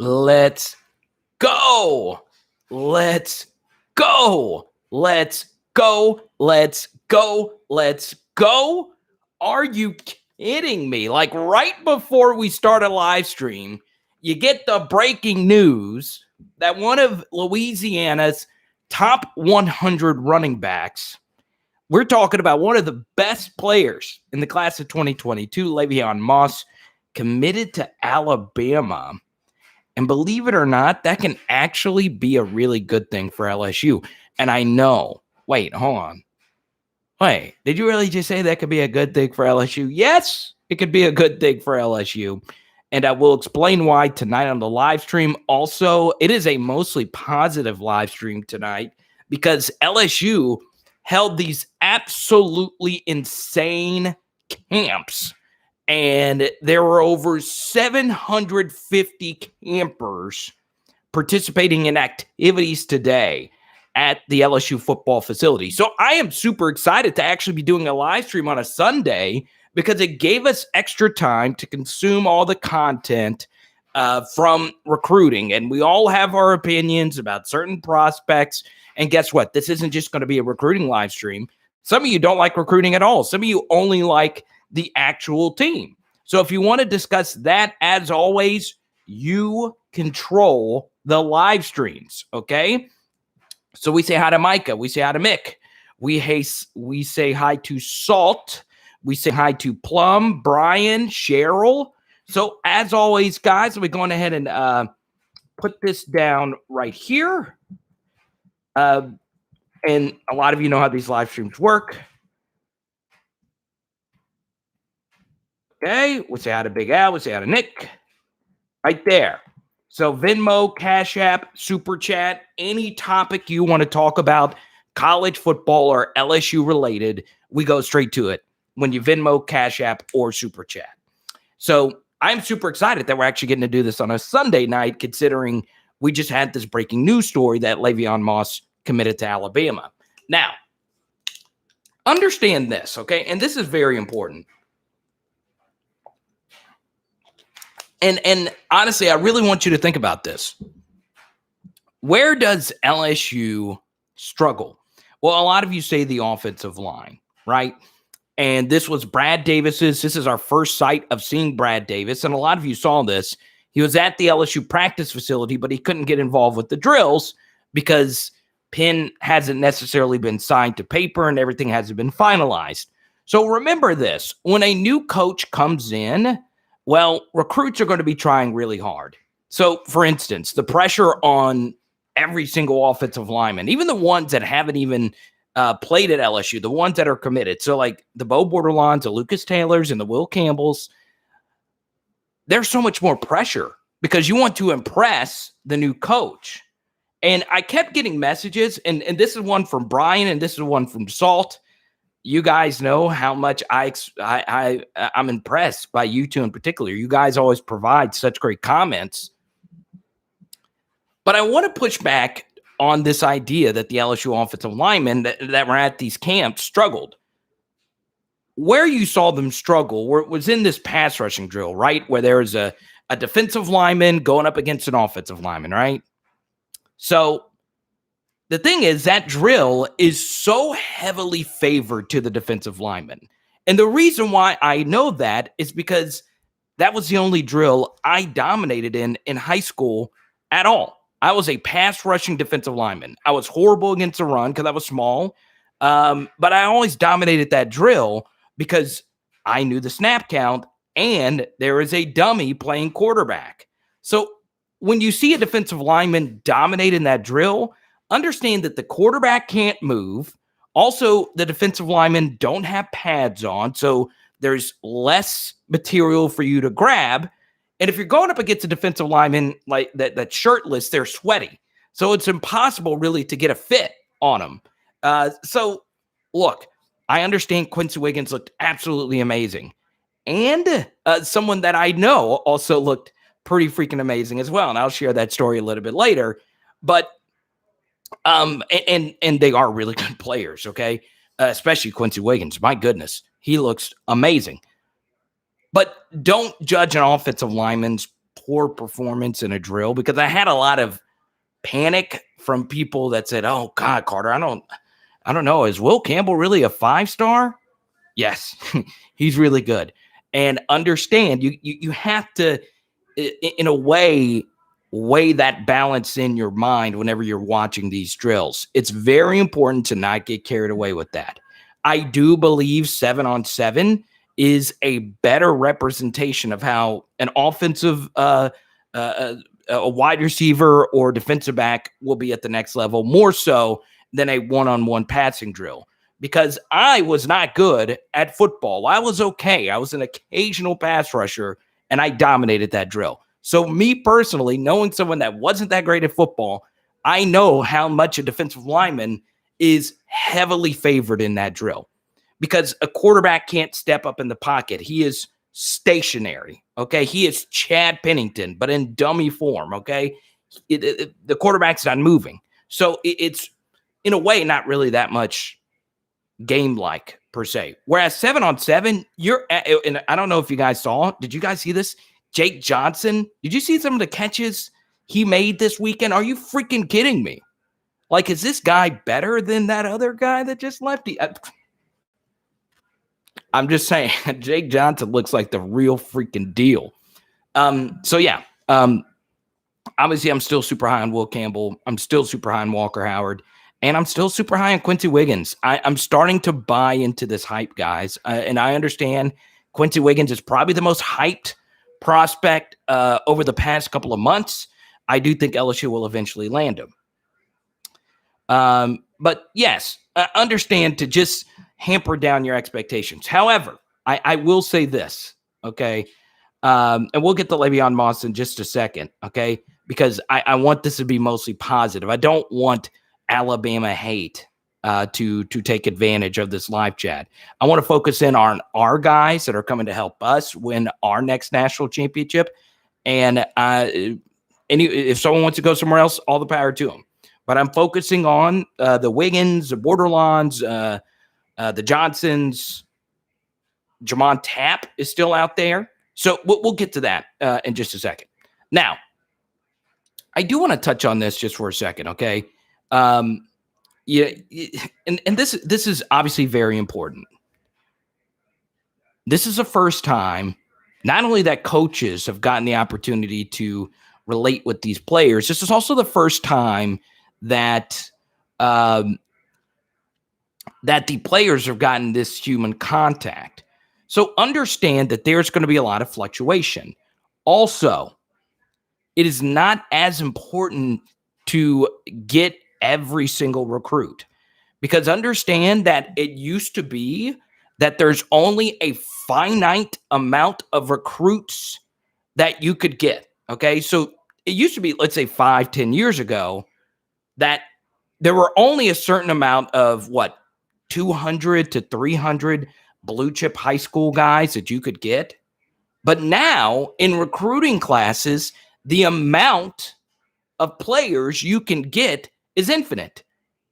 Let's go. Let's go. Let's go. Let's go. Let's go. Are you kidding me? Like right before we start a live stream, you get the breaking news that one of Louisiana's top 100 running backs, we're talking about one of the best players in the class of 2022, Le'Veon Moss, committed to Alabama. And believe it or not, that can actually be a really good thing for LSU. And I know, wait, hold on. Wait, did you really just say that could be a good thing for LSU? Yes, it could be a good thing for LSU. And I will explain why tonight on the live stream. Also, it is a mostly positive live stream tonight because LSU held these absolutely insane camps. And there were over 750 campers participating in activities today at the LSU football facility. So I am super excited to actually be doing a live stream on a Sunday because it gave us extra time to consume all the content from recruiting. And we all have our opinions about certain prospects. And guess what? This isn't just going to be a recruiting live stream. Some of you don't like recruiting at all. Some of you only like the actual team. So if you want to discuss that, as always, you control the live streams, okay? So we say hi to Micah. We say hi to Mick. We say hi to Salt. We say hi to Plum, Brian, Cheryl. So as always, guys, we're going ahead and put this down right here. And a lot of you know how these live streams work. Okay, we say hi to Big Al, we say hi to Nick, right there. So Venmo, Cash App, Super Chat, any topic you want to talk about, college football or LSU related, we go straight to it when you Venmo, Cash App, or Super Chat. So I'm super excited that we're actually getting to do this on a Sunday night, considering we just had this breaking news story that Le'Veon Moss committed to Alabama. Now, understand this, okay? And this is very important. And honestly, I really want you to think about this. Where does LSU struggle? Well, a lot of you say the offensive line, right? And this was Brad Davis's. This is our first sight of seeing Brad Davis. And a lot of you saw this. He was at the LSU practice facility, but he couldn't get involved with the drills because Penn hasn't necessarily been signed to paper and everything hasn't been finalized. So remember this. When a new coach comes in, well, recruits are going to be trying really hard. So, for instance, the pressure on every single offensive lineman, even the ones that haven't even played at LSU, the ones that are committed. So, like the Bo Borderlines, the Lucas Taylors, and the Will Campbells, there's so much more pressure because you want to impress the new coach. And I kept getting messages, and this is one from Brian, and this is one from Salt. You guys know how much I'm impressed by you two in particular. You guys always provide such great comments. But I want to push back on this idea that the LSU offensive linemen that were at these camps struggled. Where you saw them struggle was in this pass rushing drill, right? Where there was a defensive lineman going up against an offensive lineman, right? So the thing is, that drill is so heavily favored to the defensive lineman. And the reason why I know that is because that was the only drill I dominated in high school at all. I was a pass rushing defensive lineman. I was horrible against the run because I was small. But I always dominated that drill because I knew the snap count and there is a dummy playing quarterback. So when you see a defensive lineman dominate in that drill, understand that the quarterback can't move. Also, the defensive linemen don't have pads on, so there's less material for you to grab. And if you're going up against a defensive lineman like that's shirtless, they're sweaty. So it's impossible really to get a fit on them. So look, I understand Quency Wiggins looked absolutely amazing. And someone that I know also looked pretty freaking amazing as well. And I'll share that story a little bit later. But and they are really good players, okay? Especially Quency Wiggins. My goodness, he looks amazing. But don't judge an offensive lineman's poor performance in a drill, because I had a lot of panic from people that said, "Oh God, Carter, I don't know. Is Will Campbell really a 5-star?" Yes, he's really good. And understand, you have to, in a way, weigh that balance in your mind whenever you're watching these drills. It's very important to not get carried away with that. I do believe 7-on-7 is a better representation of how an offensive a wide receiver or defensive back will be at the next level, more so than a one-on-one passing drill. Because I was not good at football. I was okay. I was an occasional pass rusher, and I dominated that drill. So me personally, knowing someone that wasn't that great at football, I know how much a defensive lineman is heavily favored in that drill, because a quarterback can't step up in the pocket. He is stationary, okay? He is Chad Pennington, but in dummy form, okay? The quarterback's not moving. So it's, in a way, not really that much game-like per se. Whereas 7-on-7, and I don't know if you guys saw, did you guys see this? Jake Johnson, did you see some of the catches he made this weekend? Are you freaking kidding me? Like, is this guy better than that other guy that just left? I'm just saying, Jake Johnson looks like the real freaking deal. So yeah, obviously I'm still super high on Will Campbell. I'm still super high on Walker Howard. And I'm still super high on Quency Wiggins. I'm starting to buy into this hype, guys. And I understand Quency Wiggins is probably the most hyped prospect over the past couple of months. I do think LSU will eventually land him. But yes, understand to just hamper down your expectations. However, I will say this, okay? And we'll get to Le'Veon Moss in just a second, okay? Because I want this to be mostly positive. I don't want Alabama hate to take advantage of this live chat. I want to focus in on our guys that are coming to help us win our next national championship. And if someone wants to go somewhere else, all the power to them. But I'm focusing on the Wiggins, the Borderlines, the Johnsons. Jamon Tapp is still out there. So we'll get to that in just a second. Now, I do want to touch on this just for a second, okay? Yeah, and this is obviously very important. This is the first time, not only that coaches have gotten the opportunity to relate with these players, this is also the first time that that the players have gotten this human contact. So understand that there's going to be a lot of fluctuation. Also, it is not as important to get every single recruit, because understand that it used to be that there's only a finite amount of recruits that you could get. Okay. So it used to be, let's say 5-10 years ago, that there were only a certain amount of 200 to 300 blue chip high school guys that you could get. But now in recruiting classes, the amount of players you can get is infinite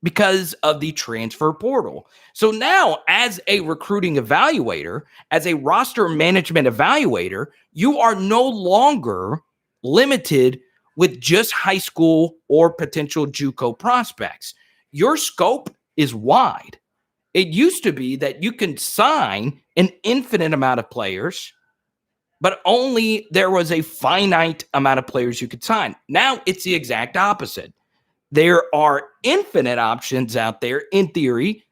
because of the transfer portal. So now, as a recruiting evaluator, as a roster management evaluator, you are no longer limited with just high school or potential JUCO prospects. Your scope is wide. It used to be that you can sign an infinite amount of players, but only there was a finite amount of players you could sign. Now it's the exact opposite. There are infinite options out there in theory,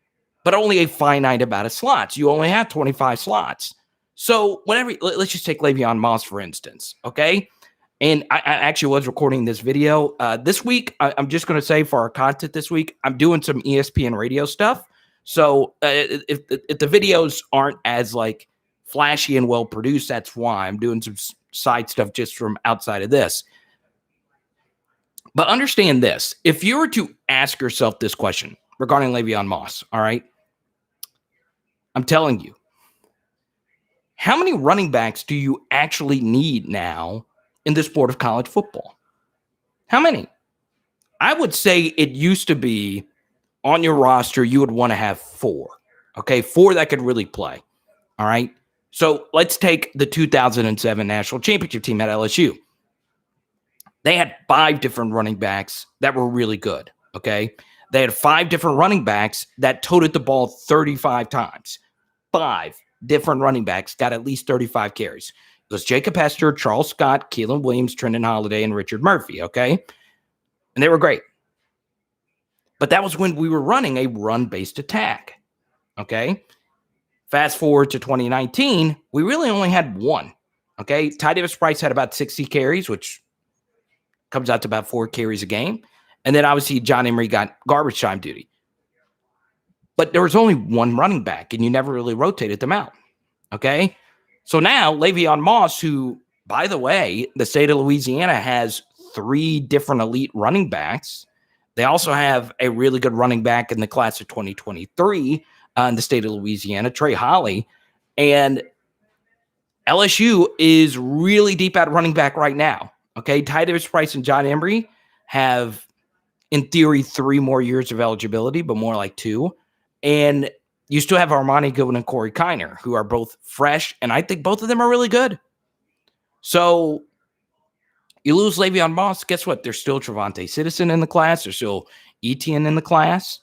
but only a finite amount of slots. You only have 25 slots. So let's just take Le'Veon Moss, for instance, okay? And I actually was recording this video this week. I'm just going to say for our content this week, I'm doing some ESPN radio stuff. So if the videos aren't as flashy and well produced, that's why I'm doing some side stuff just from outside of this. But understand this. If you were to ask yourself this question regarding Le'Veon Moss, all right, I'm telling you, how many running backs do you actually need now in the sport of college football? How many? I would say it used to be on your roster, you would want to have 4, okay? 4 that could really play, all right? So let's take the 2007 national championship team at LSU. They had 5 different running backs that were really good, okay? They had 5 different running backs that toted the ball 35 times. 5 different running backs got at least 35 carries. It was Jacob Hester, Charles Scott, Keelan Williams, Trenton Holiday, and Richard Murphy, okay? And they were great. But that was when we were running a run-based attack, okay? Fast forward to 2019, we really only had one, okay? Ty Davis-Price had about 60 carries, which comes out to about 4 carries a game. And then obviously John Emery got garbage time duty. But there was only one running back, and you never really rotated them out, okay? So now Le'Veon Moss, who, by the way, the state of Louisiana has 3 different elite running backs. They also have a really good running back in the class of 2023 in the state of Louisiana, Trey Holly. And LSU is really deep at running back right now. Okay, Ty Davis-Price and John Emery have, in theory, 3 more years of eligibility, but more like 2. And you still have Armani Goodwin and Corey Kiner, who are both fresh, and I think both of them are really good. So you lose Le'Veon Moss, guess what? There's still Trevante Citizen in the class. There's still Etienne in the class.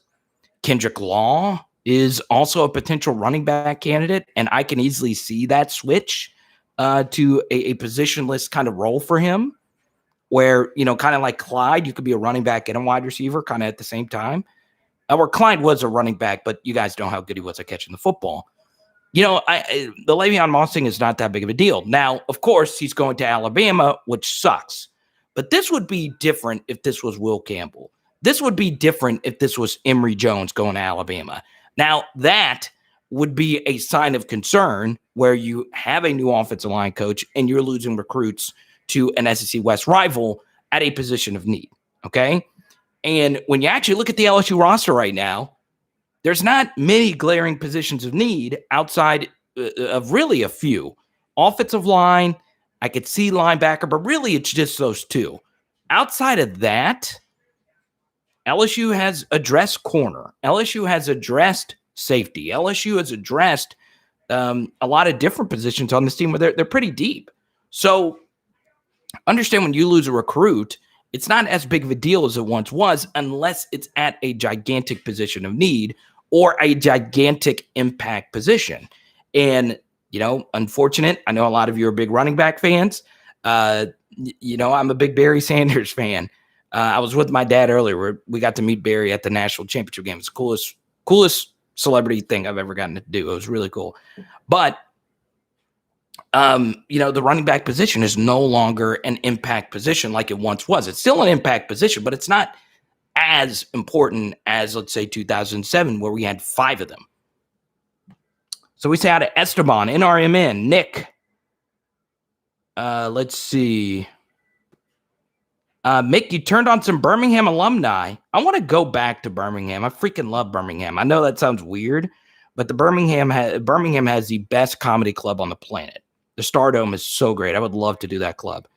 Kendrick Law is also a potential running back candidate, and I can easily see that switch to a positionless kind of role for him where, kind of like Clyde, you could be a running back and a wide receiver kind of at the same time. Where Clyde was a running back, but you guys know how good he was at catching the football. The Le'Veon Moss thing is not that big of a deal. Now, of course, he's going to Alabama, which sucks. But this would be different if this was Will Campbell. This would be different if this was Emory Jones going to Alabama. Now, that would be a sign of concern where you have a new offensive line coach and you're losing recruits to an SEC West rival at a position of need, okay? And when you actually look at the LSU roster right now, there's not many glaring positions of need outside of really a few. Offensive line, I could see linebacker, but really it's just those 2. Outside of that, LSU has addressed corner. LSU has addressed safety. LSU has addressed a lot of different positions on this team where they're pretty deep. So understand when you lose a recruit, it's not as big of a deal as it once was unless it's at a gigantic position of need or a gigantic impact position. And, unfortunate, I know a lot of you are big running back fans. I'm a big Barry Sanders fan. I was with my dad earlier where we got to meet Barry at the national championship game. It's the coolest celebrity thing I've ever gotten to do. It was really cool. But, the running back position is no longer an impact position like it once was. It's still an impact position, but it's not as important as, let's say, 2007, where we had 5 of them. So we say out of Esteban, NRMN, Nick. Let's see. Mick, you turned on some Birmingham alumni. I want to go back to Birmingham. I freaking love Birmingham. I know that sounds weird, but Birmingham has the best comedy club on the planet. The Stardome is so great. I would love to do that club.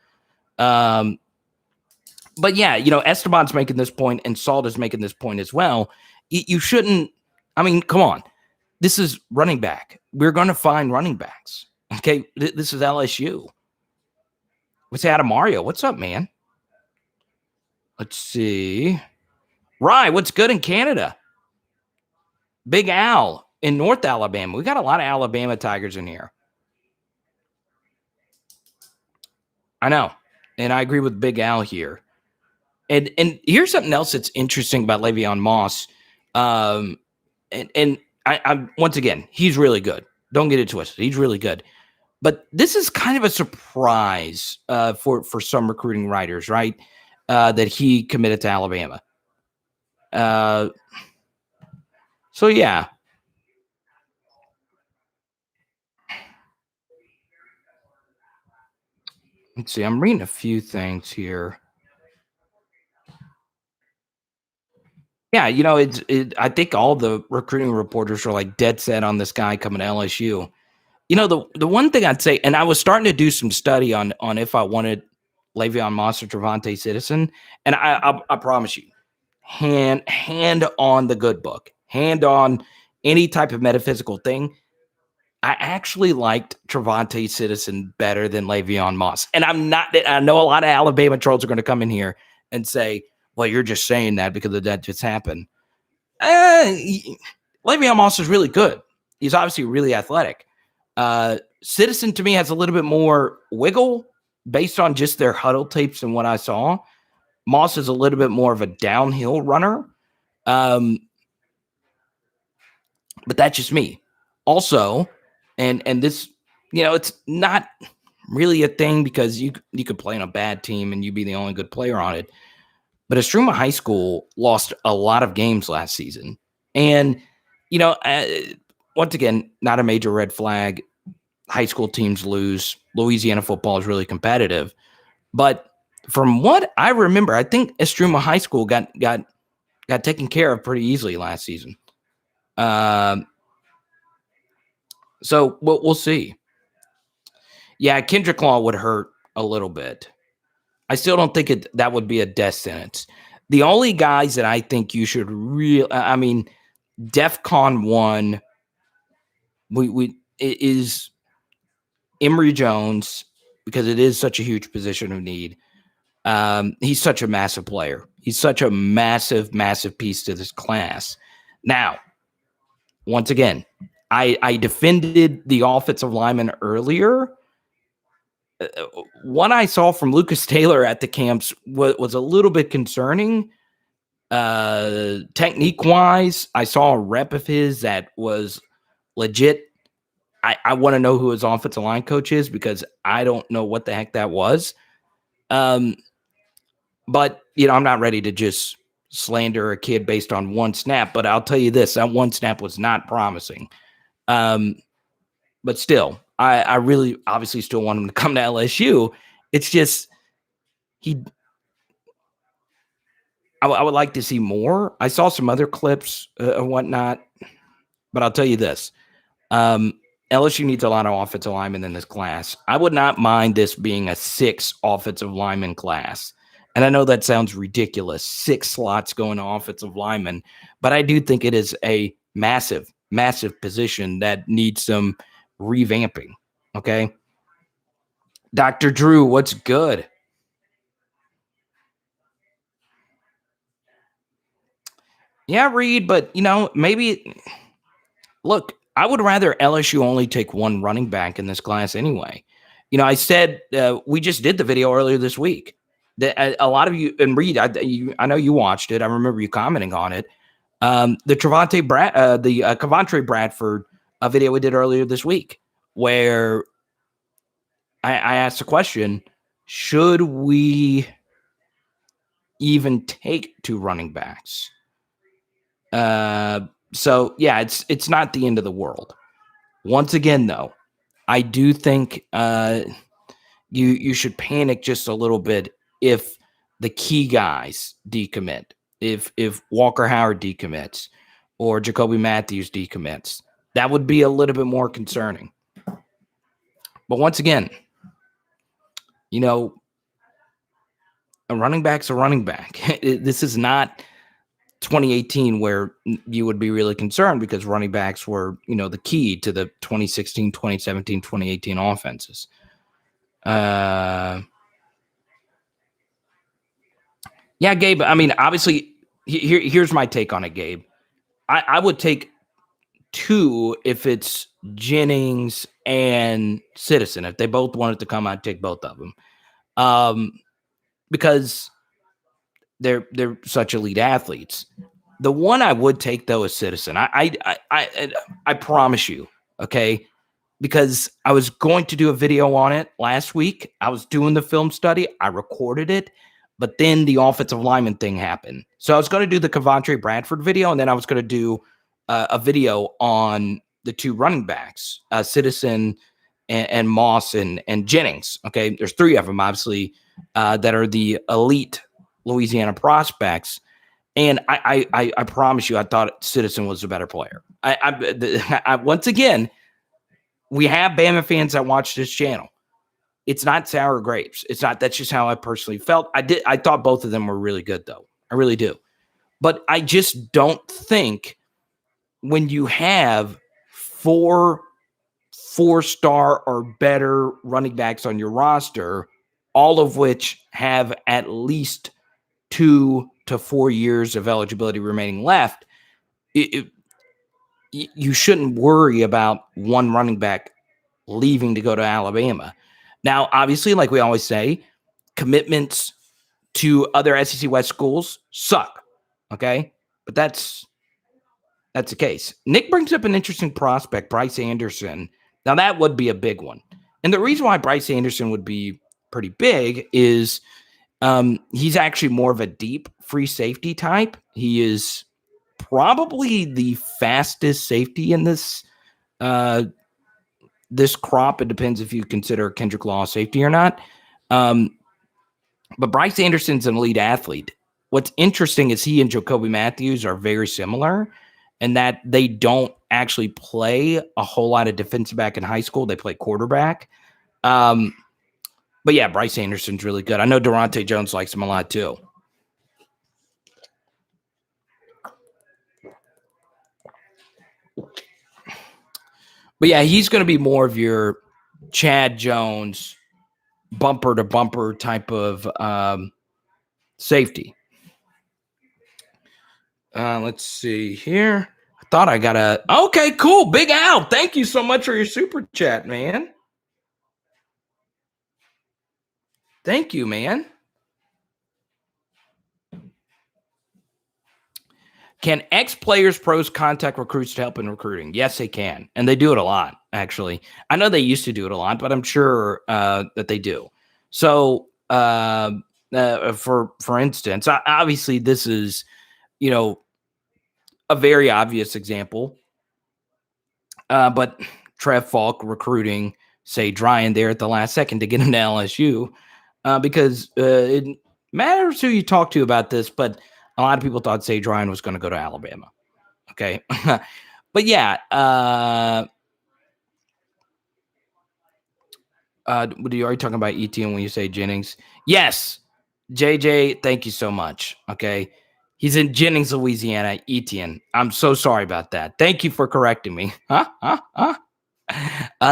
But yeah, Esteban's making this point and Salt is making this point as well. You shouldn't, come on. This is running back. We're going to find running backs. Okay. This is LSU. What's Adam Mario? What's up, man? Let's see. Rye, what's good in Canada? Big Al in North Alabama. We got a lot of Alabama Tigers in here. I know. And I agree with Big Al here. And here's something else that's interesting about Le'Veon Moss. And I once again, he's really good. Don't get it twisted. He's really good. But this is kind of a surprise for some recruiting writers, right? That he committed to Alabama. So, yeah. Let's see. I'm reading a few things here. Yeah, I think all the recruiting reporters are like dead set on this guy coming to LSU. The one thing I'd say, and I was starting to do some study on if I wanted Le'Veon Moss or Trevante Citizen, and I promise you, hand on the good book, hand on any type of metaphysical thing. I actually liked Trevante Citizen better than Le'Veon Moss. And I know a lot of Alabama trolls are going to come in here and say, well, you're just saying that because that just happened. Le'Veon Moss is really good. He's obviously really athletic. Citizen to me has a little bit more wiggle based on just their huddle tapes and what I saw. Moss is a little bit more of a downhill runner. But that's just me. Also, and this, it's not really a thing because you could play on a bad team and you be the only good player on it. But Estruma High School lost a lot of games last season. And, once again, not a major red flag. High school teams lose. Louisiana football is really competitive. But from what I remember, I think Estruma High School got taken care of pretty easily last season. So we'll see. Yeah, Kendrick Law would hurt a little bit. I still don't think that would be a death sentence. The only guys that I think you should DEFCON 1 is Emory Jones, because it is such a huge position of need. He's such a massive player. He's such a massive, massive piece to this class. Now, once again, I defended the offensive lineman earlier. What I saw from Lucas Taylor at the camps was a little bit concerning. Technique-wise, I saw a rep of his that was legit. I want to know who his offensive line coach is because I don't know what the heck that was. But, I'm not ready to just slander a kid based on one snap. But I'll tell you this, that one snap was not promising. But still, I really obviously still want him to come to LSU. It's just I would like to see more. I saw some other clips and whatnot, but I'll tell you this. LSU needs a lot of offensive linemen in this class. I would not mind this being a 6 offensive lineman class. And I know that sounds ridiculous, 6 slots going to offensive linemen, but I do think it is a massive, massive position that needs some revamping. Okay. Dr. Drew, what's good? Yeah, Reed, but maybe look, I would rather LSU only take one running back in this class anyway. I said we just did the video earlier this week that a lot of you, and Reed, I know you watched it. I remember you commenting on it. The Covantry Bradford video we did earlier this week, where I asked the question, should we even take 2 running backs? So yeah, it's not the end of the world. Once again, though, I do think you should panic just a little bit if the key guys decommit, if Walker Howard decommits or Jacoby Matthews decommits. That would be a little bit more concerning. But once again, a running back's a running back. This is not 2018 where you would be really concerned because running backs were, the key to the 2016, 2017, 2018 offenses. Yeah, Gabe, obviously here's my take on it, Gabe. I would take 2 if it's Jennings and Citizen. If they both wanted to come, I'd take both of them. Because they're such elite athletes. The one I would take though is Citizen. I promise you, okay? Because I was going to do a video on it last week. I was doing the film study. I recorded it, but then the offensive lineman thing happened. So I was going to do the Covantry Bradford video, and then I was going to do a video on the 2 running backs, Citizen and Moss and Jennings. Okay, there's 3 of them, obviously, that are the elite Louisiana prospects. And I promise you, I thought Citizen was a better player. I once again, we have Bama fans that watch this channel. It's not sour grapes. It's not. That's just how I personally felt. I thought both of them were really good, though. I really do. But I just don't think when you have 4 4-star or better running backs on your roster, all of which have at least 2 to 4 years of eligibility remaining left, you shouldn't worry about one running back leaving to go to Alabama. Now, obviously, like we always say, commitments to other SEC West schools suck, okay? But that's the case. Nick brings up an interesting prospect, Bryce Anderson. Now, that would be a big one. And the reason why Bryce Anderson would be pretty big is he's actually more of a deep free safety type. He is probably the fastest safety in this this crop. It depends if you consider Kendrick Law safety or not. But Bryce Anderson's an elite athlete. What's interesting is he and Jacoby Matthews are very similar in that they don't actually play a whole lot of defensive back in high school. They play quarterback. But yeah, Bryce Anderson's really good. I know Durante Jones likes him a lot too. But yeah, he's going to be more of your Chad Jones bumper to bumper type of safety. Let's see here. I thought I got a... Okay, cool. Big Al. Thank you so much for your super chat, man. Thank you, man. Can ex-players, pros contact recruits to help in recruiting? Yes, they can. And they do it a lot, actually. I know they used to do it a lot, but I'm sure that they do. So, for instance, obviously this is, a very obvious example. But Trev Falk recruiting, say, Dryan there at the last second to get him to LSU because it matters who you talk to about this, but a lot of people thought Sage Ryan was going to go to Alabama. Okay. But yeah, are you already talking about Etienne when you say Jennings? Yes. JJ, thank you so much. Okay. He's in Jennings, Louisiana. Etienne. I'm so sorry about that. Thank you for correcting me.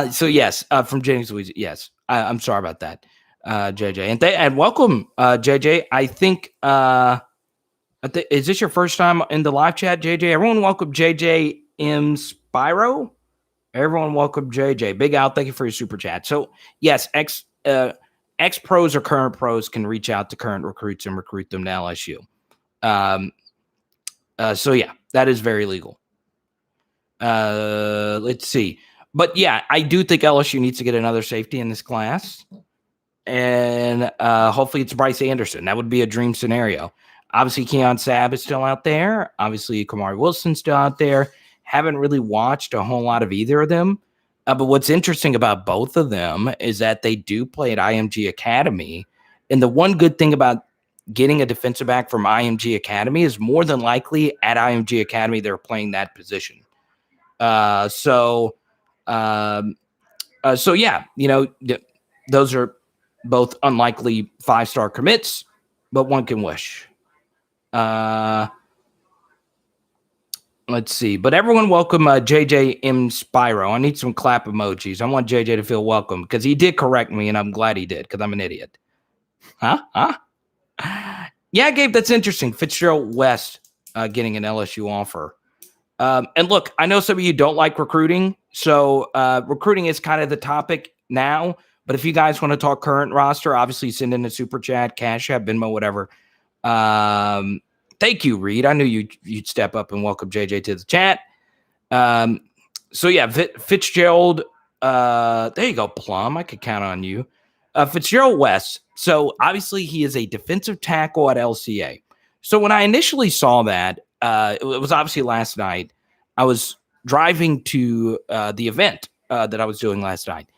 So yes, from Jennings, Louisiana. Yes. I'm sorry about that, JJ. And welcome, JJ. I think, is this your first time in the live chat, JJ? Everyone welcome JJ M. Spyro. Everyone welcome JJ. Big Al, thank you for your super chat. So, yes, ex-pros or current pros can reach out to current recruits and recruit them to LSU. So, yeah, that is very legal. Let's see. But, yeah, I do think LSU needs to get another safety in this class. And hopefully it's Bryce Anderson. That would be a dream scenario. Obviously, Keon Sabb is still out there. Obviously, Kamari Wilson's still out there. Haven't really watched a whole lot of either of them. But what's interesting about both of them is that they do play at IMG Academy. And the one good thing about getting a defensive back from IMG Academy is more than likely at IMG Academy they're playing that position. So yeah, those are both unlikely 5-star commits, but one can wish. Let's see. But everyone welcome JJ M. Spyro. I need some clap emojis. I want JJ to feel welcome because he did correct me, and I'm glad he did because I'm an idiot. Huh? Yeah, Gabe, that's interesting. Fitzgerald West getting an LSU offer. And look, I know some of you don't like recruiting, so recruiting is kind of the topic now. But if you guys want to talk current roster, obviously send in a super chat, Cash App, Venmo, whatever. Thank you, Reed. I knew you'd step up and welcome JJ to the chat. So yeah, Fitzgerald. There you go, Plum. I could count on you. Fitzgerald West. So obviously he is a defensive tackle at LCA. So when I initially saw that, it was obviously last night. I was driving to the event that I was doing last night,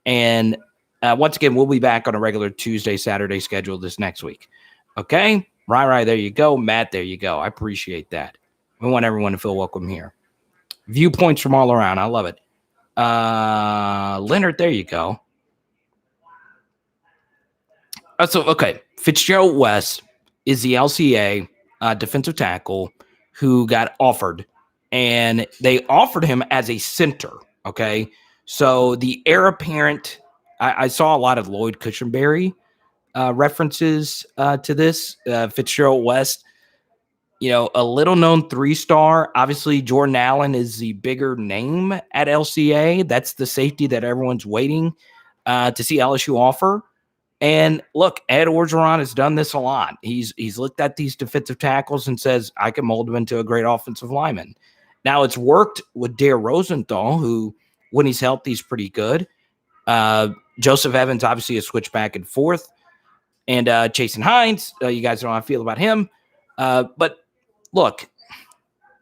and once again, we'll be back on a regular Tuesday, Saturday schedule this next week. Okay. Right, there you go. Matt, there you go. I appreciate that. We want everyone to feel welcome here. Viewpoints from all around. I love it. Leonard, there you go. Okay. Fitzgerald West is the LCA defensive tackle who got offered, and they offered him as a center. Okay. So the heir apparent, I saw a lot of Lloyd Cushenberry references to this. Fitzgerald West, a little known 3-star. Obviously, Jordan Allen is the bigger name at LCA. That's the safety that everyone's waiting to see LSU offer. And look, Ed Orgeron has done this a lot. He's looked at these defensive tackles and says, I can mold them into a great offensive lineman. Now, it's worked with Dare Rosenthal, who, when he's healthy, is pretty good. Joseph Evans, obviously, has switched back and forth. And Jason Hines, you guys know how I feel about him. But look,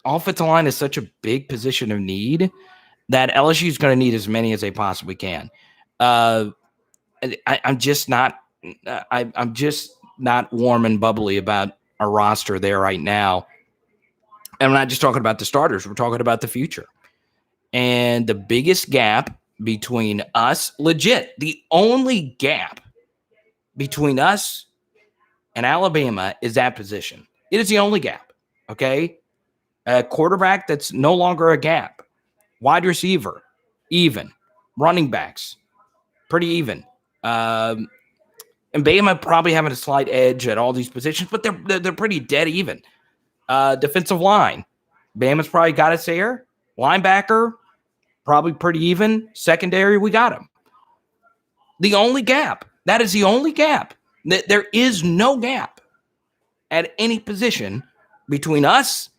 offensive line is such a big position of need that LSU is going to need as many as they possibly can. I'm just not warm and bubbly about our roster there right now. And I'm not just talking about the starters. We're talking about the future. And the biggest gap between us, legit, the only gap between us and Alabama is that position. It is the only gap, okay? A quarterback, that's no longer a gap. Wide receiver, even. Running backs, pretty even. And Bama probably having a slight edge at all these positions, but they're pretty dead even. Defensive line, Bama's probably got us there. Linebacker, probably pretty even. Secondary, we got him. The only gap, that is the only gap. There is no gap at any position between us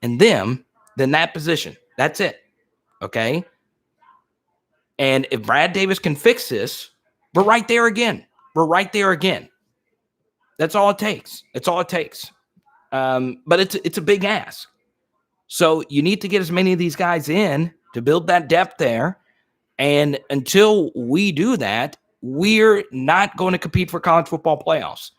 and them than that position. That's it. Okay? And if Brad Davis can fix this, we're right there again. We're right there again. That's all it takes. It's all it takes. But it's a big ask. So you need to get as many of these guys in to build that depth there. And until we do that, we're not going to compete for college football playoffs.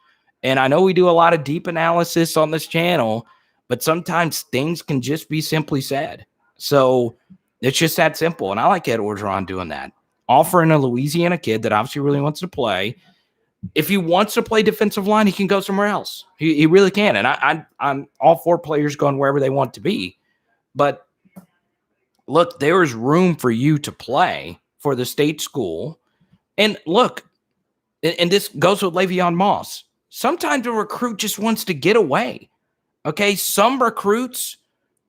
And I know we do a lot of deep analysis on this channel, but sometimes things can just be simply said. So it's just that simple. And I like Ed Orgeron doing that. Offering a Louisiana kid that obviously really wants to play. If he wants to play defensive line, he can go somewhere else. He really can. And I'm all for players going wherever they want to be. But look, there is room for you to play for the state school. And look, and this goes with Le'Veon Moss. Sometimes a recruit just wants to get away. Okay, some recruits,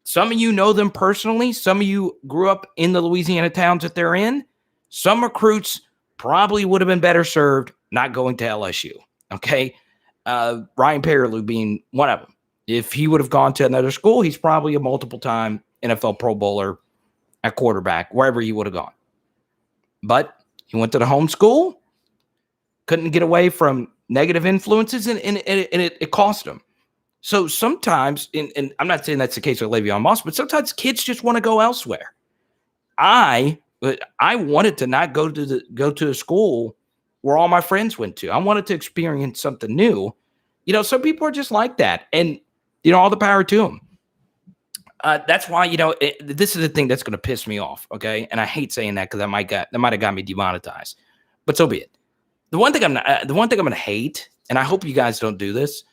some of you know them personally. Some of you grew up in the Louisiana towns that they're in. Some recruits probably would have been better served not going to LSU. Okay, Ryan Perrilloux being one of them. If he would have gone to another school, he's probably a multiple-time NFL Pro Bowler at quarterback, wherever he would have gone. But he went to the home school, couldn't get away from negative influences, and it cost him. So sometimes, and I'm not saying that's the case with Le'Veon Moss, but sometimes kids just want to go elsewhere. I wanted to not go to the school where all my friends went to. I wanted to experience something new. Some people are just like that, and all the power to them. That's why this is the thing that's going to piss me off. Okay, and I hate saying that because that might have got me demonetized, but so be it. The one thing I'm going to hate, and I hope you guys don't do this,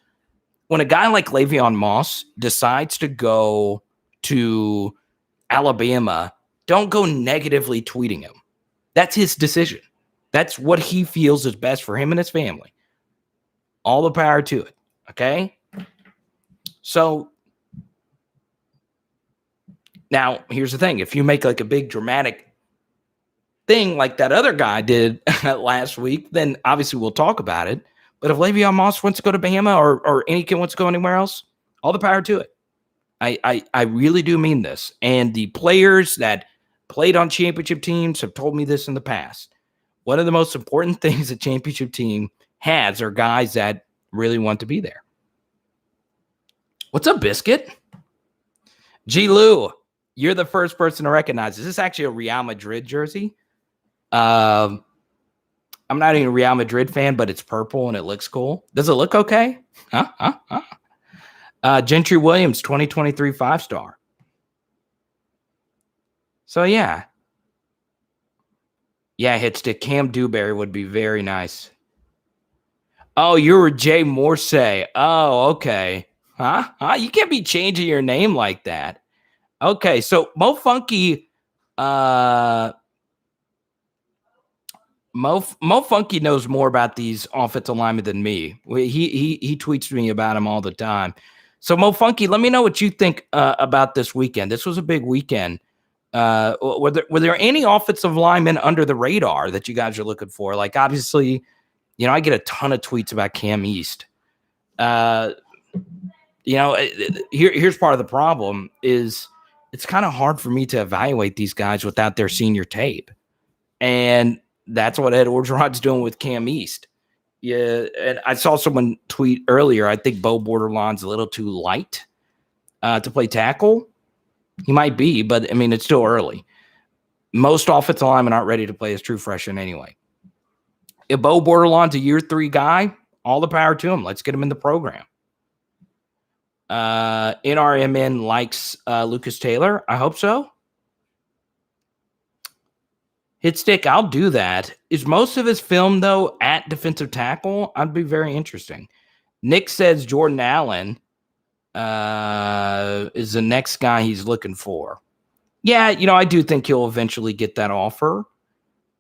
when a guy like Le'Veon Moss decides to go to Alabama, don't go negatively tweeting him. That's his decision. That's what he feels is best for him and his family. All the power to it. Okay? So now here's the thing. If you make like a big dramatic thing like that other guy did last week, then obviously we'll talk about it. But if Le'Veon Moss wants to go to Bama or any kid wants to go anywhere else, all the power to it. I really do mean this. And the players that played on championship teams have told me this in the past. One of the most important things a championship team has are guys that really want to be there. What's up, Biscuit? G. Lou, you're the first person to recognize this. This is actually a Real Madrid jersey. I'm not even a Real Madrid fan, but it's purple and it looks cool. Does it look okay? Gentry Williams, 2023 5-star. So, yeah. Yeah, Hitstick. Cam Dewberry would be very nice. Oh, you're Jay Morsey. Oh, okay. Huh? You can't be changing your name like that. Okay, so Mo Funky, Mo Funky knows more about these offensive linemen than me. He tweets me about them all the time. So Mo Funky, let me know what you think about this weekend. This was a big weekend. Were there any offensive linemen under the radar that you guys are looking for? Like, obviously, I get a ton of tweets about Cam East. Here's part of the problem is it's kind of hard for me to evaluate these guys without their senior tape. And that's what Ed Orgeron's doing with Cam East. Yeah, and I saw someone tweet earlier, I think Bo Bordelon's a little too light to play tackle. He might be, but, I mean, it's still early. Most offensive linemen aren't ready to play as true freshman anyway. If Bo Bordelon's a year 3 guy, all the power to him. Let's get him in the program. NRMN likes Lucas Taylor. I hope so. Hitstick, I'll do that. Is most of his film, though, at defensive tackle? I'd be very interesting. Nick says Jordan Allen is the next guy he's looking for. Yeah, I do think he'll eventually get that offer,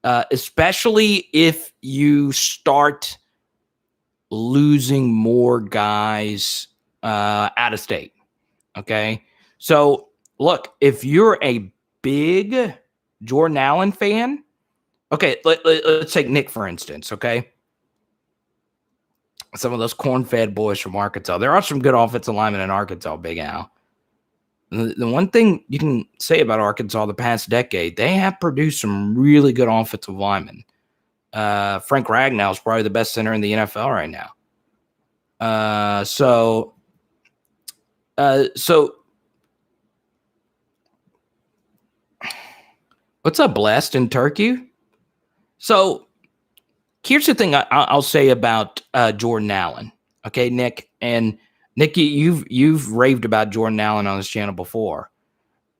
especially if you start losing more guys out of state. Okay? So, look, if you're a big Jordan Allen fan, okay, let's take Nick, for instance, okay? Some of those corn-fed boys from Arkansas. There are some good offensive linemen in Arkansas, Big Al. The one thing you can say about Arkansas the past decade, they have produced some really good offensive linemen. Frank Ragnow is probably the best center in the NFL right now. So what's up, Blessed in Turkey? So here's the thing I'll say about Jordan Allen. Okay, Nick. And Nikki, you've raved about Jordan Allen on this channel before.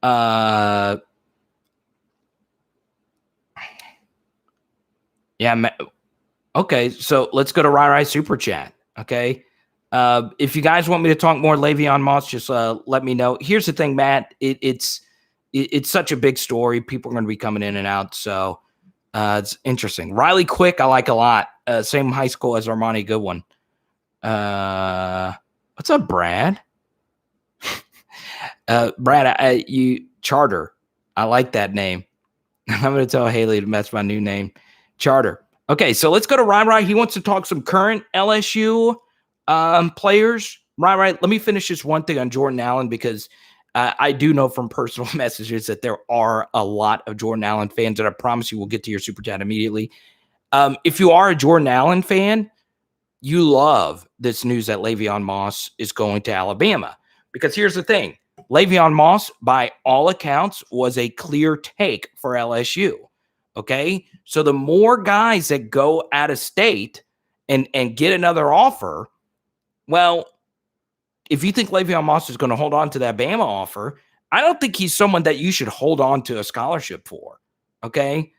Yeah. Okay, so let's go to Rai Super Chat. Okay. If you guys want me to talk more Le'Veon Moss, just let me know. Here's the thing, Matt. It's such a big story. People are going to be coming in and out. So it's interesting. Riley Quick, I like a lot. Same high school as Armani Goodwin. What's up, Brad? Brad, you Charter. I like that name. I'm going to tell Haley that's my new name. Charter. Okay, so let's go to Rai. He wants to talk some current LSU players. Rai, let me finish this one thing on Jordan Allen because I do know from personal messages that there are a lot of Jordan Allen fans, and I promise you we'll get to your super chat immediately. If you are a Jordan Allen fan, you love this news that Le'Veon Moss is going to Alabama. Because here's the thing. Le'Veon Moss, by all accounts, was a clear take for LSU. Okay? So the more guys that go out of state and get another offer, well, if you think Le'Veon Moss is going to hold on to that Bama offer, I don't think he's someone that you should hold on to a scholarship for. Okay?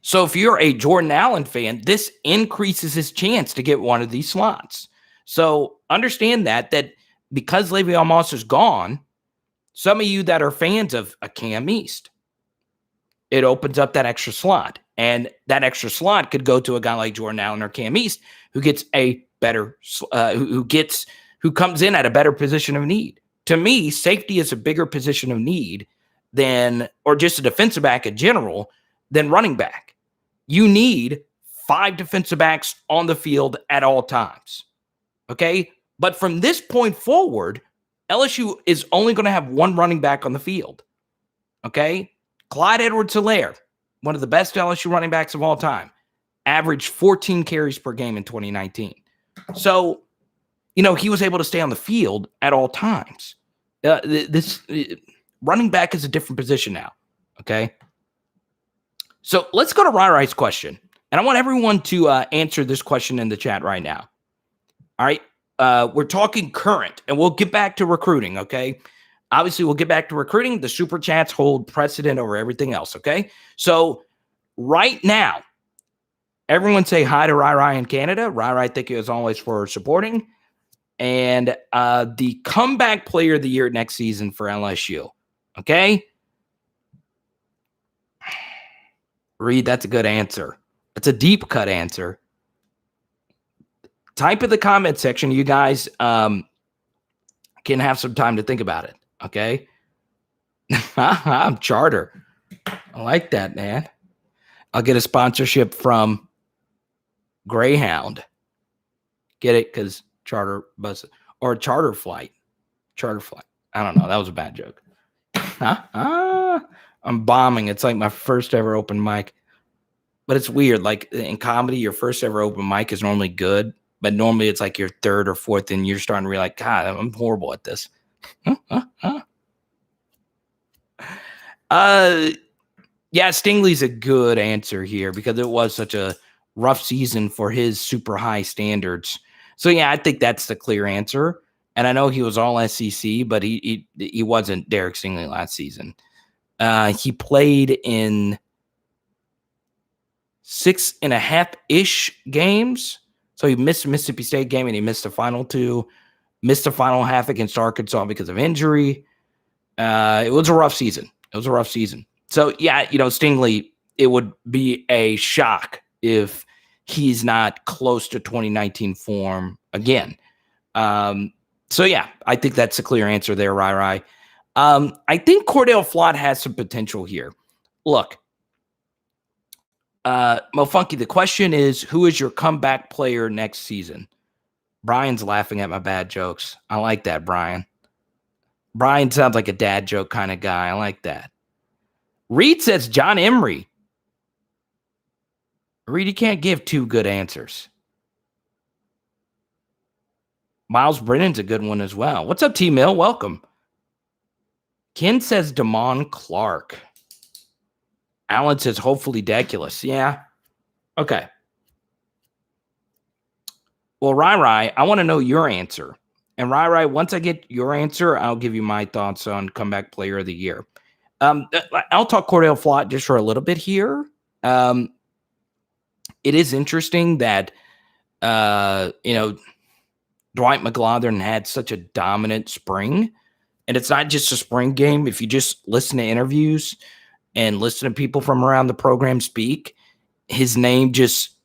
So if you're a Jordan Allen fan, this increases his chance to get one of these slots. So understand that because Le'Veon Moss is gone, some of you that are fans of a Cam East, it opens up that extra slot. And that extra slot could go to a guy like Jordan Allen or Cam East who gets a better, who comes in at a better position of need. To me, safety is a bigger position of need or just a defensive back in general, than running back. You need 5 defensive backs on the field at all times. Okay? But from this point forward, LSU is only going to have 1 running back on the field. Okay? Clyde Edwards-Helaire, one of the best LSU running backs of all time, averaged 14 carries per game in 2019. So, he was able to stay on the field at all times. This running back is a different position now. Okay? So let's go to Rai's question. And I want everyone to answer this question in the chat right now. All right. We're talking current, and we'll get back to recruiting, okay? Obviously, we'll get back to recruiting. The super chats hold precedent over everything else, okay? So right now, everyone say hi to Rai in Canada. Rai, thank you as always for supporting. And the comeback player of the year next season for LSU, okay? Reed, that's a good answer. That's a deep cut answer. Type in the comment section. You guys can have some time to think about it. Okay. I'm Charter. I like that, man. I'll get a sponsorship from Greyhound. Get it? Because charter bus or charter flight. Charter flight. I don't know. That was a bad joke. I'm bombing. It's like my first ever open mic. But it's weird. Like in comedy, your first ever open mic is normally good. But normally it's like your third or fourth, and you're starting to realize, God, I'm horrible at this. Yeah, Stingley's a good answer here because it was such a rough season for his super high standards. So yeah, I think that's the clear answer. And I know he was all SEC, but he wasn't Derek Stingley last season. He played in 6.5-ish games. So he missed Mississippi State game and he missed the final 2, missed the final half against Arkansas because of injury. It was a rough season. So yeah, Stingley, it would be a shock if he's not close to 2019 form again. So yeah, I think that's a clear answer there, Rai. I think Cordell Flott has some potential here. Look, Mo Funky, the question is, who is your comeback player next season? Brian's laughing at my bad jokes. I like that, Brian. Brian sounds like a dad joke kind of guy. I like that. Reed says John Emery. Reed, you can't give 2 good answers. Myles Brennan's a good one as well. What's up, T-Mill? Welcome. Ken says Damon Clark. Alan says hopefully Deculus. Yeah. Okay. Well, Rai, I want to know your answer. And Rai, once I get your answer, I'll give you my thoughts on comeback player of the year. I'll talk Cordell Flott just for a little bit here. It is interesting that, Dwight McGlothern had such a dominant spring. And it's not just a spring game. If you just listen to interviews and listen to people from around the program speak, his name just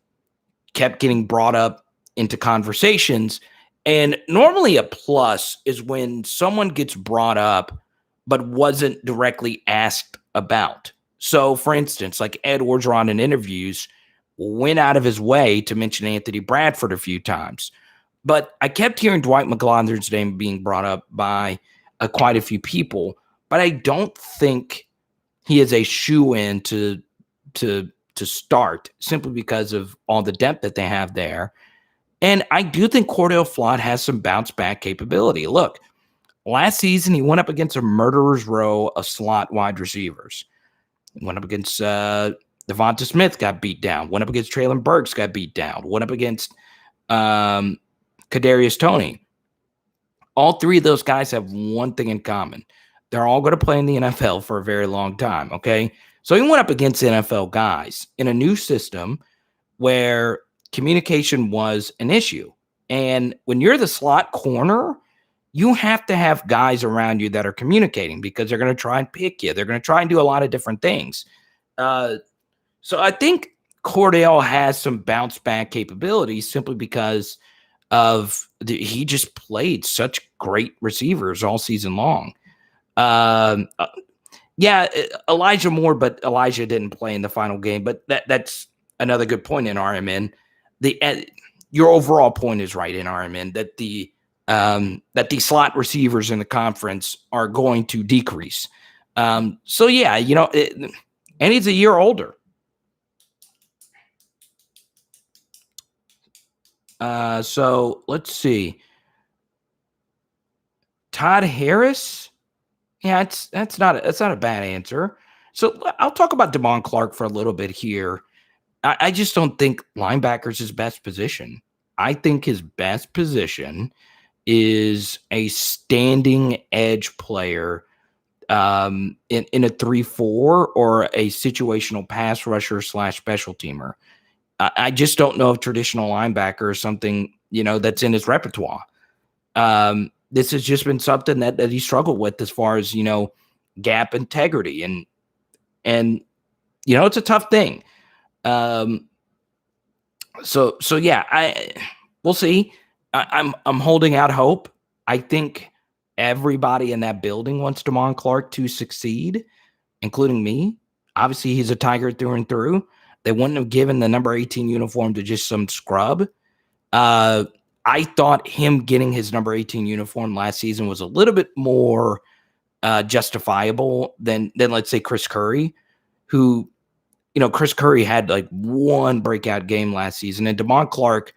kept getting brought up into conversations. And normally a plus is when someone gets brought up but wasn't directly asked about. So, for instance, like Ed Orgeron in interviews went out of his way to mention Anthony Bradford a few times. But I kept hearing Dwight McGlothern's name being brought up by quite a few people, but I don't think he is a shoo-in to start simply because of all the depth that they have there. And I do think Cordell Flott has some bounce-back capability. Look, last season he went up against a murderer's row of slot wide receivers. He went up against Devonta Smith, got beat down. Went up against Traylon Burks, got beat down. Went up against Kadarius Toney. All 3 of those guys have one thing in common. They're all going to play in the NFL for a very long time, okay? So he went up against NFL guys in a new system where communication was an issue. And when you're the slot corner, you have to have guys around you that are communicating because they're going to try and pick you. They're going to try and do a lot of different things. So I think Cordell has some bounce back capabilities simply because of he just played such great receivers all season long. Elijah Moore, but Elijah didn't play in the final game. But that's another good point in RMN. Your overall point is right in RMN that the slot receivers in the conference are going to decrease. And he's a year older. So let's see. Todd Harris. Yeah, that's not a bad answer. So I'll talk about Damon Clark for a little bit here. I just don't think linebacker's his best position. I think his best position is a standing edge player in a 3-4 or a situational pass rusher / special teamer. I just don't know if traditional linebacker is something, that's in his repertoire. This has just been something that he struggled with as far as, gap integrity. And it's a tough thing. So yeah, we'll see. I'm holding out hope. I think everybody in that building wants Damon Clark to succeed, including me. Obviously, he's a Tiger through and through. They wouldn't have given the number 18 uniform to just some scrub. I thought him getting his number 18 uniform last season was a little bit more justifiable than let's say Chris Curry, who, Chris Curry had like one breakout game last season, and Damon Clark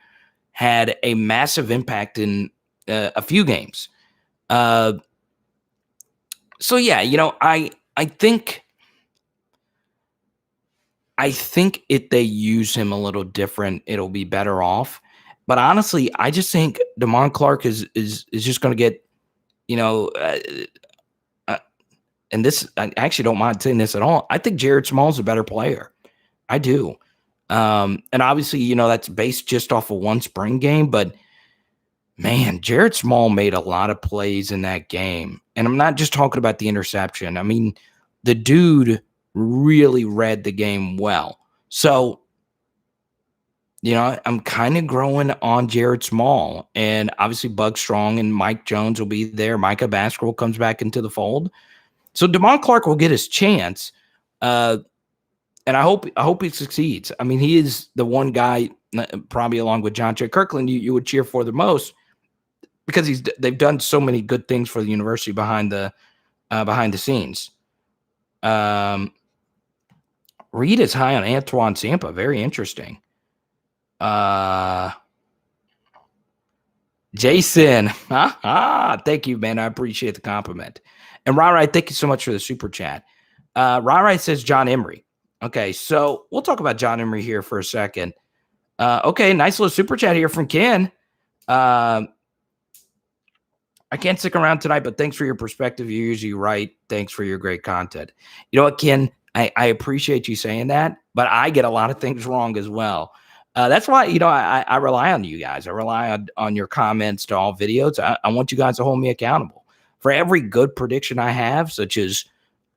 had a massive impact in a few games. So yeah, I think if they use him a little different, it'll be better off. But honestly, I just think Damon Clark is just going to get, and this, I actually don't mind saying this at all. I think Jared Small is a better player. I do. And obviously, that's based just off of one spring game, but man, Jared Small made a lot of plays in that game. And I'm not just talking about the interception. I mean, the dude really read the game well. So, I'm kind of growing on Jared Small, and obviously Bug Strong and Mike Jones will be there. Micah Baskerville comes back into the fold. So Damon Clark will get his chance. And I hope he succeeds. I mean, he is the one guy, probably along with John J. Kirkland, you would cheer for the most, because they've done so many good things for the university behind the scenes. Reed is high on Antoine Sampa. Very interesting. Jason, thank you, man. I appreciate the compliment. And Rai, thank you so much for the super chat. Rai says John Emery. Okay, so we'll talk about John Emery here for a second. Okay, nice little super chat here from Ken. I can't stick around tonight, but thanks for your perspective. You're usually right. Thanks for your great content. You know what, Ken? I appreciate you saying that, but I get a lot of things wrong as well. That's why, I rely on you guys. I rely on your comments to all videos. I want you guys to hold me accountable for every good prediction I have, such as,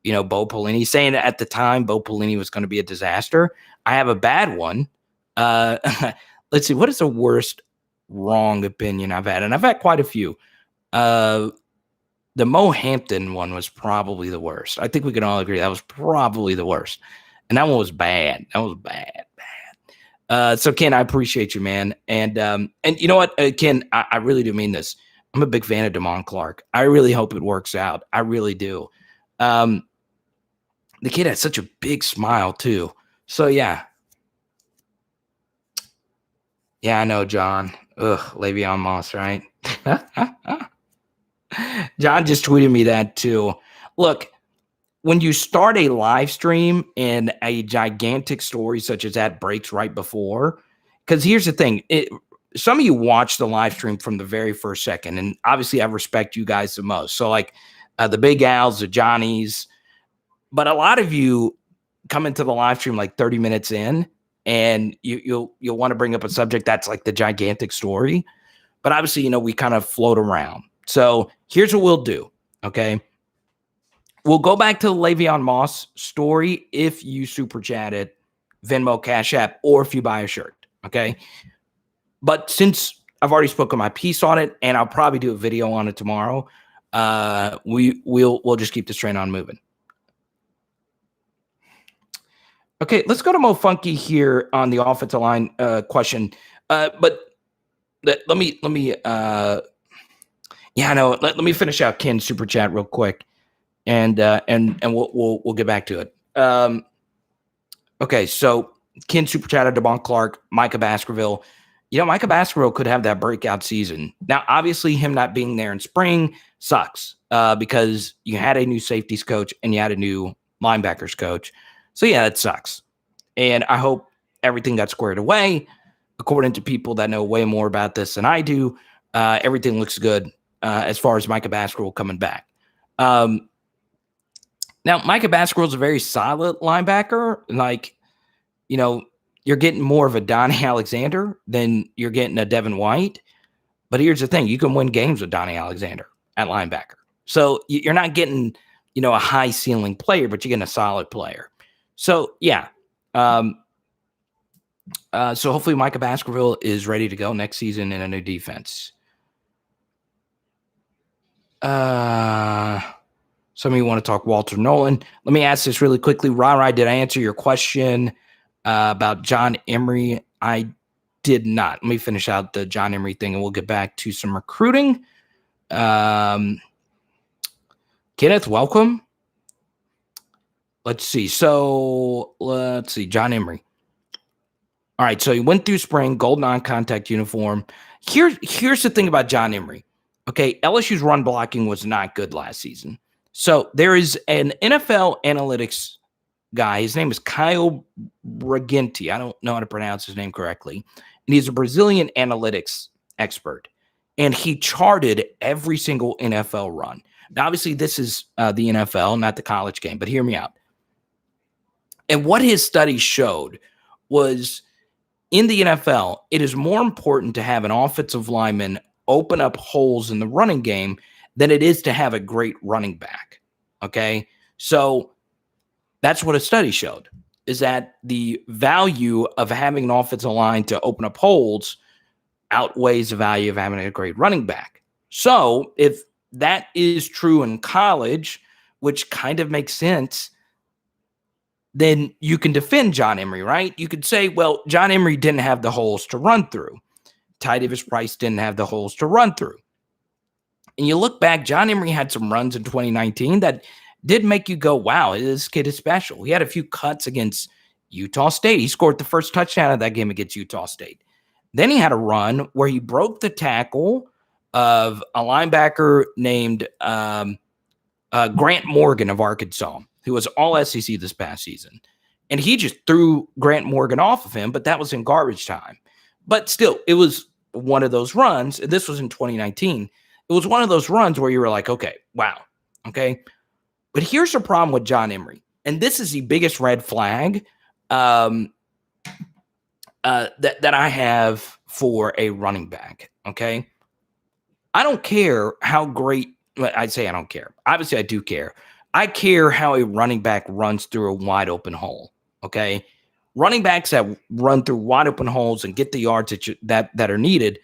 Bo Pelini saying that at the time Bo Pelini was going to be a disaster. I have a bad one. Let's see. What is the worst wrong opinion I've had? And I've had quite a few. The Mo Hampton one was probably the worst. I think we can all agree that was probably the worst. And that one was bad. That was bad. So Ken, I appreciate you, man. And you know what, Ken, I really do mean this. I'm a big fan of Damon Clark. I really hope it works out. I really do. The kid has such a big smile too. So yeah. Yeah, I know, John. Ugh, Le'Veon Moss, right? John just tweeted me that too. Look, when you start a live stream and a gigantic story such as that breaks right before, because here's the thing, some of you watch the live stream from the very first second, and obviously I respect you guys the most. So like the Big Al's, the Johnnies, but a lot of you come into the live stream like 30 minutes in, and you'll want to bring up a subject that's like the gigantic story. But obviously, we kind of float around. So here's what we'll do, okay? We'll go back to the Le'Veon Moss story if you super chat it, Venmo, Cash App, or if you buy a shirt, okay? But since I've already spoken my piece on it, and I'll probably do a video on it tomorrow, we'll just keep this train on moving. Okay, let's go to Mo Funky here on the offensive line question. But let me let me finish out Ken's super chat real quick, and we'll get back to it. Okay, so Ken super chatted Damon Clark, Micah Baskerville. Micah Baskerville could have that breakout season. Now, obviously, him not being there in spring sucks because you had a new safeties coach and you had a new linebackers coach. So, yeah, it sucks. And I hope everything got squared away. According to people that know way more about this than I do, everything looks good as far as Micah Baskerville coming back. Now, Micah Baskerville is a very solid linebacker. Like, you're getting more of a Donnie Alexander than you're getting a Devin White. But here's the thing. You can win games with Donnie Alexander at linebacker. So you're not getting, a high ceiling player, but you're getting a solid player. So, yeah. So hopefully Micah Baskerville is ready to go next season in a new defense. Some of you want to talk Walter Nolan. Let me ask this really quickly. Rai, did I answer your question about John Emery? I did not. Let me finish out the John Emery thing, and we'll get back to some recruiting. Kenneth, welcome. Let's see. So let's see. John Emery. All right. So he went through spring, gold non-contact uniform. Here's the thing about John Emery. Okay, LSU's run blocking was not good last season. So there is an NFL analytics guy. His name is Kyle Briganti. I don't know how to pronounce his name correctly. And he's a Brazilian analytics expert. And he charted every single NFL run. Now, obviously, this is the NFL, not the college game, but hear me out. And what his study showed was in the NFL, it is more important to have an offensive lineman open up holes in the running game than it is to have a great running back. Okay. So that's what a study showed, is that the value of having an offensive line to open up holes outweighs the value of having a great running back. So if that is true in college, which kind of makes sense, then you can defend John Emery, right? You could say, well, John Emery didn't have the holes to run through. Ty Davis Price didn't have the holes to run through. And you look back, John Emery had some runs in 2019 that did make you go, wow, this kid is special. He had a few cuts against Utah State. He scored the first touchdown of that game against Utah State. Then he had a run where he broke the tackle of a linebacker named Grant Morgan of Arkansas, who was all SEC this past season. And he just threw Grant Morgan off of him, but that was in garbage time. But still, it was one of those runs. And this was in 2019. It was one of those runs where you were like, okay, wow. Okay. But here's the problem with John Emery. And this is the biggest red flag that I have for a running back. Okay. I don't care how great, I'd say I don't care. Obviously, I do care. I care how a running back runs through a wide open hole. Okay. Running backs that run through wide open holes and get the yards that are needed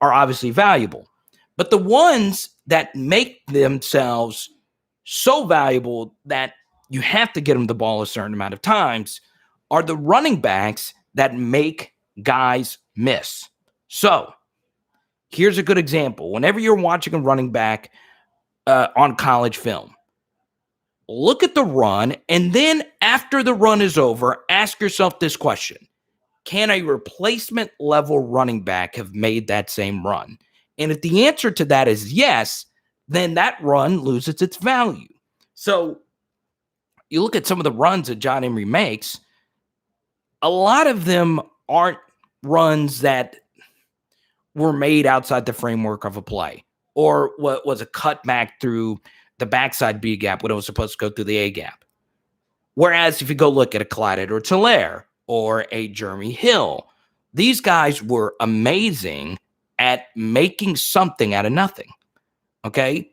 are obviously valuable. But the ones that make themselves so valuable that you have to get them the ball a certain amount of times are the running backs that make guys miss. So here's a good example. Whenever you're watching a running back on college film, look at the run, and then after the run is over, ask yourself this question. Can a replacement level running back have made that same run? And if the answer to that is yes, then that run loses its value. So you look at some of the runs that John Emery makes, a lot of them aren't runs that were made outside the framework of a play or what was a cut back through the backside B gap when it was supposed to go through the A gap. Whereas if you go look at a Clyde or Solaire or a Jeremy Hill, these guys were amazing at making something out of nothing. Okay.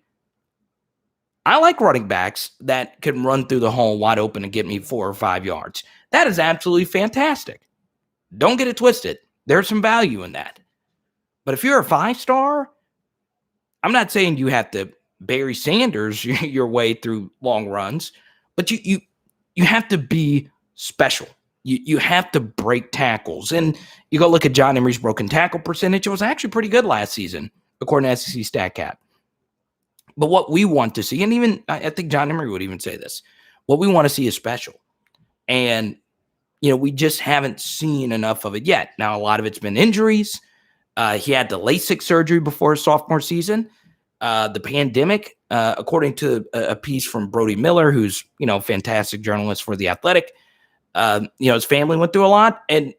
I like running backs that can run through the hole wide open and get me 4 or 5 yards. That is absolutely fantastic. Don't get it twisted. There's some value in that. But if you're a 5-star, I'm not saying you have to Barry Sanders your way through long runs, but you have to be special. You have to break tackles. And you go look at John Emery's broken tackle percentage. It was actually pretty good last season, according to SEC StatCat. But what we want to see, and even I think John Emery would even say this, what we want to see is special. And, we just haven't seen enough of it yet. Now, a lot of it's been injuries. He had the LASIK surgery before his sophomore season. The pandemic, according to a piece from Brody Miller, who's, fantastic journalist for The Athletic, his family went through a lot. And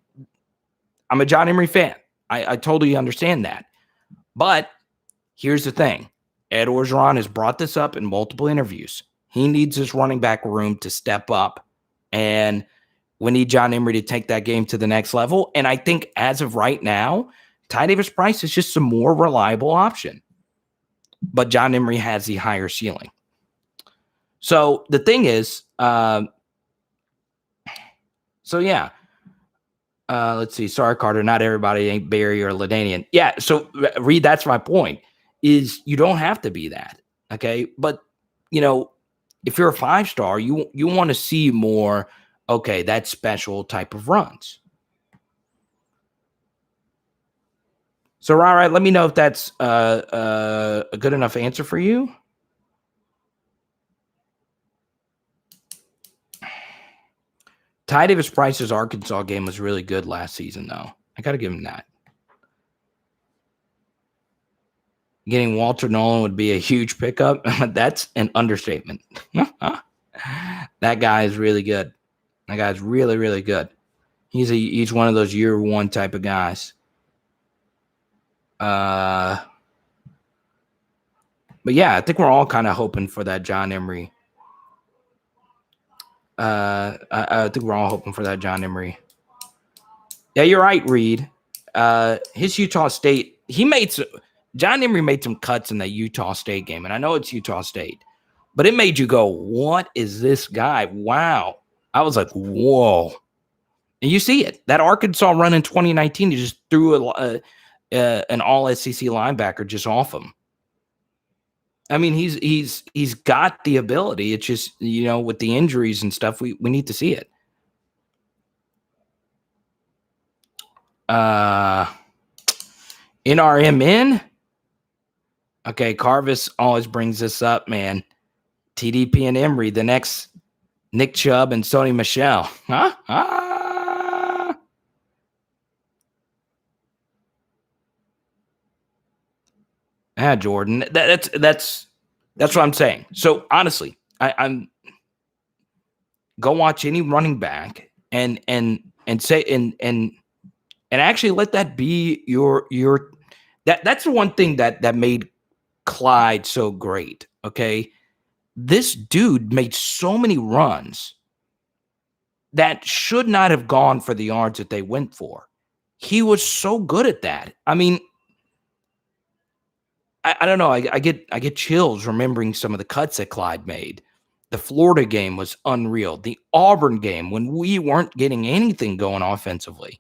I'm a John Emery fan. I totally understand that. But here's the thing. Ed Orgeron has brought this up in multiple interviews. He needs his running back room to step up. And we need John Emery to take that game to the next level. And I think as of right now, Ty Davis Price is just a more reliable option. But John Emery has the higher ceiling. So the thing is, So yeah. Let's see. Sorry, Carter. Not everybody ain't Barry or LaDainian. Yeah. So Reed, that's my point. Is you don't have to be that. Okay. But if you're a 5-star, you want to see more. Okay, that special type of runs. So, all right, let me know if that's a good enough answer for you. Ty Davis Price's Arkansas game was really good last season, though. I got to give him that. Getting Walter Nolan would be a huge pickup. That's an understatement. That guy is really good. That guy's really, really good. He's one of those year one type of guys. But yeah, I think we're all kind of hoping for that John Emery. I think we're all hoping for that John Emery. Yeah, you're right, Reed. His Utah State, John Emery made some cuts in that Utah State game, and I know it's Utah State, but it made you go, what is this guy? Wow. I was like, whoa. And you see it. That Arkansas run in 2019, he just threw an all-SEC linebacker just off him. I mean, he's got the ability. It's just, with the injuries and stuff, we need to see it. NRMN. Okay, Carvis always brings this up, man. TDP and Emery, the next Nick Chubb and Sony Michel. Huh? Jordan. That's what I'm saying. So honestly, I'm go watch any running back and say and actually let that be your that's the one thing that made Clyde so great. Okay. This dude made so many runs that should not have gone for the yards that they went for. He was so good at that. I mean, I don't know. I get chills remembering some of the cuts that Clyde made. The Florida game was unreal. The Auburn game, when we weren't getting anything going offensively.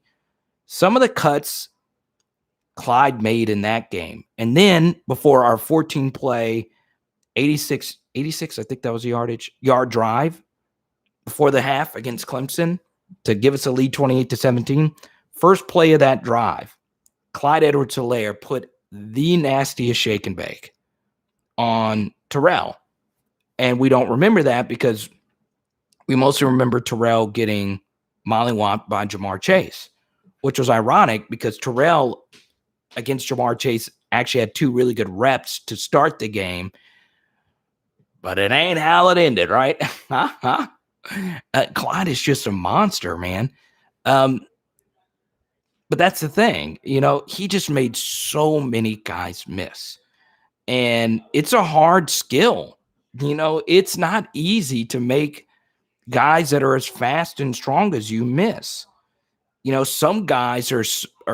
Some of the cuts Clyde made in that game. And then before our 14-play, 86, I think that was the yard drive before the half against Clemson to give us a lead 28-17. First play of that drive, Clyde Edwards-Helaire put the nastiest shake and bake on Terrell. And we don't remember that because we mostly remember Terrell getting mollywopped by Jamar Chase, which was ironic because Terrell against Jamar Chase actually had 2 really good reps to start the game. But it ain't how it ended, right? Clyde is just a monster, man. But that's the thing. He just made so many guys miss. And it's a hard skill. It's not easy to make guys that are as fast and strong as you miss. Some guys are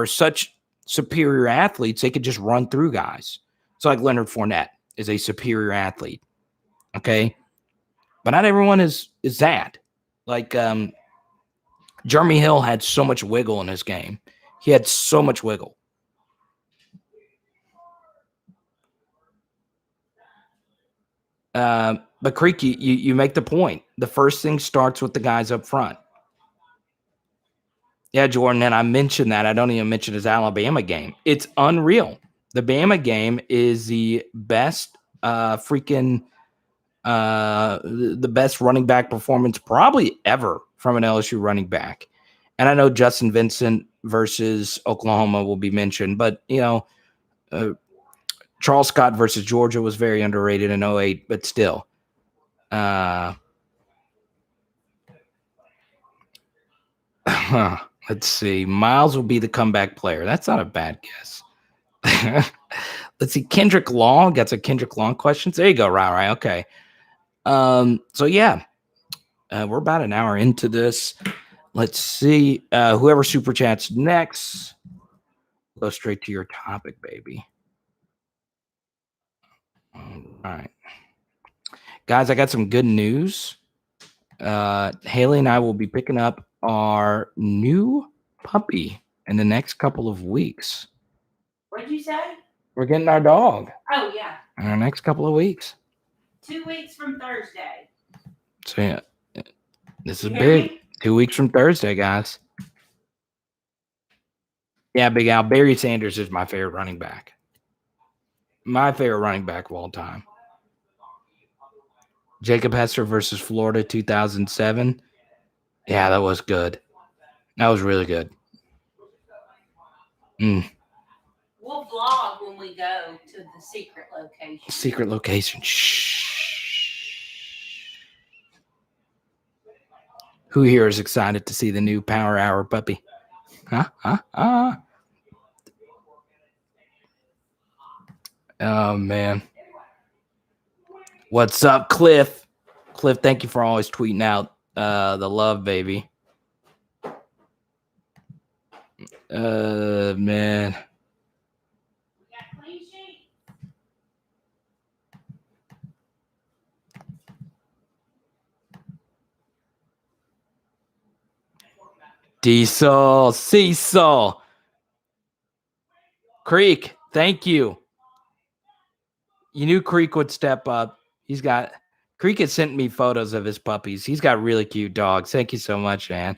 such superior athletes, they could just run through guys. So like Leonard Fournette is a superior athlete. Okay. But not everyone is that. Like Jeremy Hill had so much wiggle in his game. He had so much wiggle. But Creek, you make the point. The first thing starts with the guys up front. Yeah, Jordan, and I mentioned that. I don't even mention his Alabama game. It's unreal. The Bama game is the best the best running back performance probably ever from an LSU running back. And I know Justin Vincent versus Oklahoma will be mentioned, but, Charles Scott versus Georgia was very underrated in 2008, but still. Let's see. Myles will be the comeback player. That's not a bad guess. Let's see. Kendrick Long. Got some Kendrick Long questions. There you go, right. Okay. So yeah, we're about an hour into this. Let's see. Whoever super chats next, go straight to your topic, baby. All right, guys, I got some good news. Haley and I will be picking up our new puppy in the next couple of weeks. What'd you say? We're getting our dog. Oh, yeah. In our next couple of weeks. 2 weeks from Thursday. So, yeah, this is big. 2 weeks from Thursday, guys. Yeah, Big Al. Barry Sanders is my favorite running back. My favorite running back of all time. Jacob Hester versus Florida 2007. Yeah, that was good. That was really good. We'll vlog when we go to the secret location. Secret location. Shh. Who here is excited to see the new Power Hour puppy? Oh, man. What's up, Cliff? Cliff, thank you for always tweeting out the love, baby. Man. Diesel, Cecil. Creek, thank you. You knew Creek would step up. Creek had sent me photos of his puppies. He's got really cute dogs. Thank you so much, man.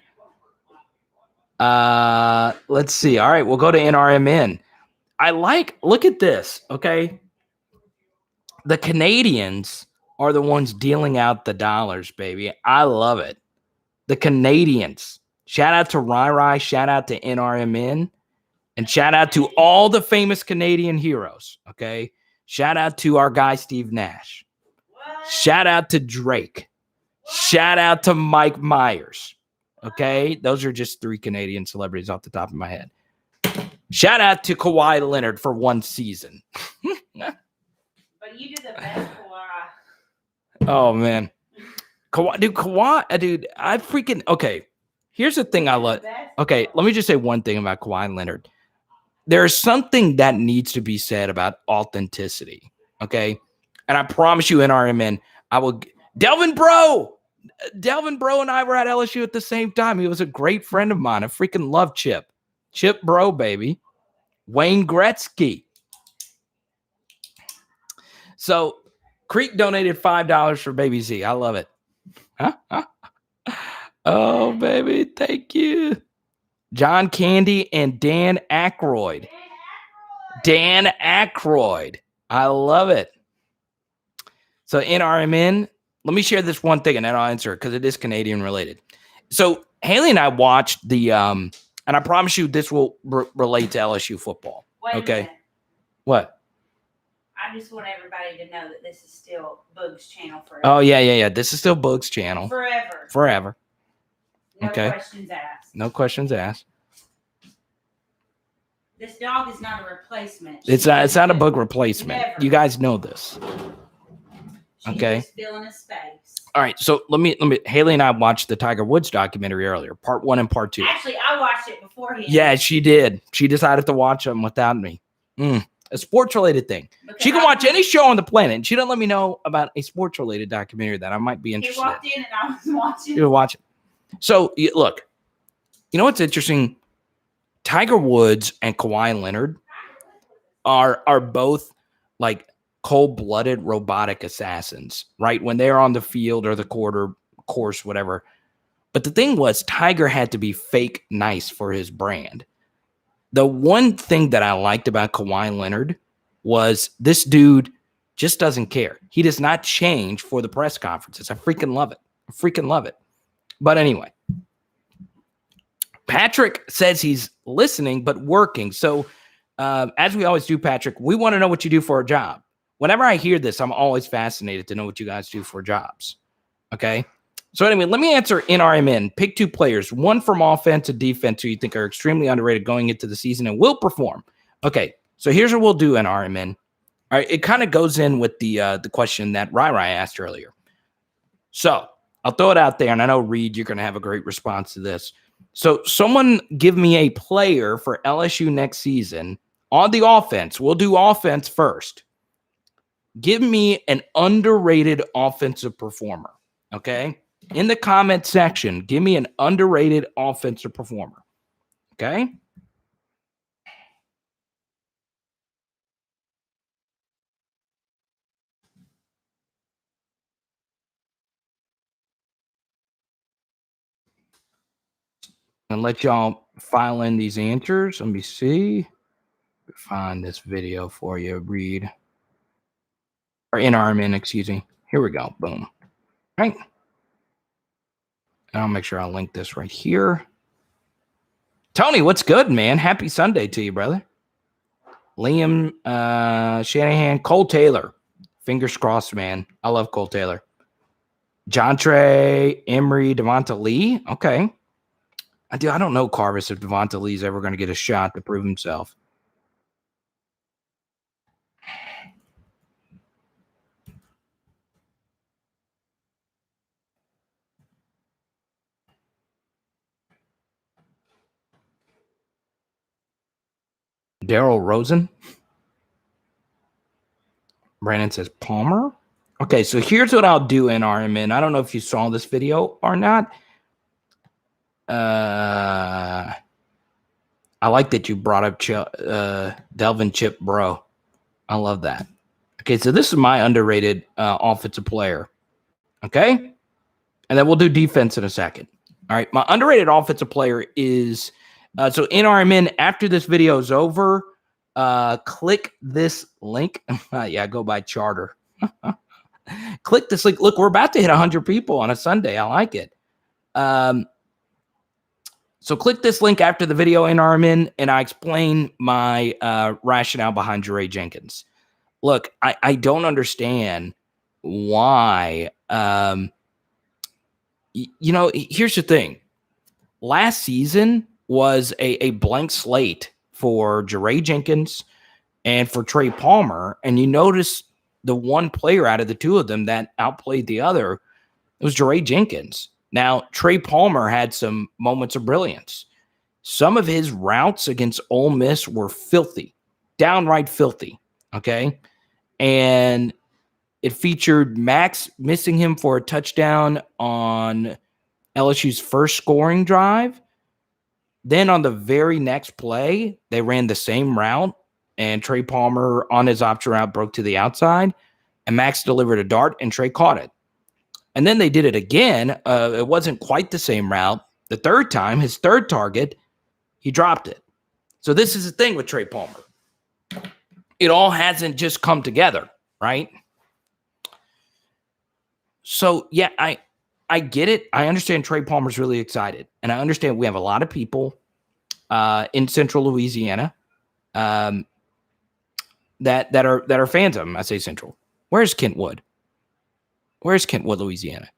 Let's see. All right, we'll go to NRMN. Look at this, okay? The Canadians are the ones dealing out the dollars, baby. I love it. The Canadians. Shout out to Rai, shout out to NRMN, and shout out to all the famous Canadian heroes, okay? Shout out to our guy, Steve Nash. Shout out to Drake. Shout out to Mike Myers, okay? Those are just 3 Canadian celebrities off the top of my head. Shout out to Kawhi Leonard for 1 season. But you did the best, Kawhi. Oh, man. Kawhi, dude, I freaking, okay. Here's the thing I love. Okay, let me just say one thing about Kawhi Leonard. There's something that needs to be said about authenticity, okay? And I promise you, NRMN, Delvin Bro and I were at LSU at the same time. He was a great friend of mine. I freaking love Chip. Chip Bro, baby. Wayne Gretzky. So, Creek donated $5 for Baby Z. I love it. Oh, baby. Thank you. John Candy and Dan Aykroyd. Dan Aykroyd. I love it. So NRMN, let me share this one thing and then I'll answer it because it is Canadian related. So Haley and I watched the, and I promise you this will relate to LSU football. Wait okay. A minute. What? I just want everybody to know that this is still Boog's channel forever. Oh, yeah. This is still Boog's channel. Forever. No okay. questions asked. No questions asked. This dog is not a replacement. It's not a Boog replacement. Never. You guys know this. She's okay. just filling a space. All right. So let me. Haley and I watched the Tiger Woods documentary earlier, part 1 and part 2. Actually, I watched it beforehand. Yeah, she did. She decided to watch them without me. A sports-related thing. Because she can watch any show on the planet, and she didn't let me know about a sports-related documentary that I might be interested in. He walked in, and I was watching. You were watching. So, look, you know what's interesting? Tiger Woods and Kawhi Leonard are both like cold-blooded robotic assassins, right? When they're on the field or the course, whatever. But the thing was, Tiger had to be fake nice for his brand. The one thing that I liked about Kawhi Leonard was this dude just doesn't care. He does not change for the press conferences. I freaking love it. But anyway, Patrick says he's listening but working. So as we always do, Patrick, we want to know what you do for a job. Whenever I hear this, I'm always fascinated to know what you guys do for jobs. Okay? So anyway, let me answer NRMN. Pick 2 players, one from offense and defense who you think are extremely underrated going into the season and will perform. Okay, so here's what we'll do, NRMN. All right, it kind of goes in with the question that Rai asked earlier. So I'll throw it out there, and I know, Reed, you're going to have a great response to this. So someone give me a player for LSU next season on the offense. We'll do offense first. Give me an underrated offensive performer, okay? In the comment section, give me an underrated offensive performer. Okay? And let y'all file in these answers. Let me see. Find this video for you. Read. Or NRMN, excuse me. Here we go. Boom. Right. And I'll make sure I'll link this right here. Tony, what's good, man? Happy Sunday to you, brother. Liam Shanahan, Cole Taylor. Fingers crossed, man. I love Cole Taylor. John Trey, Emery, Devonta Lee. Okay. I don't know, Carvis, if Devonta Lee's ever going to get a shot to prove himself. Daryl Rosen. Brandon says Palmer. Okay, so here's what I'll do, NRMN. I don't know if you saw this video or not. I like that you brought up Delvin Chip, bro. I love that. Okay, so this is my underrated offensive player. Okay? And then we'll do defense in a second. All right, my underrated offensive player is so NRMN. After this video is over, click this link. Yeah, go by charter. Click this link. Look, we're about to hit 100 people on a Sunday. I like it. So click this link after the video, NRMN, and I explain my rationale behind Jeray Jenkins. Look, I don't understand why. Here's the thing. Last season was a blank slate for Jeray Jenkins and for Trey Palmer. And you notice the one player out of the two of them that outplayed the other, it was Jeray Jenkins. Now, Trey Palmer had some moments of brilliance. Some of his routes against Ole Miss were filthy, downright filthy, okay? And it featured Max missing him for a touchdown on LSU's first scoring drive. Then on the very next play, they ran the same route, and Trey Palmer on his option route broke to the outside, and Max delivered a dart, and Trey caught it. And then they did it again. It wasn't quite the same route. The third time, his third target, he dropped it. So this is the thing with Trey Palmer. It all hasn't just come together, right? So, yeah, I get it. I understand Trey Palmer's really excited. And I understand we have a lot of people in Central Louisiana that are fans of him. I say Central. Where's Kentwood? Where's Kentwood, Louisiana?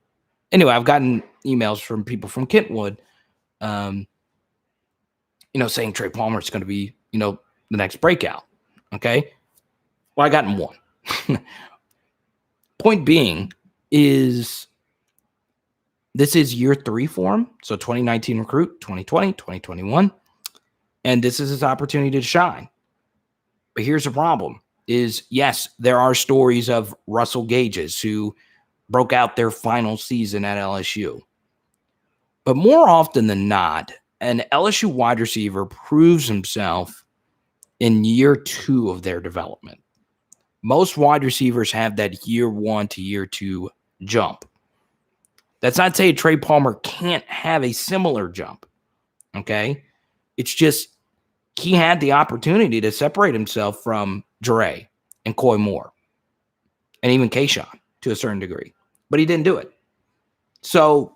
Anyway, I've gotten emails from people from Kentwood, saying Trey Palmer is going to be, the next breakout. Okay. Well, I gotten one. Point being is this is year 3 for him. So 2019 recruit, 2020, 2021. And this is his opportunity to shine. But here's the problem is, yes, there are stories of Russell Gages who broke out their final season at LSU. But more often than not, an LSU wide receiver proves himself in year 2 of their development. Most wide receivers have that year 1 to year 2 jump. That's not to say Trey Palmer can't have a similar jump, okay? It's just he had the opportunity to separate himself from Jeray and Coy Moore and even Kayshawn to a certain degree, but he didn't do it. So,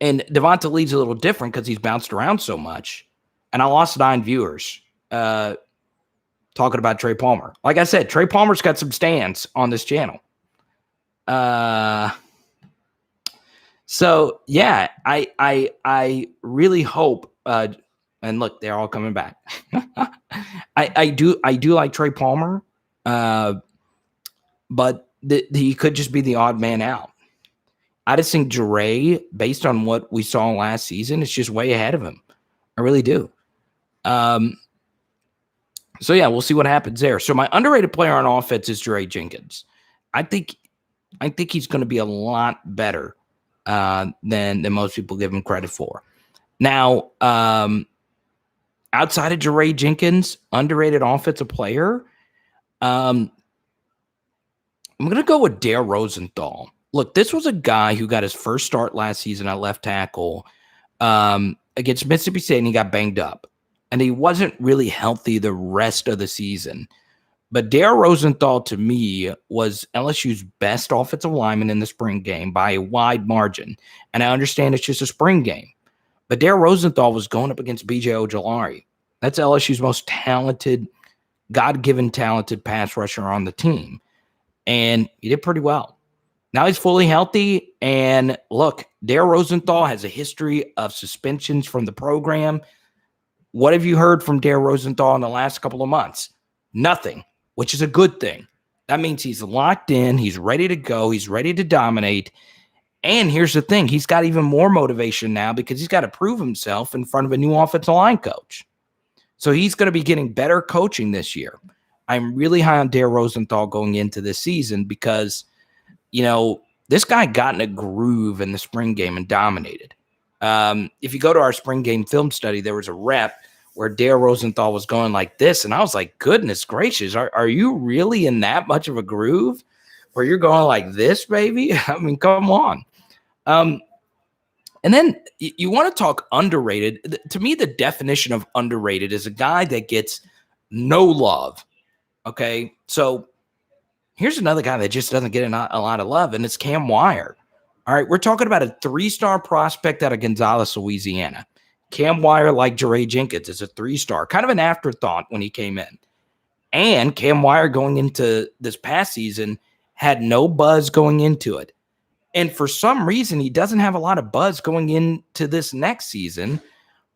and Devonta Lee's a little different because he's bounced around so much, and I lost 9 viewers talking about Trey Palmer. Like I said, Trey Palmer's got some stands on this channel. So yeah, I really hope. And look, they're all coming back. I do like Trey Palmer, but he could just be the odd man out. I just think Jeray, based on what we saw last season, is just way ahead of him. I really do. So yeah, we'll see what happens there. So my underrated player on offense is Jeray Jenkins. I think he's going to be a lot better than most people give him credit for. Now, outside of Jenkins, underrated offensive player, I'm going to go with Dare Rosenthal. Look, this was a guy who got his first start last season at left tackle against Mississippi State, and he got banged up. And he wasn't really healthy the rest of the season. But Dare Rosenthal, to me, was LSU's best offensive lineman in the spring game by a wide margin. And I understand it's just a spring game. But Dare Rosenthal was going up against B.J. Ojolari. That's LSU's most talented, God-given talented pass rusher on the team. And he did pretty well. Now he's fully healthy. And look, Dare Rosenthal has a history of suspensions from the program. What have you heard from Dare Rosenthal in the last couple of months? Nothing, which is a good thing. That means he's locked in. He's ready to go. He's ready to dominate. And here's the thing. He's got even more motivation now because he's got to prove himself in front of a new offensive line coach. So he's going to be getting better coaching this year. I'm really high on Dare Rosenthal going into this season because, this guy got in a groove in the spring game and dominated. If you go to our spring game film study, there was a rep where Dare Rosenthal was going like this. And I was like, goodness gracious, are you really in that much of a groove where you're going like this, baby? I mean, come on. And then you want to talk underrated. To me, the definition of underrated is a guy that gets no love. Okay, so here's another guy that just doesn't get a lot of love, and it's Cam Wire. All right, we're talking about a 3-star prospect out of Gonzales, Louisiana. Cam Wire, like Jenkins, is a 3-star, kind of an afterthought when he came in. And Cam Wire going into this past season had no buzz going into it. And for some reason, he doesn't have a lot of buzz going into this next season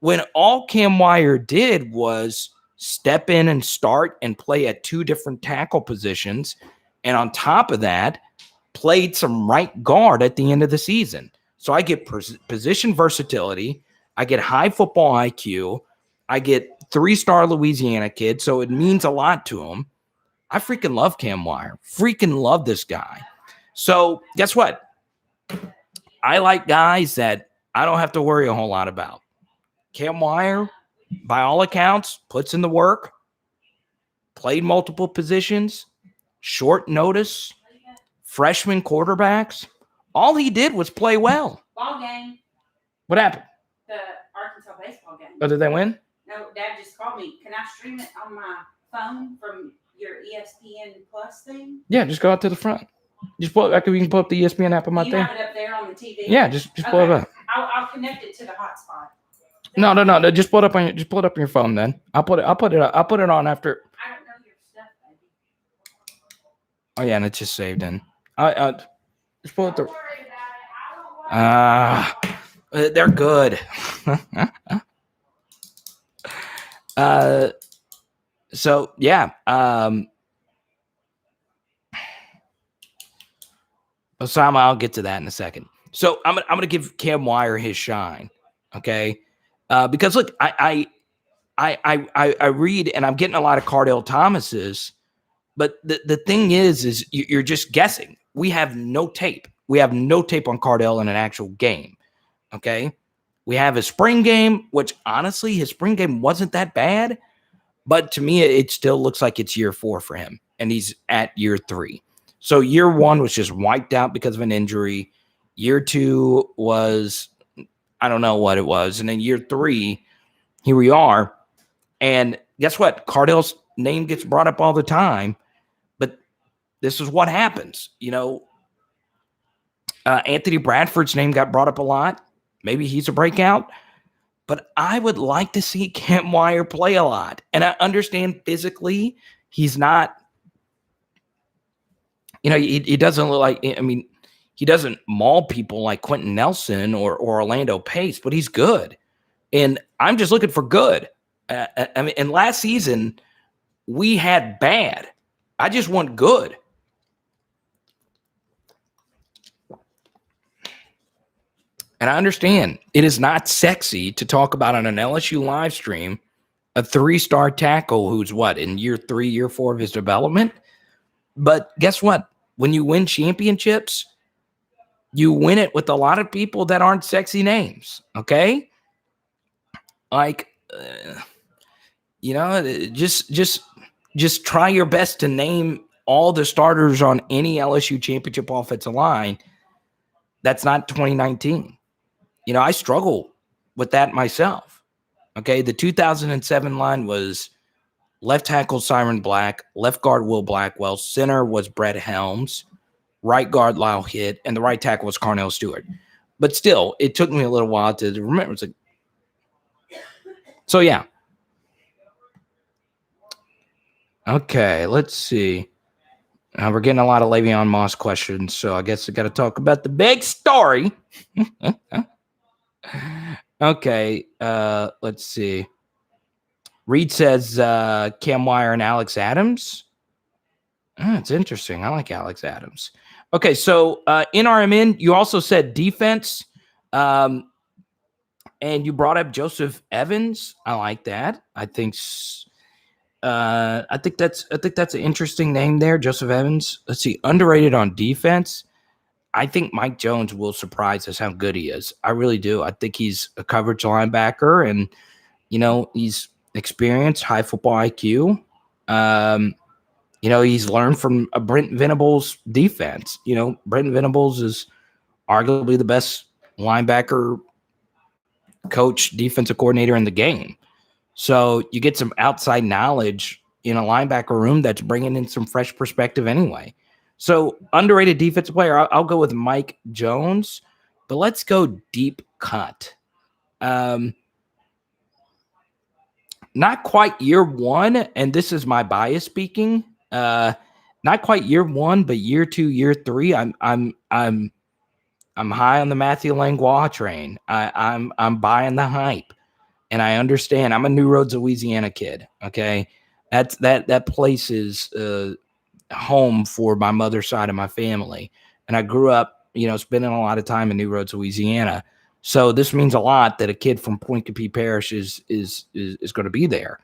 when all Cam Wire did was step in and start and play at 2 different tackle positions. And on top of that, played some right guard at the end of the season. So I get position versatility. I get high football IQ. I get 3-star Louisiana kid. So it means a lot to him. I freaking love Cam Wire. Freaking love this guy. So guess what? I like guys that I don't have to worry a whole lot about. Cam Wire, by all accounts, puts in the work, played multiple positions, short notice, freshman quarterbacks. All he did was play well. Ball game. What happened? The Arkansas baseball game. Oh, did they win? No, Dad just called me. Can I stream it on my phone from your ESPN Plus thing? Yeah, just go out to the front. Just pull. We can pull up the ESPN app on my thing. You have it up there on the TV. Yeah, just pull it up. I'll connect it to the hotspot. No. Just pull it up on your phone. Then I'll put it on after. I don't know your stuff, baby. Oh yeah, and it's just saved in. Just pull it through. Don't worry about it. I don't want They're good. So yeah. Osama, I'll get to that in a second. So I'm gonna give Cam Wire his shine, okay? Because look, I read and I'm getting a lot of Cardell Thomas's, but the thing is you're just guessing. We have no tape. We have no tape on Cardell in an actual game, okay? We have his spring game, which honestly, his spring game wasn't that bad, but to me, it still looks like it's year 4 for him, and he's at year 3. So year 1 was just wiped out because of an injury. Year 2 was, I don't know what it was. And then year 3, here we are. And guess what? Cardell's name gets brought up all the time. But this is what happens. Anthony Bradford's name got brought up a lot. Maybe he's a breakout. But I would like to see Cam Wire play a lot. And I understand physically he's not. He doesn't look like, he doesn't maul people like Quentin Nelson or Orlando Pace, but he's good. And I'm just looking for good. And last season, we had bad. I just want good. And I understand it is not sexy to talk about on an LSU live stream a 3-star tackle who's in year 3, year 4 of his development. But guess what? When you win championships, You win it with a lot of people that aren't sexy names, okay? Like, just try your best to name all the starters on any LSU championship offensive line. That's not 2019. I struggle with that myself. Okay, the 2007 line was left tackle Siren Black, left guard Will Blackwell, center was Brett Helms, right guard Lyle Hitt, and the right tackle was Carnell Stewart. But still, it took me a little while to remember. It's like, so yeah. Okay, let's see. We're getting a lot of Le'Veon Moss questions, so I guess I got to talk about the big story. Okay, let's see. Reed says Cam Wire and Alex Adams. It's interesting. I like Alex Adams. Okay, so NRMN, you also said defense, and you brought up Joseph Evans. I like that. I think that's an interesting name there, Joseph Evans. Let's see, underrated on defense. I think Mike Jones will surprise us how good he is. I really do. I think he's a coverage linebacker, and he's experienced, high football IQ. He's learned from a Brent Venables defense. Brent Venables is arguably the best linebacker coach, defensive coordinator in the game. So you get some outside knowledge in a linebacker room that's bringing in some fresh perspective anyway. So underrated defensive player, I'll go with Mike Jones, but let's go deep cut. Not quite year one, and this is my bias speaking. Not quite year one, but year 2, year 3. I'm high on the Matthew Langlois train. I'm buying the hype, and I understand. I'm a New Roads, Louisiana kid. Okay, that place is home for my mother's side of my family, and I grew up, spending a lot of time in New Roads, Louisiana. So this means a lot that a kid from Point Capee Parish is going to be there.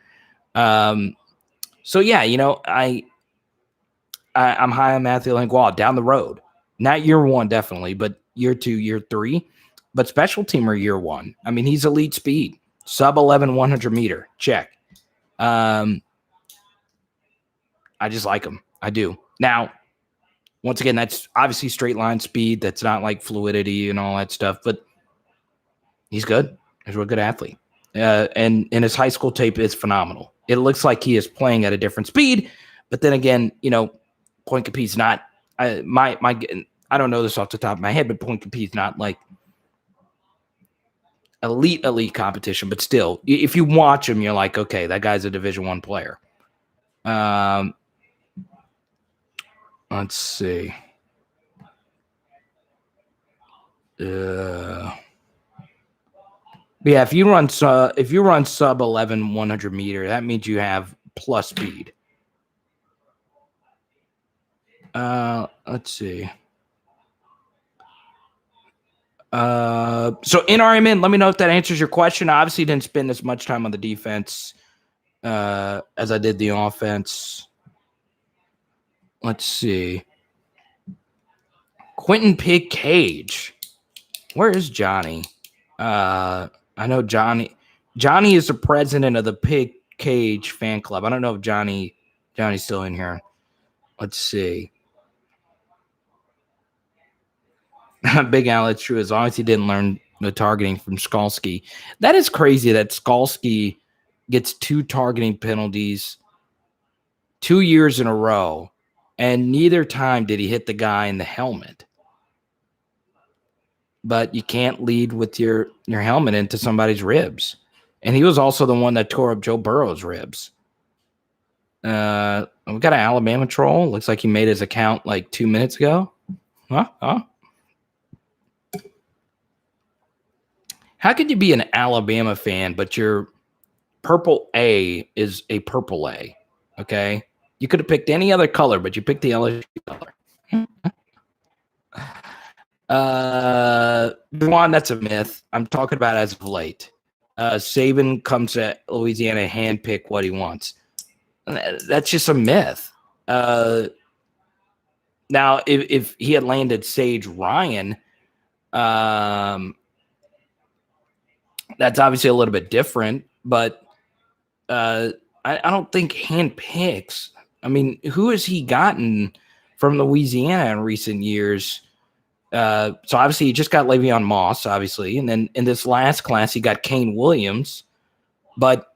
So yeah, I'm high on Matthew Langlois down the road. Not year 1, definitely, but year 2, year 3. But special teamer year 1. I mean, he's elite speed, sub 11 100 meter. Check. I just like him. I do. Now, once again, that's obviously straight line speed. That's not like fluidity and all that stuff, but he's good. He's a real good athlete. And his high school tape is phenomenal. It looks like he is playing at a different speed, but then again, Point Capee's not. I don't know this off the top of my head, but Point Capee's not like elite competition. But still, if you watch him, you're like, okay, that guy's a Division I player. Let's see. Yeah, if you run sub 11 100 meter, that means you have plus speed. Let's see. So NRMN, let me know if that answers your question. I obviously didn't spend as much time on the defense as I did the offense. Let's see. Quentin Pig Cage. Where is Johnny? I know Johnny. Johnny is the president of the Pig Cage fan club. I don't know if Johnny's still in here. Let's see. Big Al, it's true. As long as he didn't learn the targeting from Skalski. That is crazy that Skalski gets 2 targeting penalties 2 years in a row, and neither time did he hit the guy in the helmet. But you can't lead with your helmet into somebody's ribs. And he was also the one that tore up Joe Burrow's ribs. We've got an Alabama troll. Looks like he made his account like 2 minutes ago. Huh? How could you be an Alabama fan, but your purple A is a purple A? Okay? You could have picked any other color, but you picked the LSU color. Juan, that's a myth. I'm talking about as of late. Saban comes to Louisiana, handpick what he wants. That's just a myth. Now, if he had landed Sage Ryan, That's obviously a little bit different, but I don't think handpicks. I mean, who has he gotten from Louisiana in recent years? So obviously he just got Le'Veon Moss, obviously, and then in this last class he got Kane Williams, but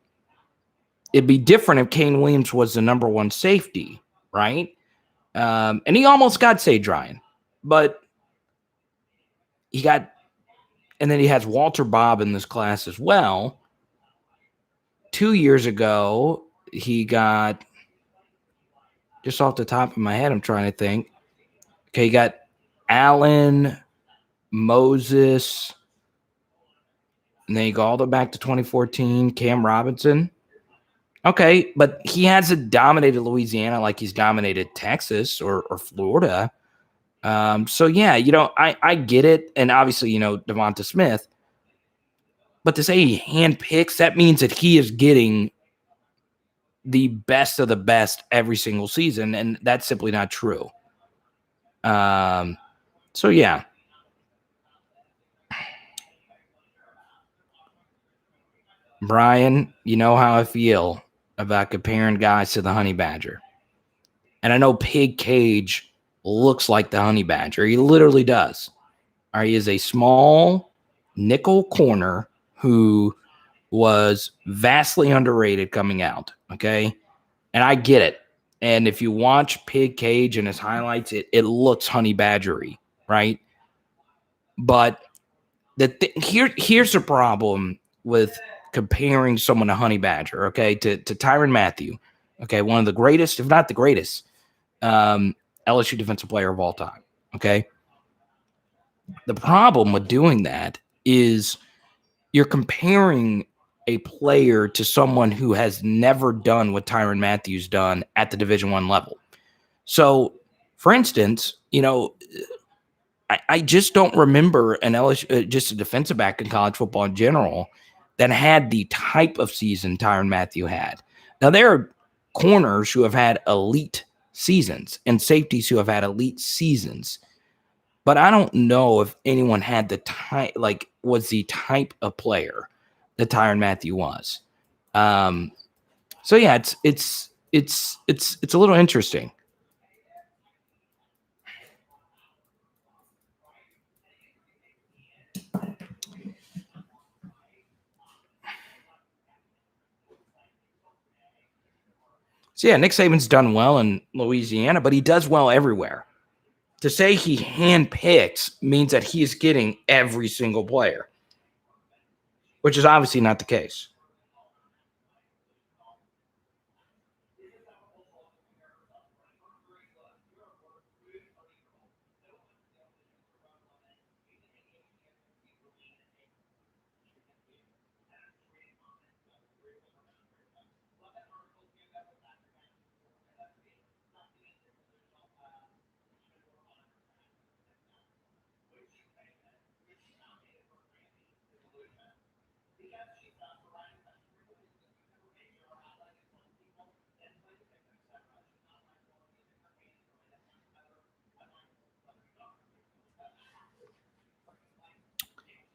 it'd be different if Kane Williams was the number one safety, right? And he almost got Sage Ryan, but he got, and then he has Walter Bob in this class as well. 2 years ago, he got, just off the top of my head, I'm trying to think. Okay, he got Allen, Moses, and then you go all the way back to 2014, Cam Robinson. Okay, but he hasn't dominated Louisiana like he's dominated Texas or Florida. So, yeah, I get it. And obviously, Devonta Smith. But to say he handpicks, that means that he is getting the best of the best every single season. And that's simply not true. So, yeah. Brian, you know how I feel about comparing guys to the Honey Badger. And I know Pig Cage looks like the Honey Badger. He literally does. He is a small nickel corner who was vastly underrated coming out, okay? And I get it. And if you watch Pig Cage and his highlights, it looks Honey Badgery, right? But here's the problem with comparing someone to Honey Badger, okay, to Tyrann Mathieu, okay, one of the greatest, if not the greatest, LSU defensive player of all time, okay? The problem with doing that is you're comparing a player to someone who has never done what Tyrann Mathieu's done at the Division I level. So, for instance, I just don't remember an LSU, just a defensive back in college football in general, that had the type of season Tyrann Mathieu had. Now, there are corners who have had elite seasons and safeties who have had elite seasons, but I don't know if anyone had the type, was the type of player that Tyrann Mathieu was. So yeah, it's a little interesting. So yeah, Nick Saban's done well in Louisiana, but he does well everywhere. To say he handpicks means that he is getting every single player, which is obviously not the case.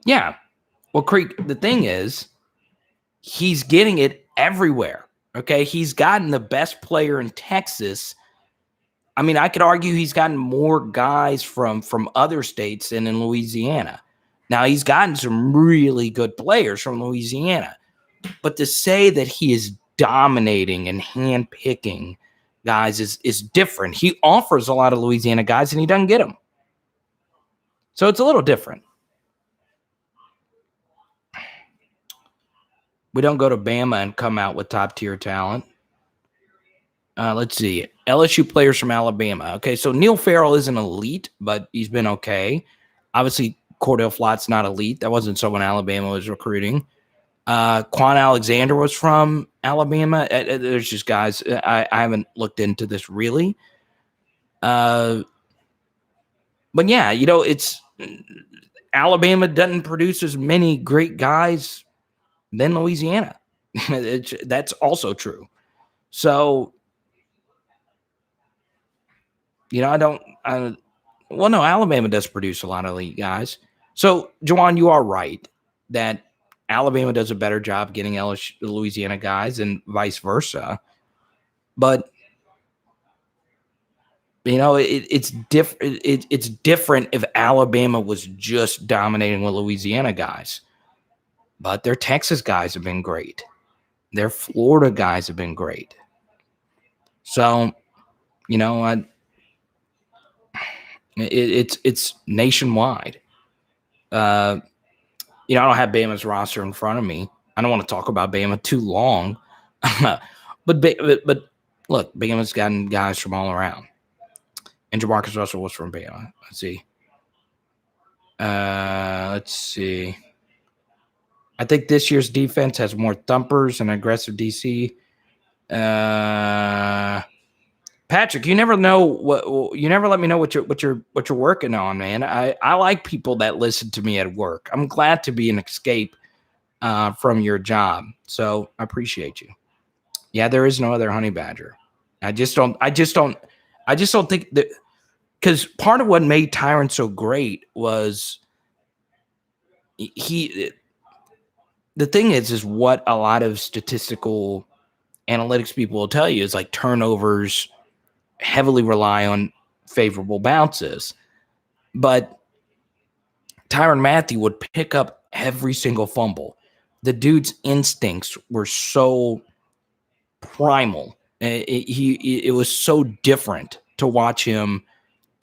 Yeah. Well, Creek, the thing is, he's getting it everywhere. Okay. He's gotten the best player in Texas. I mean, I could argue he's gotten more guys from other states than in Louisiana. Now, he's gotten some really good players from Louisiana. But to say that he is dominating and handpicking guys is different. He offers a lot of Louisiana guys, and he doesn't get them. So it's a little different. We don't go to Bama and come out with top-tier talent. Let's see. LSU players from Alabama. Okay, so Neil Farrell isn't elite, but he's been okay. Obviously, Cordell Flott's not elite. That wasn't someone Alabama was recruiting. Quan Alexander was from Alabama. There's just guys. I haven't looked into this really. But yeah, it's Alabama doesn't produce as many great guys than Louisiana. That's also true. So, well, no, Alabama does produce a lot of elite guys. So, Juwan, you are right that Alabama does a better job getting LSU, Louisiana guys and vice versa. But it's different. It's different if Alabama was just dominating with Louisiana guys. But their Texas guys have been great. Their Florida guys have been great. So, it's nationwide. I don't have Bama's roster in front of me. I don't want to talk about Bama too long, but look, Bama's gotten guys from all around, and Jamarcus Russell was from Bama. Let's see. I think this year's defense has more thumpers and aggressive DC. Patrick, you never know what you never let me know what you're working on, man. I like people that listen to me at work. I'm glad to be an escape from your job, so I appreciate you. Yeah, there is no other honey badger. I just don't think that, because part of what made Tyron so great was the thing is what a lot of statistical analytics people will tell you is like turnovers heavily rely on favorable bounces. But Tyrann Mathieu would pick up every single fumble. The dude's instincts were so primal. It was so different to watch him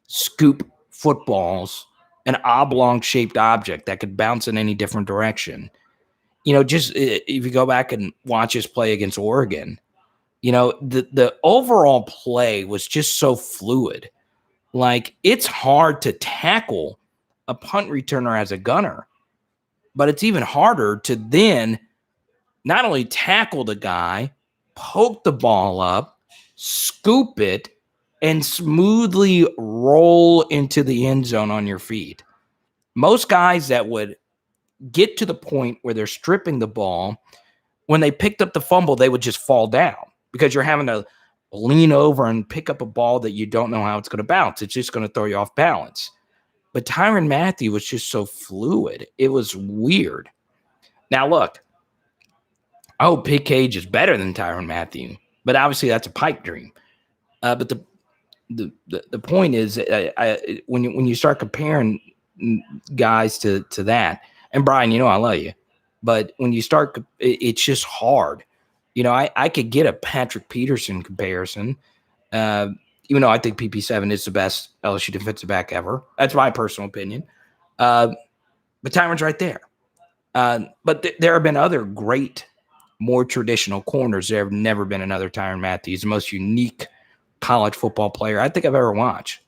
scoop footballs, an oblong-shaped object that could bounce in any different direction. Just if you go back and watch his play against Oregon, the overall play was just so fluid. Like, it's hard to tackle a punt returner as a gunner, but it's even harder to then not only tackle the guy, poke the ball up, scoop it, and smoothly roll into the end zone on your feet. Most guys that would get to the point where they're stripping the ball, when they picked up the fumble, they would just fall down because you're having to lean over and pick up a ball that you don't know how it's going to bounce. It's just going to throw you off balance. But Tyrann Mathieu was just so fluid. It was weird. Now, look, I hope Pick Cage is better than Tyrann Mathieu, but obviously that's a pipe dream. But the point is, when you start comparing guys to that, and Brian, I love you, but when you start, it's just hard. I could get a Patrick Peterson comparison, even though I think PP7 is the best LSU defensive back ever. That's my personal opinion. But Tyrann's right there. But there have been other great, more traditional corners. There have never been another Tyrann Mathieu. He's the most unique college football player I think I've ever watched.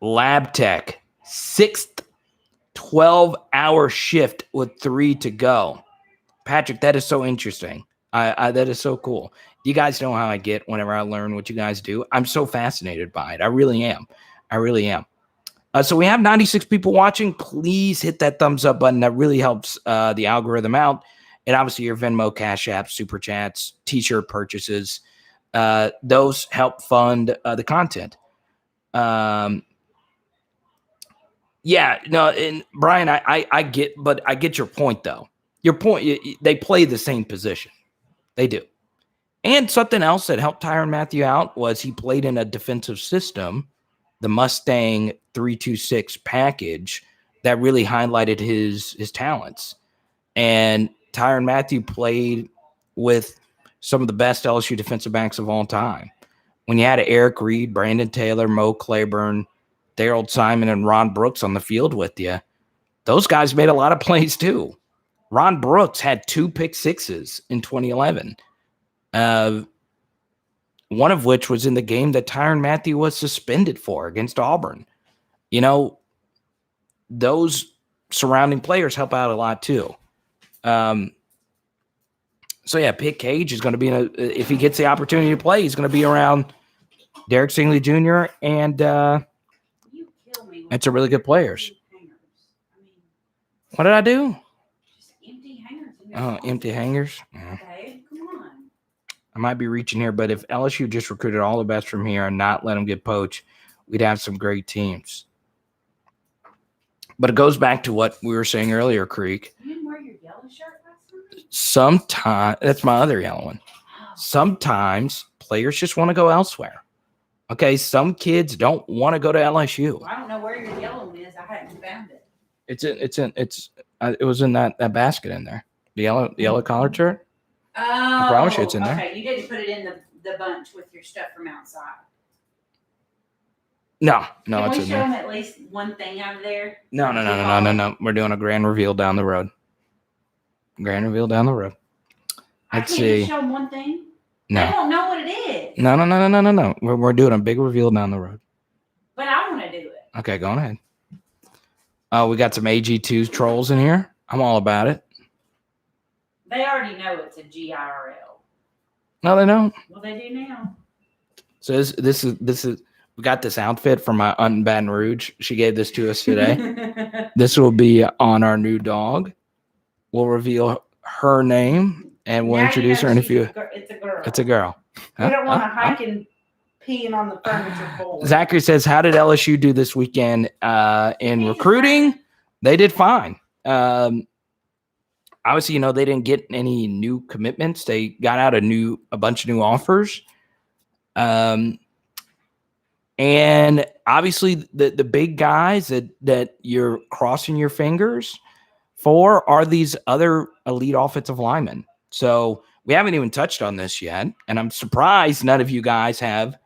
Lab Tech, 6th 12-hour shift with 3 to go. Patrick, that is so interesting. That is so cool. You guys know how I get whenever I learn what you guys do. I'm so fascinated by it. I really am. So we have 96 people watching. Please hit that thumbs up button. That really helps the algorithm out. And obviously your Venmo, Cash App, Super Chats, T-shirt purchases, those help fund the content. Yeah, no, and Brian, I get your point, though. Your point, they play the same position. They do. And something else that helped Tyrann Mathieu out was he played in a defensive system, the Mustang 326 package, that really highlighted his talents. And Tyrann Mathieu played with some of the best LSU defensive backs of all time. When you had Eric Reed, Brandon Taylor, Mo Claiborne, Daryl Simon, and Ron Brooks on the field with you, those guys made a lot of plays too. Ron Brooks had 2 pick sixes in 2011. One of which was in the game that Tyrann Mathieu was suspended for against Auburn. Those surrounding players help out a lot too. So yeah, Pick Cage is going to be if he gets the opportunity to play, he's going to be around Derek Stingley Jr. and some really good players. What did I do? Just empty hangers. Oh, empty hangers. Yeah. Okay, come on. I might be reaching here, but if LSU just recruited all the best from here and not let them get poached, we'd have some great teams. But it goes back to what we were saying earlier, Creek. You didn't wear your yellow shirt last night? Sometimes, that's my other yellow one. Sometimes players just want to go elsewhere. Okay, some kids don't want to go to LSU. Well, I don't know where your yellow one is. I hadn't found it. It was in that basket in there. The yellow collared shirt. Oh, I promise you it's in there. Okay, you didn't put it in the bunch with your stuff from outside. No, Can it's we in show there. them at least one thing out of there? No. We're doing a grand reveal down the road. Grand reveal down the road. Let's see. Show them one thing. No. They don't know what it is. No. We're doing a big reveal down the road. But I want to do it. Okay, go on ahead. We got some AG2 trolls in here. I'm all about it. They already know it's a GIRL. No, they don't. Well, they do now. So this is we got this outfit from my Aunt in Baton Rouge. She gave this to us today. This will be on our new dog. We'll reveal her name and we'll introduce her in a few. It's a girl. It's a girl. We don't want to hike and peeing on the furniture floor. Zachary says, how did LSU do this weekend in recruiting? They did fine. Obviously, they didn't get any new commitments. They got out a bunch of new offers. And obviously the big guys that you're crossing your fingers for are these other elite offensive linemen. So we haven't even touched on this yet. And I'm surprised none of you guys have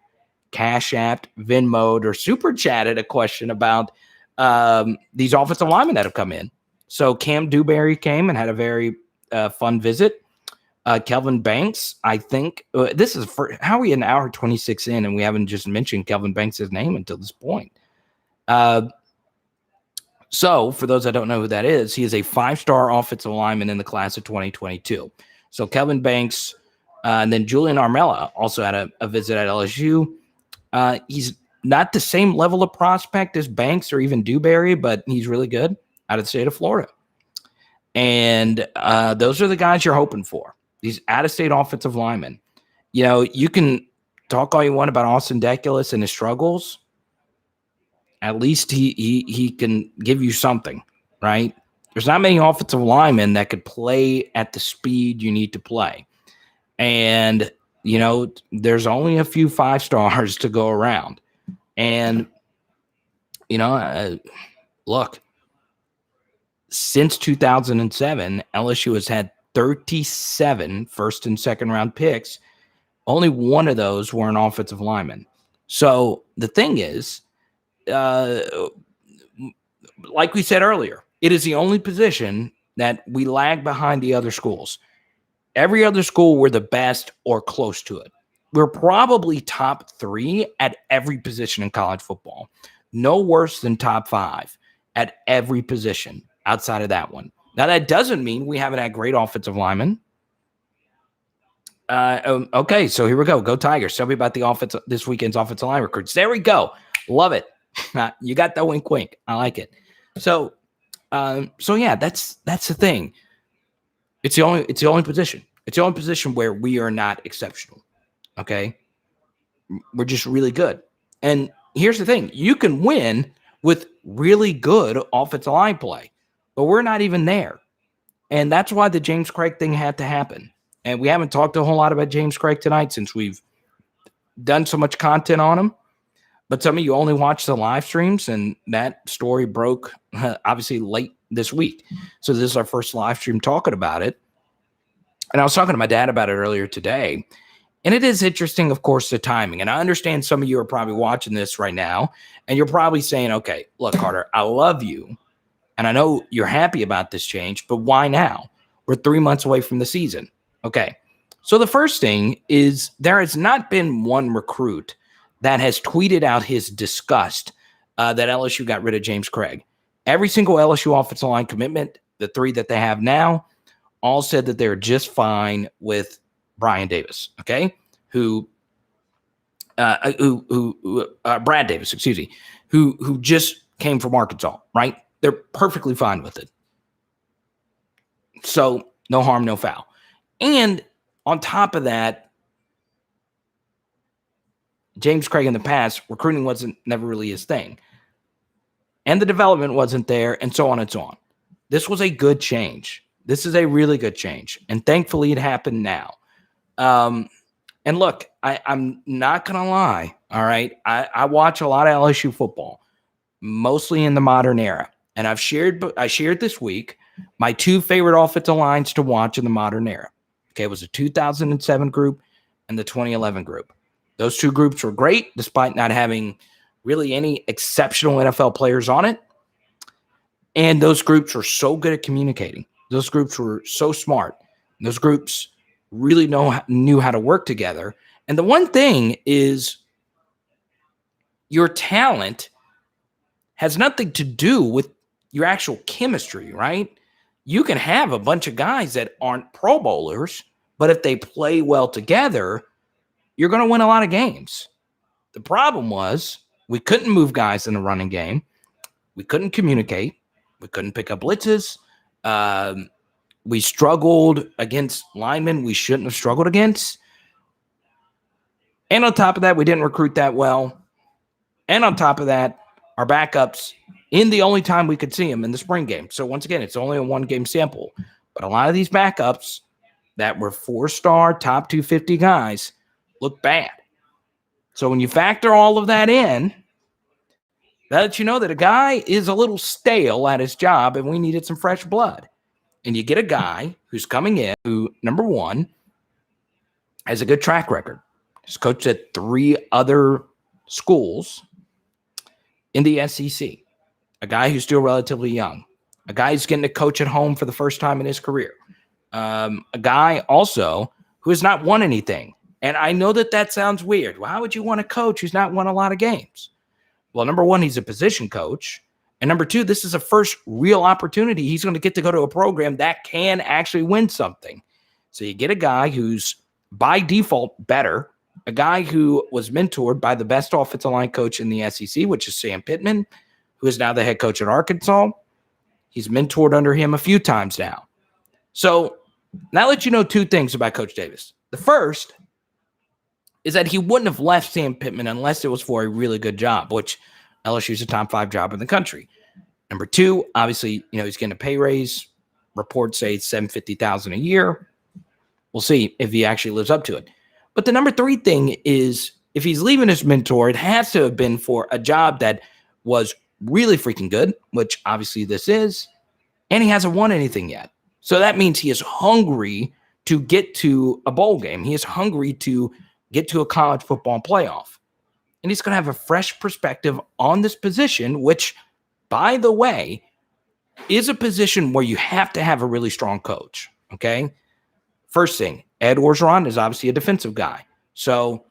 Cash Apped, Venmo'd, or Super Chatted a question about these offensive linemen that have come in. So Cam Dewberry came and had a very fun visit. Kelvin Banks, I think this is for how are we an hour 26 in and we haven't just mentioned Kelvin Banks' name until this point. So for those that don't know who that is, he is a 5-star offensive lineman in the class of 2022. So Kelvin Banks, and then Julian Armella also had a visit at LSU. He's not the same level of prospect as Banks or even Dewberry, but he's really good out of the state of Florida. And those are the guys you're hoping for. These out-of-state offensive linemen. You can talk all you want about Austin Deculus and his struggles. At least he can give you something, right? There's not many offensive linemen that could play at the speed you need to play. And, there's only a few 5-stars to go around. And, look, since 2007, LSU has had 37 first and second round picks. Only one of those were an offensive lineman. So the thing is, like we said earlier, it is the only position that we lag behind the other schools. Every other school, we're the best or close to it. We're probably top 3 at every position in college football. No worse than top 5 at every position outside of that one. Now, that doesn't mean we haven't had great offensive linemen. Okay, so here we go. Go Tigers. Tell me about the this weekend's offensive line recruits. There we go. Love it. You got that wink, wink. I like it. So yeah, that's the thing. It's the only position. It's the only position where we are not exceptional. Okay, we're just really good. And here's the thing: you can win with really good offensive line play. But we're not even there. And that's why the James Craig thing had to happen. And we haven't talked a whole lot about James Craig tonight since we've done so much content on him. But some of you only watch the live streams, and that story broke obviously late this week. So this is our first live stream talking about it. And I was talking to my dad about it earlier today. And it is interesting, of course, the timing. And I understand some of you are probably watching this right now, and you're probably saying, okay, look, Carter, I love you. And I know you're happy about this change, but why now? We're 3 months away from the season. Okay. So the first thing is there has not been one recruit that has tweeted out his disgust that LSU got rid of James Craig. Every single LSU offensive line commitment, the 3 that they have now, all said that they're just fine with Brian Davis. Okay. Brad Davis, excuse me, who just came from Arkansas, right? They're perfectly fine with it. So no harm, no foul. And on top of that, James Craig in the past, recruiting wasn't never really his thing. And the development wasn't there, and so on and so on. This was a good change. This is a really good change. And thankfully it happened now. And look, I'm not going to lie. All right. I watch a lot of LSU football, mostly in the modern era. And I shared this week my two favorite offensive lines to watch in the modern era. Okay. It was the 2007 group and the 2011 group. Those two groups were great, despite not having really any exceptional NFL players on it. And those groups were so good at communicating. Those groups were so smart. Those groups really knew how to work together. And the one thing is your talent has nothing to do with your actual chemistry, right? You can have a bunch of guys that aren't Pro Bowlers, but if they play well together, you're going to win a lot of games. The problem was we couldn't move guys in the running game. We couldn't communicate. We couldn't pick up blitzes. We struggled against linemen we shouldn't have struggled against. And on top of that, we didn't recruit that well. And on top of that, our backups in the only time we could see them in the spring game. So once again, it's only a one-game sample. But a lot of these backups that were 4-star, top 250 guys look bad. So when you factor all of that in, that lets you know that a guy is a little stale at his job and we needed some fresh blood. And you get a guy who's coming in who, number one, has a good track record. He's coached at 3 other schools in the SEC. A guy who's still relatively young. A guy who's getting to coach at home for the first time in his career. A guy also who has not won anything. And I know that sounds weird. Why would you want a coach who's not won a lot of games? Well, number one, he's a position coach. And number two, this is a first real opportunity. He's going to get to go to a program that can actually win something. So you get a guy who's by default better, a guy who was mentored by the best offensive line coach in the SEC, which is Sam Pittman, who is now the head coach at Arkansas. He's mentored under him a few times now. So that lets you know 2 things about Coach Davis. The first is that he wouldn't have left Sam Pittman unless it was for a really good job, which LSU is a top 5 job in the country. Number 2, obviously, he's getting a pay raise. Reports say it's $750,000 a year. We'll see if he actually lives up to it. But the number 3 thing is if he's leaving his mentor, it has to have been for a job that was really freaking good, which obviously this is, and he hasn't won anything yet. So that means he is hungry to get to a bowl game. He is hungry to get to a college football playoff. And he's going to have a fresh perspective on this position, which, by the way, is a position where you have to have a really strong coach, okay? First thing, Ed Orgeron is obviously a defensive guy. So,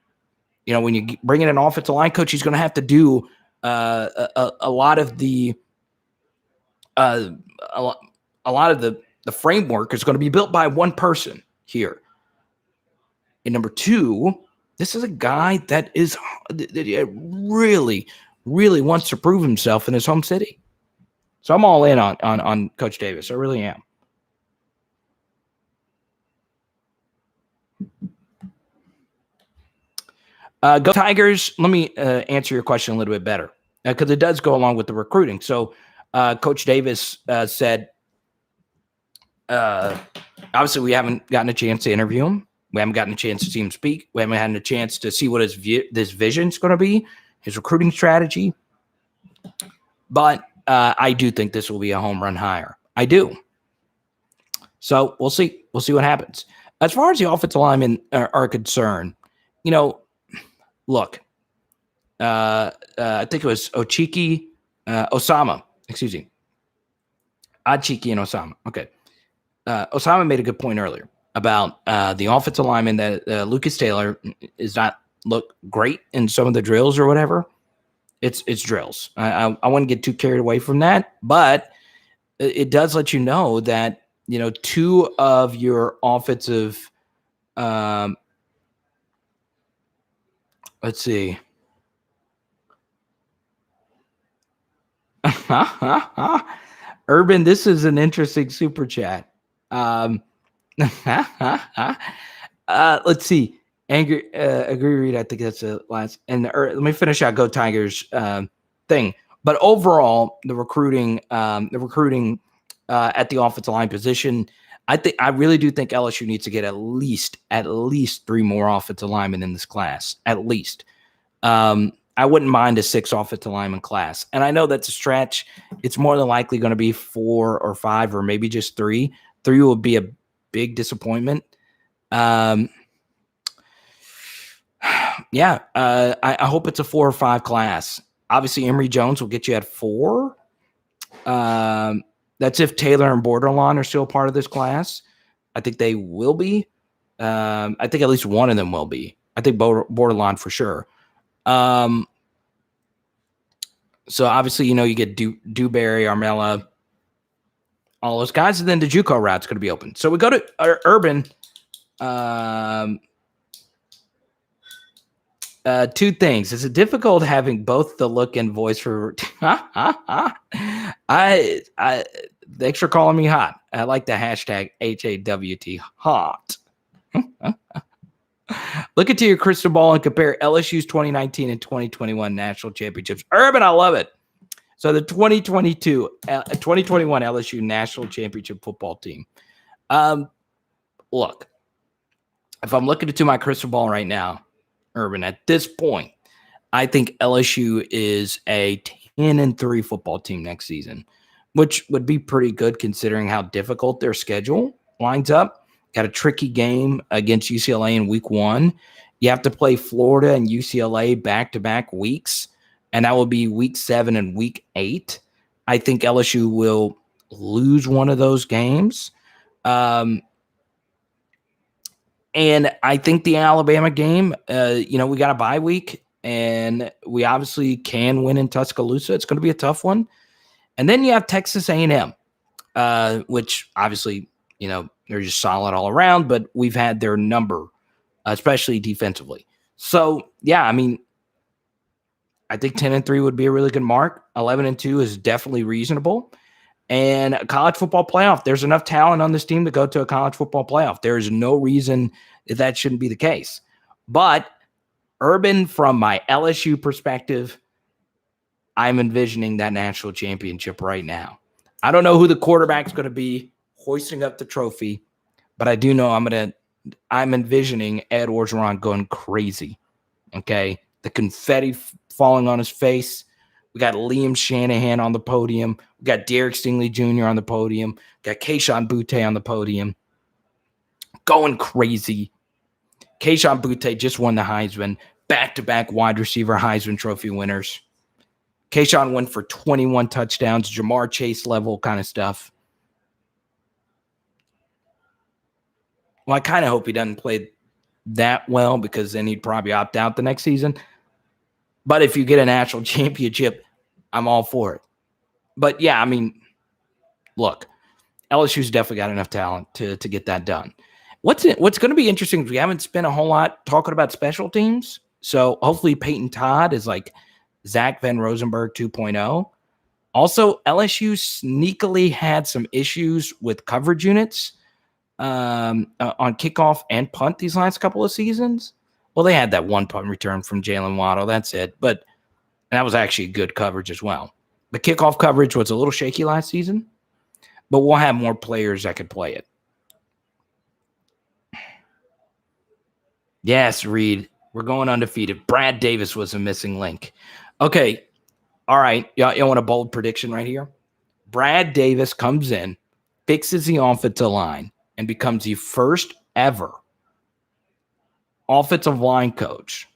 when you bring in an offensive line coach, he's going to have to do a lot of the framework is going to be built by one person here. And number 2, this is a guy that really, really wants to prove himself in his home city. So I'm all in on Coach Davis. I really am. Go Tigers. Let me answer your question a little bit better because it does go along with the recruiting. So Coach Davis said, obviously we haven't gotten a chance to interview him. We haven't gotten a chance to see him speak. We haven't had a chance to see what this vision is going to be, his recruiting strategy. But I do think this will be a home run hire. I do. So we'll see. We'll see what happens. As far as the offensive linemen are concerned, look, I think it was Osama. Excuse me. Achiki and Osama. Okay. Osama made a good point earlier about the offensive lineman that Lucas Taylor is not look great in some of the drills or whatever. It's drills. I wouldn't get too carried away from that, but it does let you know that 2 of your offensive let's see. Urban, this is an interesting super chat. Let's see. Agree, Reed. I think that's the last. And let me finish out Go Tigers thing. But overall, the recruiting at the offensive line position, I really do think LSU needs to get at least 3 more offensive linemen in this class. At least. I wouldn't mind a 6 offensive lineman class. And I know that's a stretch. It's more than likely going to be 4 or 5 or maybe just 3. 3 would be a big disappointment. I hope it's a 4 or 5 class. Obviously, Emory Jones will get you at 4. That's if Taylor and Borderline are still part of this class. I think they will be. I think at least one of them will be. I think Borderline for sure. So obviously, you get Dewberry, Armella, all those guys, and then the JUCO route's going to be open. So we go to Urban. 2 things. Is it difficult having both the look and voice for? Thanks for calling me hot. I like the hashtag HAWT hot. Look into your crystal ball and compare LSU's 2019 and 2021 national championships. Urban, I love it. So the 2021 LSU national championship football team. Look, if I'm looking into my crystal ball right now, Urban, at this point, I think LSU is a 10-3 football team next season, which would be pretty good considering how difficult their schedule lines up. Got a tricky game against UCLA in week 1. You have to play Florida and UCLA back-to-back weeks, and that will be week 7 and week 8. I think LSU will lose one of those games. And I think the Alabama game, we got a bye week, and we obviously can win in Tuscaloosa. It's going to be a tough one. And then you have Texas A&M, which obviously, they're just solid all around, but we've had their number, especially defensively. So, yeah, I think 10-3 would be a really good mark. 11-2 is definitely reasonable. And a college football playoff, there's enough talent on this team to go to a college football playoff. There is no reason that shouldn't be the case. But Urban, from my LSU perspective, I'm envisioning that national championship right now. I don't know who the quarterback's going to be hoisting up the trophy, but I do know I'm envisioning Ed Orgeron going crazy. Okay. The confetti falling on his face. We got Liam Shanahan on the podium. We got Derek Stingley Jr. on the podium. We got Kayshon Boutte on the podium. Going crazy. Kayshon Boutte just won the Heisman. Back-to-back wide receiver Heisman Trophy winners. Kayshon went for 21 touchdowns, Jamar Chase level kind of stuff. Well, I kind of hope he doesn't play that well because then he'd probably opt out the next season. But if you get a national championship, I'm all for it. But, yeah, look, LSU's definitely got enough talent to get that done. What's going to be interesting is we haven't spent a whole lot talking about special teams. So hopefully Peyton Todd is like Zach Van Rosenberg 2.0. Also, LSU sneakily had some issues with coverage units on kickoff and punt these last couple of seasons. Well, they had that one punt return from Jalen Waddle. That's it. But that was actually good coverage as well. The kickoff coverage was a little shaky last season, but we'll have more players that could play it. Yes, Reed. We're going undefeated. Brad Davis was a missing link. Okay. All right. Y'all want a bold prediction right here? Brad Davis comes in, fixes the offensive line, and becomes the first ever offensive line coach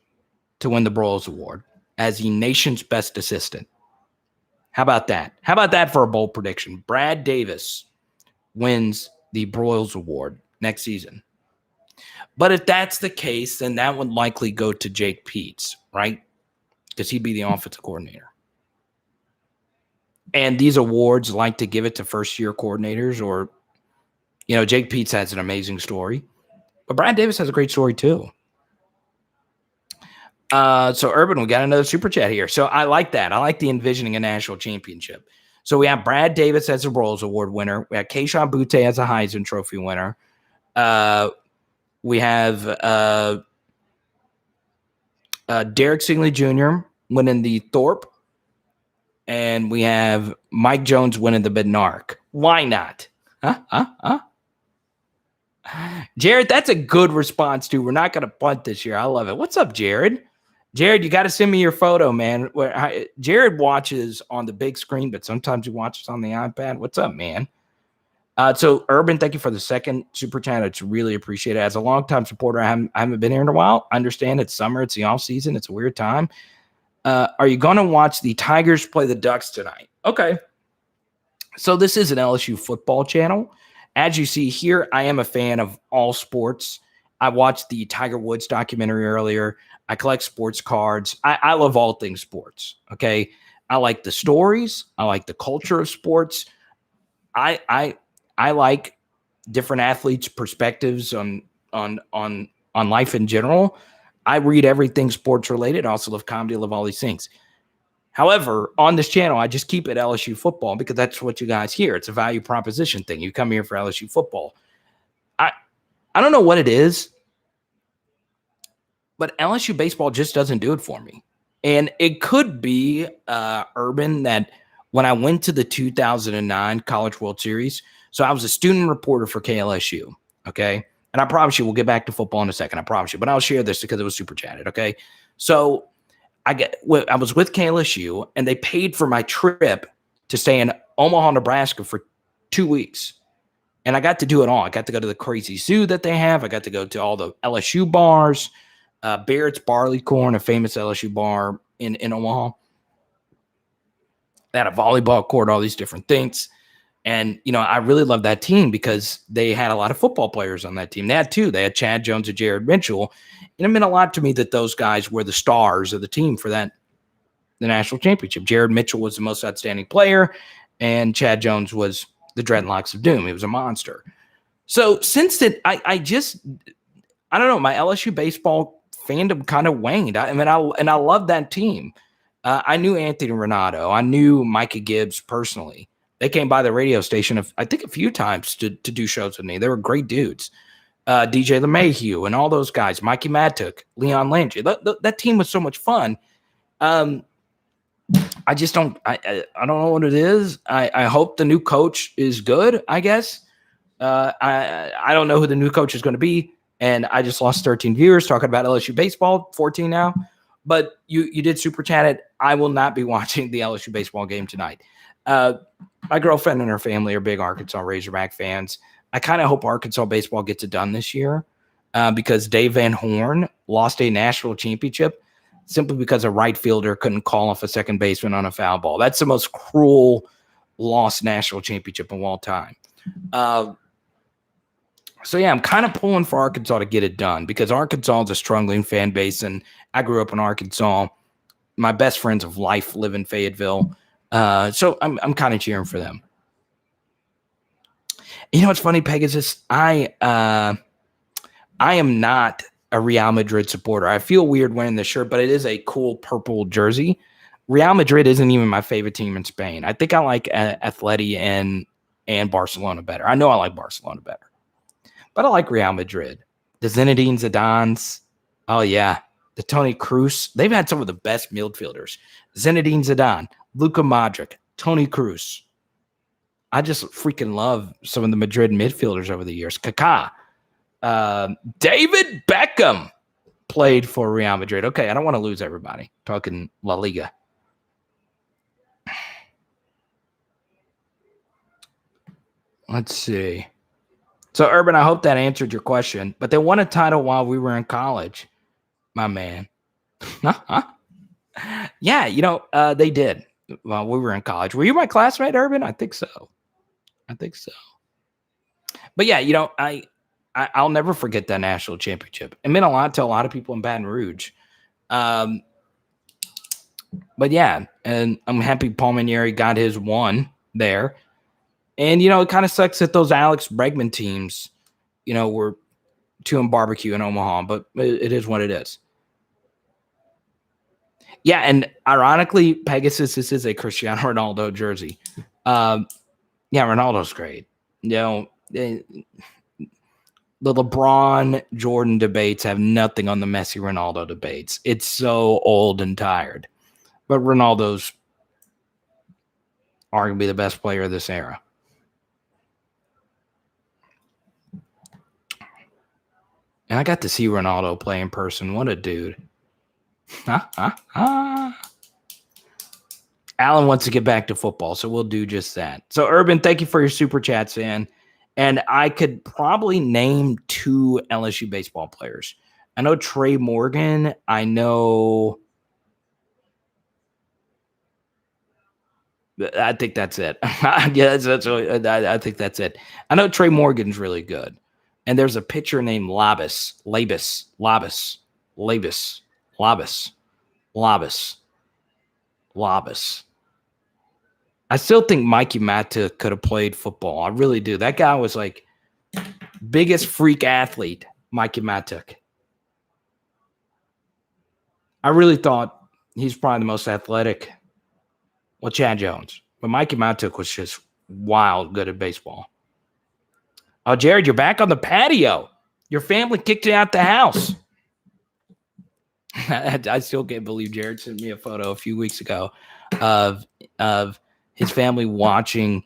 to win the Broyles Award as the nation's best assistant. How about that? How about that for a bold prediction? Brad Davis wins the Broyles Award next season. But if that's the case, then that would likely go to Jake Peetz, right? Because he'd be the offensive coordinator. And these awards like to give it to first-year coordinators or, Jake Peetz has an amazing story. But Brad Davis has a great story too. So, Urban, we got another super chat here. So, I like that. I like the envisioning a national championship. So, we have Brad Davis as a Broyles Award winner. We have Kayshon Boutte as a Heisman Trophy winner. We have Derek Singley Jr. winning the Thorpe. And we have Mike Jones winning the Bednark. Why not? Jared, that's a good response, too. We're not going to punt this year. I love it. What's up, Jared? Jared, you got to send me your photo, man. Jared watches on the big screen, but sometimes he watches on the iPad. What's up, man? So, Urban, thank you for the second super chat. It's really appreciated. As a longtime supporter, I haven't been here in a while. I understand it's summer. It's the off season. It's a weird time. Are you going to watch the Tigers play the Ducks tonight? Okay. So this is an LSU football channel. As you see here, I am a fan of all sports. I watched the Tiger Woods documentary earlier. I collect sports cards. I love all things sports. Okay. I like the stories. I like the culture of sports. I like different athletes' perspectives on life in general. I read everything sports related. I also love comedy. I love all these things. However, on this channel, I just keep it LSU football because that's what you guys hear. It's a value proposition thing. You come here for LSU football. I don't know what it is, but LSU baseball just doesn't do it for me. And it could be, Urban, that when I went to the 2009 College World Series, so I was a student reporter for KLSU, okay? And I promise you, we'll get back to football in a second. I promise you. But I'll share this because it was super chatted, okay? So I was with KLSU, and they paid for my trip to stay in Omaha, Nebraska for 2 weeks. And I got to do it all. I got to go to the crazy zoo that they have. I got to go to all the LSU bars, Barrett's Barleycorn, a famous LSU bar in Omaha. They had a volleyball court, all these different things. And, I really love that team because they had a lot of football players on that team. They had two. They had Chad Jones and Jared Mitchell. And it meant a lot to me that those guys were the stars of the team for the national championship. Jared Mitchell was the most outstanding player, and Chad Jones was the Dreadlocks of Doom. He was a monster. So since then, I don't know, my LSU baseball fandom kind of waned. I love that team. I knew Anthony Renato. I knew Micah Gibbs personally. They came by the radio station, I think, a few times to do shows with me. They were great dudes. DJ LeMahieu and all those guys, Mikey Madtook, Leon Landry. That team was so much fun. I just don't know what it is. I hope the new coach is good, I guess. I don't know who the new coach is going to be. And I just lost 13 viewers talking about LSU baseball, 14 now. But you did super chat it. I will not be watching the LSU baseball game tonight. My girlfriend and her family are big Arkansas Razorback fans. I kind of hope Arkansas baseball gets it done this year because Dave Van Horn lost a national championship simply because a right fielder couldn't call off a second baseman on a foul ball. That's the most cruel lost national championship of all time. So, yeah, I'm kind of pulling for Arkansas to get it done because Arkansas is a struggling fan base, and I grew up in Arkansas. My best friends of life live in Fayetteville. So I'm kind of cheering for them. What's funny, Pegasus? I am not a Real Madrid supporter. I feel weird wearing this shirt, but it is a cool purple jersey. Real Madrid isn't even my favorite team in Spain. I think I like Atleti and Barcelona better. I know I like Barcelona better, but I like Real Madrid. The Zinedine Zidanes. Oh, yeah. The Toni Kroos. They've had some of the best midfielders. Zinedine Zidane, Luka Modric, Toni Kroos. I just freaking love some of the Madrid midfielders over the years. Kaká. David Beckham played for Real Madrid. Okay, I don't want to lose everybody. Talking La Liga. Let's see. So, Urban, I hope that answered your question. But they won a title while we were in college, my man. Yeah, they did while we were in college. Were you my classmate, Urban? I think so. But yeah, I'll never forget that national championship. It meant a lot to a lot of people in Baton Rouge. But yeah, and I'm happy Paul Manieri got his one there. And, it kind of sucks that those Alex Bregman teams, were 2 barbecue in Omaha, but it is what it is. Yeah, and ironically, Pegasus, this is a Cristiano Ronaldo jersey. Yeah, Ronaldo's great. The the LeBron Jordan debates have nothing on the Messi Ronaldo debates. It's so old and tired. But Ronaldo's arguably the best player of this era. And I got to see Ronaldo play in person. What a dude. Alan wants to get back to football, so we'll do just that. So, Urban, thank you for your super chats, man. And I could probably name 2 LSU baseball players. I know Trey Morgan. I know... I think that's it. Yeah, I think that's it. I know Trey Morgan's really good. And there's a pitcher named Labus. I still think Mikey Mata could have played football. I really do. That guy was like biggest freak athlete, Mikey Matuk. I really thought he's probably the most athletic. Well, Chad Jones. But Mikey Matuk was just wild good at baseball. Oh, Jared, you're back on the patio. Your family kicked you out the house. I still can't believe Jared sent me a photo a few weeks ago of his family watching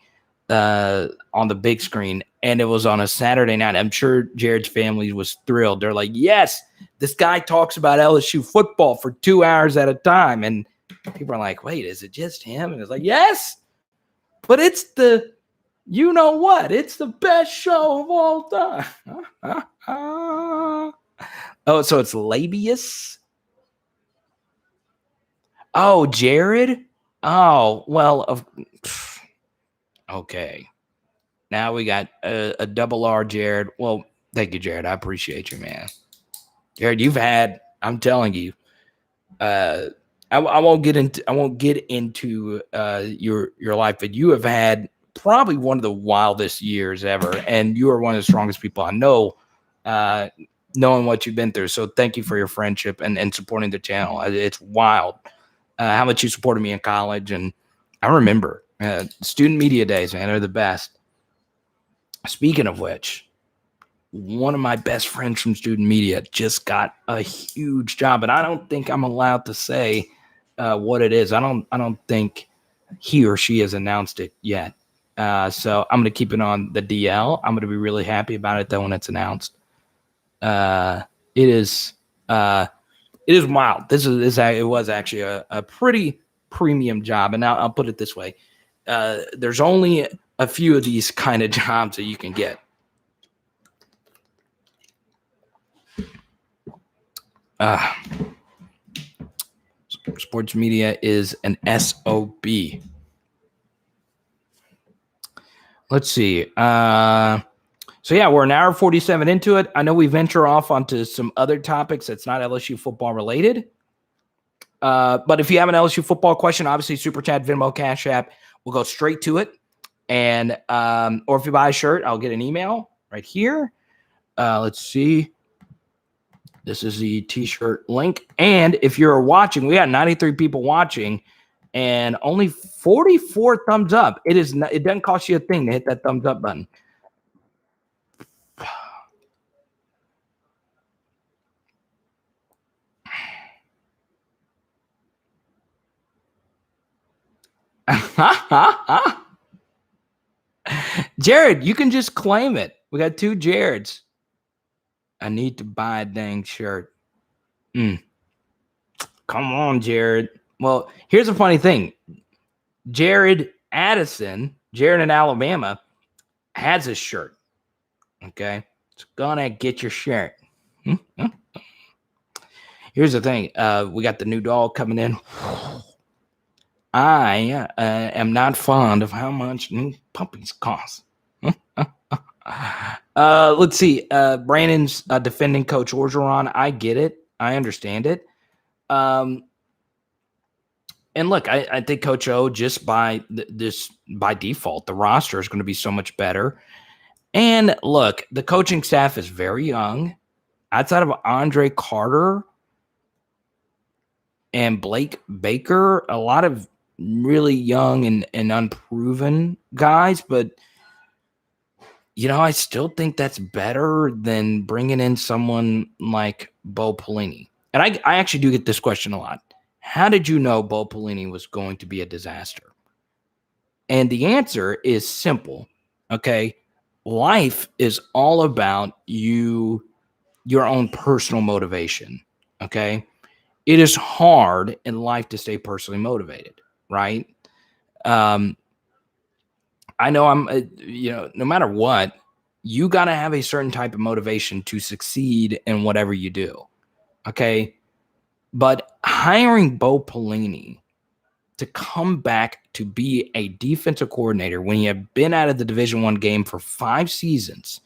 on the big screen, and it was on a Saturday night. I'm sure Jared's family was thrilled. They're like, yes, this guy talks about LSU football for 2 hours at a time. And people are like, wait, is it just him? And it's like, yes, but it's the, you know what? It's the best show of all time. Oh, so it's Labius? Oh, Jared? Oh, well, okay. Now we got a double R, Jared. Well, thank you, Jared. I appreciate you, man. Jared, I'm telling you, I won't get into your life, but you have had probably one of the wildest years ever, and you are one of the strongest people I know, knowing what you've been through. So thank you for your friendship and supporting the channel. It's wild how much you supported me in college, and I remember student media days, man, are the best. Speaking of which, one of my best friends from student media just got a huge job, and I don't think I'm allowed to say what it is. I don't think he or she has announced it yet. So I'm going to keep it on the DL. I'm going to be really happy about it though when it's announced. It is wild. It was actually a pretty premium job, and now I'll put it this way: there's only a few of these kind of jobs that you can get. Sports media is an SOB. Let's see. So yeah, we're an hour 47 into it. I know we venture off onto some other topics that's not LSU football related. But if you have an LSU football question, obviously Super Chat, Venmo, Cash App, we'll go straight to it. And or if you buy a shirt, I'll get an email right here. Let's see. This is the t-shirt link. And if you're watching, we got 93 people watching and only 44 thumbs up. It doesn't cost you a thing to hit that thumbs up button. Jared, you can just claim it. We got 2 Jareds. I need to buy a dang shirt. Come on, Jared. Well, here's a funny thing. Jared Addison, Jared in Alabama, has a shirt. Okay? It's gonna get your shirt. Here's the thing. We got the new dog coming in. I am not fond of how much new puppies cost. Let's see. Brandon's defending Coach Orgeron. I get it. I understand it. And look, I think Coach O, just by default, the roster is going to be so much better. And look, the coaching staff is very young. Outside of Andre Carter and Blake Baker, a lot of really young and unproven guys. But I still think that's better than bringing in someone like Bo Pelini. And I actually do get this question a lot. How did you know Bo Pelini was going to be a disaster? And the answer is simple, okay? Life is all about your own personal motivation, okay? It is hard in life to stay personally motivated, right? I know no matter what, you got to have a certain type of motivation to succeed in whatever you do, okay? But hiring Bo Pelini to come back to be a defensive coordinator when he had been out of the Division I game for 5 seasons,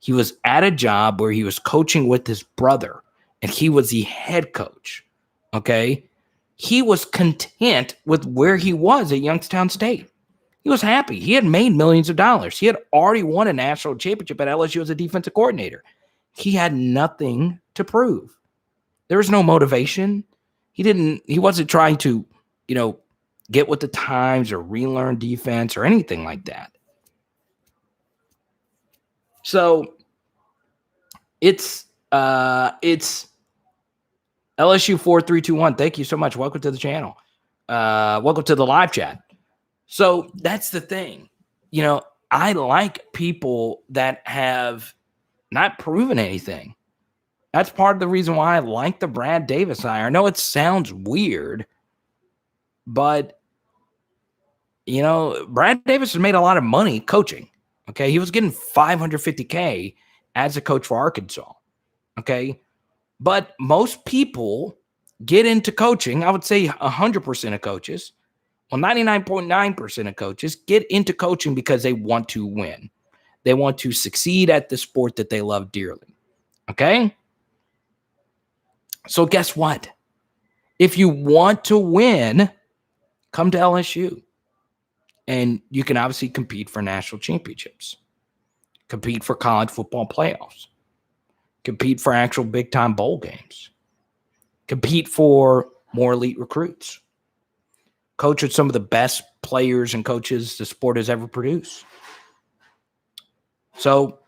he was at a job where he was coaching with his brother, and he was the head coach, okay? He was content with where he was at Youngstown State. He was happy. He had made millions of dollars. He had already won a national championship at LSU as a defensive coordinator. He had nothing to prove. There was no motivation. He wasn't trying to, get with the times or relearn defense or anything like that. So it's LSU 4321. Thank you so much. Welcome to the channel. Welcome to the live chat. So that's the thing. I like people that have not proven anything. That's part of the reason why I like the Brad Davis hire. I know it sounds weird, but, Brad Davis has made a lot of money coaching. Okay. He was getting $550K as a coach for Arkansas. Okay. But most people get into coaching. I would say 100% of coaches. Well, 99.9% of coaches get into coaching because they want to win. They want to succeed at the sport that they love dearly. Okay? So guess what? If you want to win, come to LSU. And you can obviously compete for national championships, compete for college football playoffs, compete for actual big-time bowl games, compete for more elite recruits, coach with some of the best players and coaches the sport has ever produced. So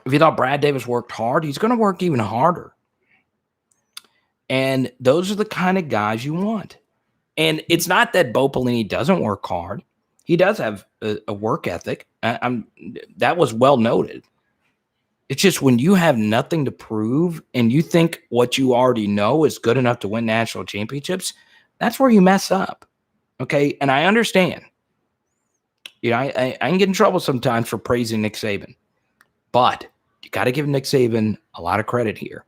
if you thought Brad Davis worked hard, he's going to work even harder. And those are the kind of guys you want. And it's not that Bo Pelini doesn't work hard. He does have a work ethic. That was well noted. It's just when you have nothing to prove and you think what you already know is good enough to win national championships, that's where you mess up. Okay. And I understand. I can get in trouble sometimes for praising Nick Saban, but you got to give Nick Saban a lot of credit here.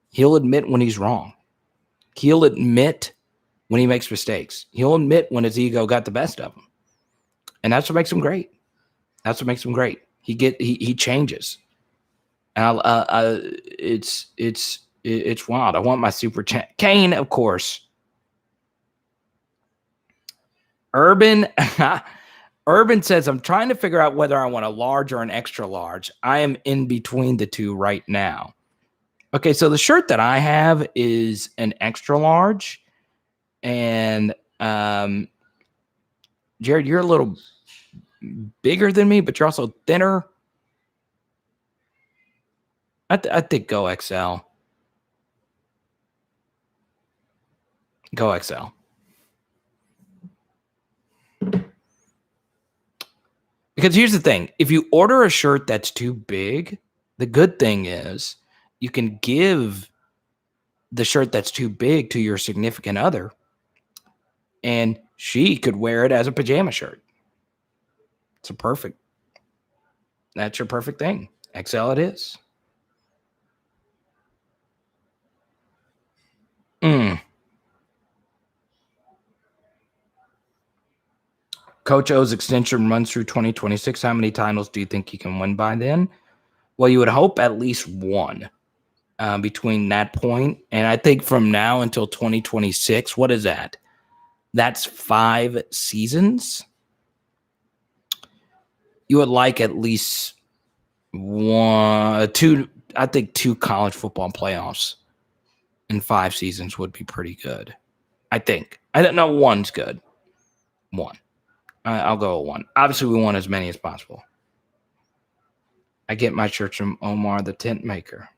He'll admit when he's wrong. He'll admit when he makes mistakes. He'll admit when his ego got the best of him. And that's what makes him great. That's what makes him great. He changes. And it's wild. I want my super chat. Kane, of course. Urban says, I'm trying to figure out whether I want a large or an extra large. I am in between the two right now. Okay, so the shirt that I have is an extra large. And Jared, you're a little bigger than me, but you're also thinner. I think go XL. Go XL. Because here's the thing. If you order a shirt that's too big, the good thing is you can give the shirt that's too big to your significant other, and she could wear it as a pajama shirt. That's your perfect thing. XL it is. Coach O's extension runs through 2026. How many titles do you think he can win by then? Well, you would hope at least one between that point. And I think from now until 2026, what is that? That's 5 seasons. You would like at least 2 college football playoffs in 5 seasons would be pretty good. I think. I don't know. One's good. One. I'll go with 1. Obviously, we want as many as possible. I get my shirts from Omar the Tent Maker.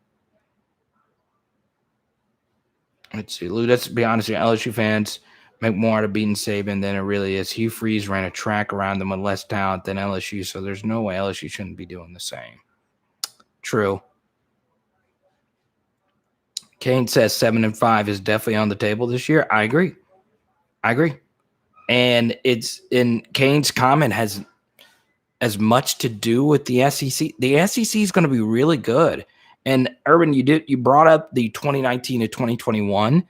Let's see. Lou, let's be honest here. LSU fans make more out of beating Saban than it really is. Hugh Freeze ran a track around them with less talent than LSU, so there's no way LSU shouldn't be doing the same. True. Kane says 7-5 is definitely on the table this year. I agree. And it's in Kane's comment has as much to do with the SEC. The SEC is going to be really good. And Urban, you brought up the 2019 to 2021.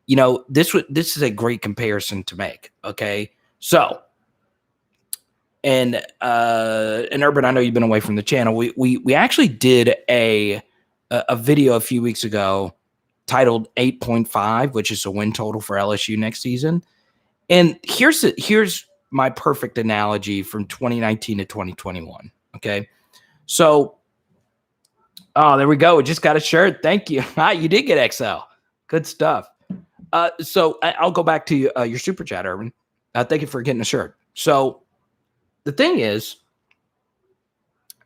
You know, this is a great comparison to make. Okay, so and Urban, I know you've been away from the channel. We actually did a video a few weeks ago titled 8.5, which is a win total for LSU next season. And here's my perfect analogy from 2019 to 2021. Okay, so there we go. We just got a shirt. Thank you. You did get XL. Good stuff. So I'll go back to your super chat, Urban. Thank you for getting a shirt. So the thing is,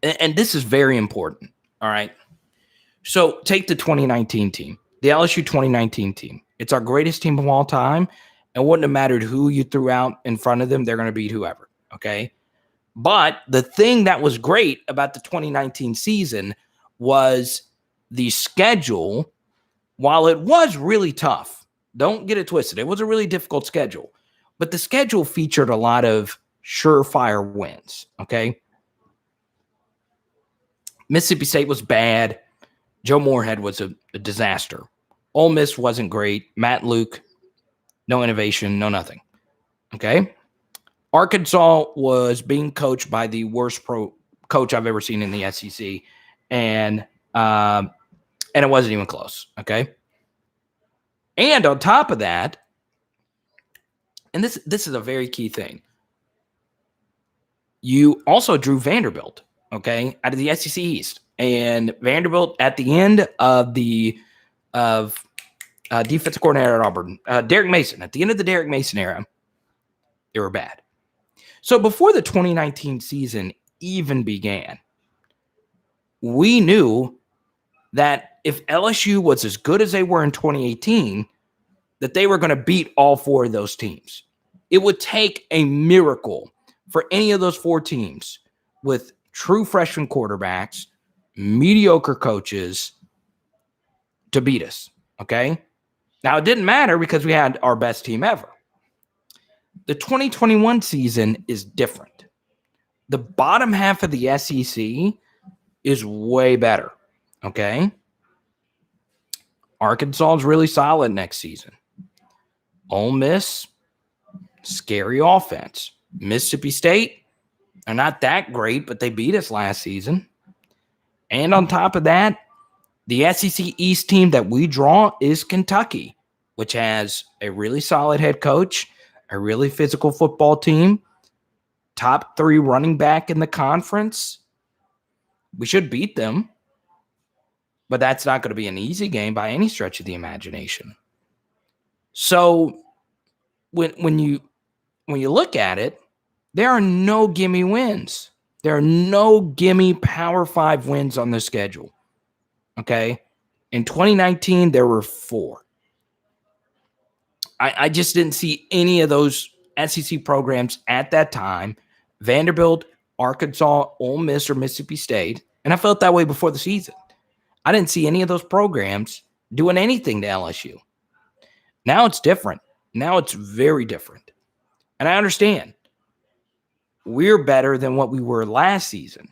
and this is very important. All right. So take the 2019 team, the LSU 2019 team. It's our greatest team of all time. And wouldn't have mattered who you threw out in front of them. They're going to beat whoever. Okay. But the thing that was great about the 2019 season was the schedule. While it was really tough, don't get it twisted. It was a really difficult schedule, but the schedule featured a lot of surefire wins. Okay. Mississippi State was bad. Joe Moorhead was a disaster. Ole Miss wasn't great. Matt Luke, no innovation, no nothing. Okay. Arkansas was being coached by the worst pro coach I've ever seen in the SEC. And it wasn't even close. Okay. And on top of that, and this is a very key thing, you also drew Vanderbilt, okay, out of the SEC East. And Vanderbilt at the end of defensive coordinator at Auburn, Derek Mason, at the end of the Derek Mason era, they were bad. So before the 2019 season even began, we knew that if LSU was as good as they were in 2018, that they were going to beat all four of those teams. It would take a miracle for any of those four teams with true freshman quarterbacks, mediocre coaches to beat us. Okay. Now, it didn't matter because we had our best team ever. The 2021 season is different. The bottom half of the SEC is way better. Okay. Arkansas is really solid next season. Ole Miss, scary offense. Mississippi State, they're not that great, but they beat us last season. And on top of that, the SEC East team that we draw is Kentucky, which has a really solid head coach, a really physical football team, top 3 running back in the conference. We should beat them, but that's not going to be an easy game by any stretch of the imagination. So when you look at it, there are no gimme wins. There are no gimme Power 5 wins on the schedule. Okay? In 2019, there were 4. I just didn't see any of those SEC programs at that time. Vanderbilt, Arkansas, Ole Miss, or Mississippi State. And I felt that way before the season. I didn't see any of those programs doing anything to LSU. Now it's different. Now it's very different. And I understand. We're better than what we were last season.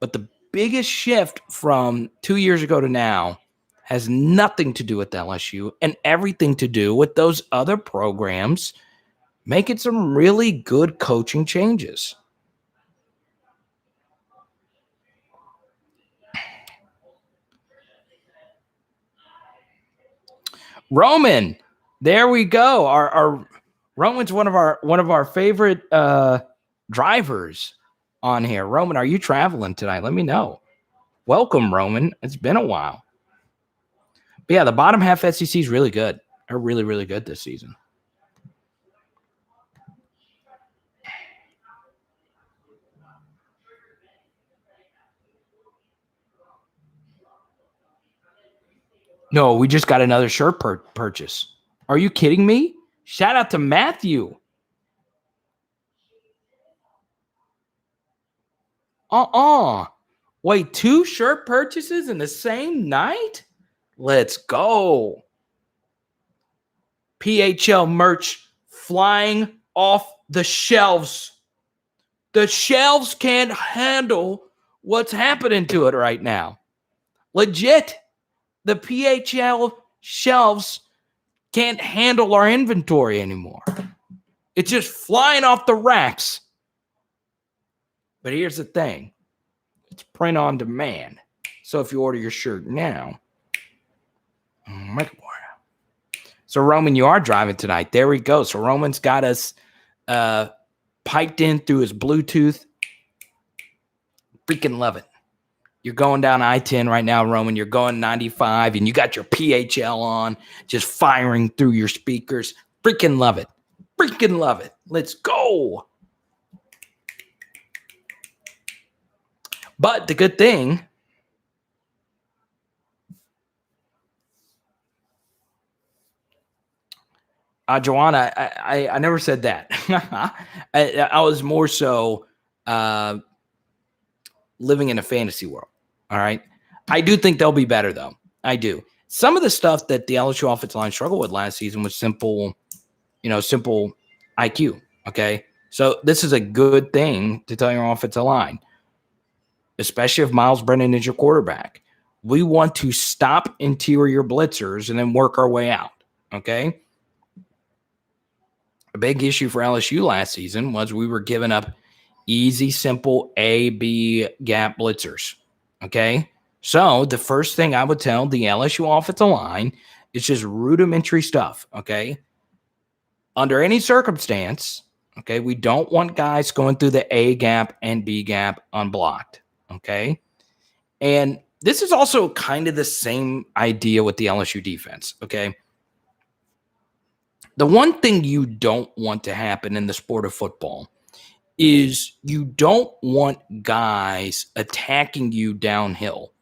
But the biggest shift from 2 years ago to now has nothing to do with LSU and everything to do with those other programs making some really good coaching changes. Roman, there we go. Our Roman's one of our favorite drivers on here. Roman, are you traveling tonight? Let me know. Welcome, Roman. It's been a while. But yeah, the bottom half SEC is really good. They're really, really good this season. No, we just got another shirt purchase. Are you kidding me? Shout out to Matthew. Wait, 2 shirt purchases in the same night? Let's go. PHL merch flying off the shelves. The shelves can't handle what's happening to it right now. Legit. The PHL shelves can't handle our inventory anymore. It's just flying off the racks. But here's the thing. It's print on demand. So if you order your shirt now, so Roman, you are driving tonight. There we go. So Roman's got us piped in through his Bluetooth. Freaking love it. You're going down I-10 right now, Roman. You're going 95, and you got your PHL on, just firing through your speakers. Freaking love it. Freaking love it. Let's go. But the good thing, Joanna, I never said that. I was more so living in a fantasy world. All right. I do think they'll be better, though. I do. Some of the stuff that the LSU offensive line struggled with last season was simple IQ. Okay. So this is a good thing to tell your offensive line, especially if Myles Brennan is your quarterback. We want to stop interior blitzers and then work our way out. Okay. A big issue for LSU last season was we were giving up easy, simple A-B gap blitzers. Okay. So the first thing I would tell the LSU offensive line is just rudimentary stuff. Okay. Under any circumstance, okay, we don't want guys going through the A gap and B gap unblocked. Okay. And this is also kind of the same idea with the LSU defense. Okay. The one thing you don't want to happen in the sport of football is you don't want guys attacking you downhill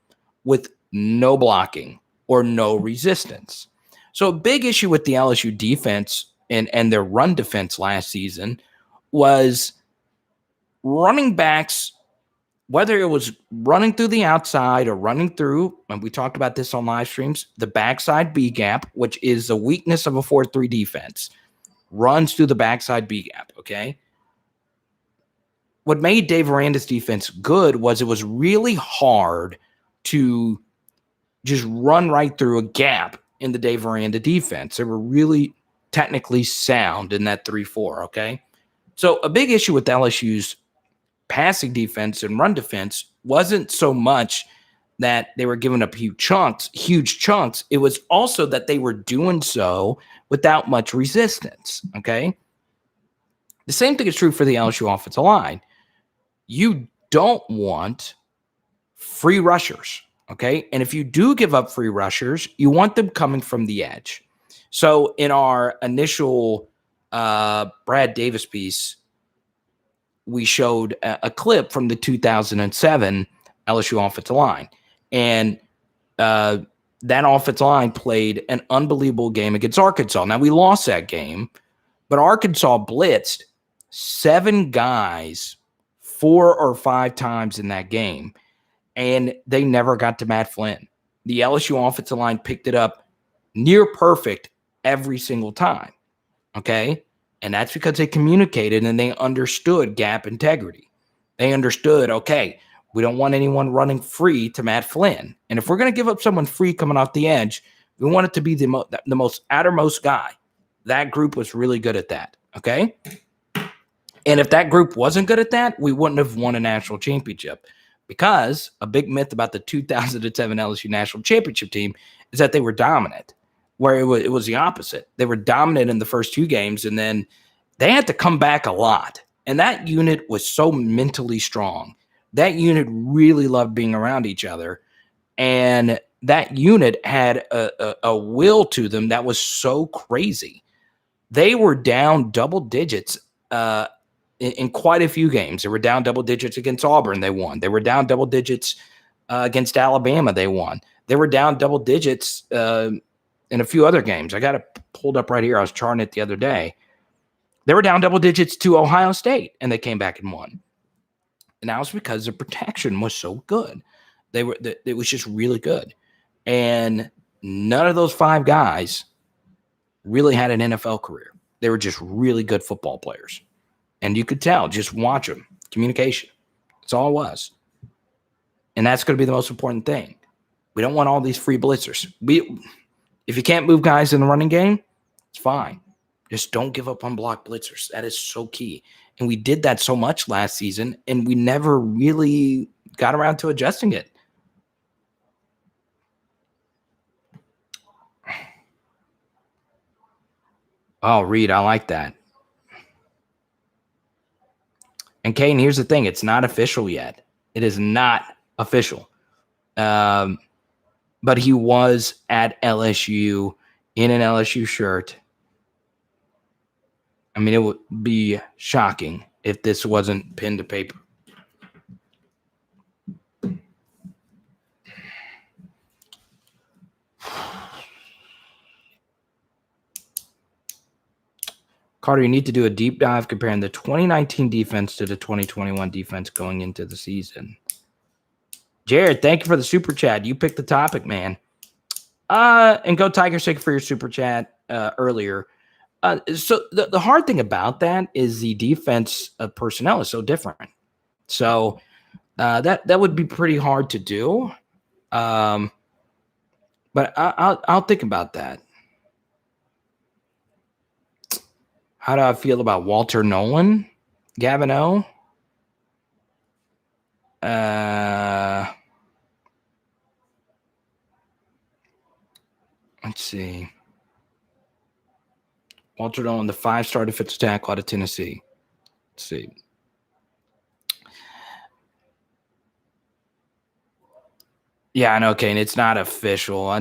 with no blocking or no resistance. So a big issue with the LSU defense and their run defense last season was running backs, whether it was running through the outside or running through, and we talked about this on live streams, the backside B gap, which is the weakness of a 4-3 defense, runs through the backside B gap, okay? What made Dave Aranda's defense good was it was really hard to just run right through a gap in the Dave Aranda defense. They were really technically sound in that 3-4, okay? So a big issue with LSU's passing defense and run defense wasn't so much that they were giving up huge chunks. It was also that they were doing so without much resistance, okay? The same thing is true for the LSU offensive line. You don't want free rushers, okay? And if you do give up free rushers, you want them coming from the edge. So in our initial Brad Davis piece, we showed a clip from the 2007 LSU offensive line. And that offensive line played an unbelievable game against Arkansas. Now, we lost that game, but Arkansas blitzed 7 guys 4 or 5 times in that game, and they never got to Matt Flynn. The LSU offensive line picked it up near perfect every single time, okay? And that's because they communicated and they understood gap integrity. They understood, okay, we don't want anyone running free to Matt Flynn. And if we're going to give up someone free coming off the edge, we want it to be the most outermost guy. That group was really good at that, okay? And if that group wasn't good at that, we wouldn't have won a national championship, because a big myth about the 2007 LSU national championship team is that they were dominant, where it was the opposite. They were dominant in the first 2 games, and then they had to come back a lot. And that unit was so mentally strong. That unit really loved being around each other. And that unit had a will to them that was so crazy. They were down double digits in quite a few games. They were down double digits against Auburn. They won. They were down double digits Against Alabama, they won. They were down double digits in a few other games. I got it pulled up right here. I was charting it the other day. They were down double digits to Ohio State, and they came back and won. And that was because the protection was so good. It was just really good. And none of those 5 guys really had an NFL career. They were just really good football players. And you could tell, just watch them. Communication. That's all it was. And that's going to be the most important thing. We don't want all these free blitzers. If you can't move guys in the running game, it's fine. Just don't give up on block blitzers. That is so key. And we did that so much last season, and we never really got around to adjusting it. Oh, Reed, I like that. And Kane, here's the thing. It's not official yet. It is not official. But he was at LSU in an LSU shirt. I mean, it would be shocking if this wasn't pinned to paper. Carter, you need to do a deep dive comparing the 2019 defense to the 2021 defense going into the season. Jared, thank you for the super chat. You picked the topic, man. And go Tigers, thank you for your super chat earlier. So the hard thing about that is the defense personnel is so different. So that would be pretty hard to do. But I'll think about that. How do I feel about Walter Nolan? Gavin O? Let's see. Walter Nolan, the 5-star defensive tackle out of Tennessee. Let's see. Yeah, I know, Kane. It's not official. I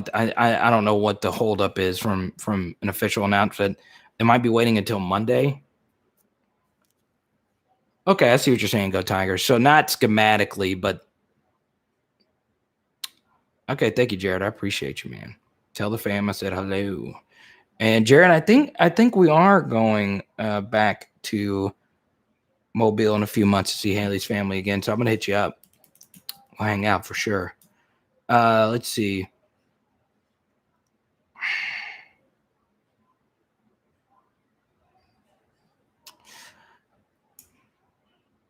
don't know what the holdup is from an official announcement. They might be waiting until Monday. Okay, I see what you're saying, Go Tigers. So not schematically, but okay, thank you, Jared. I appreciate you, man. Tell the fam I said hello. And Jared, I think we are going back to Mobile in a few months to see Haley's family again. So I'm gonna hit you up. We'll hang out for sure. Let's see.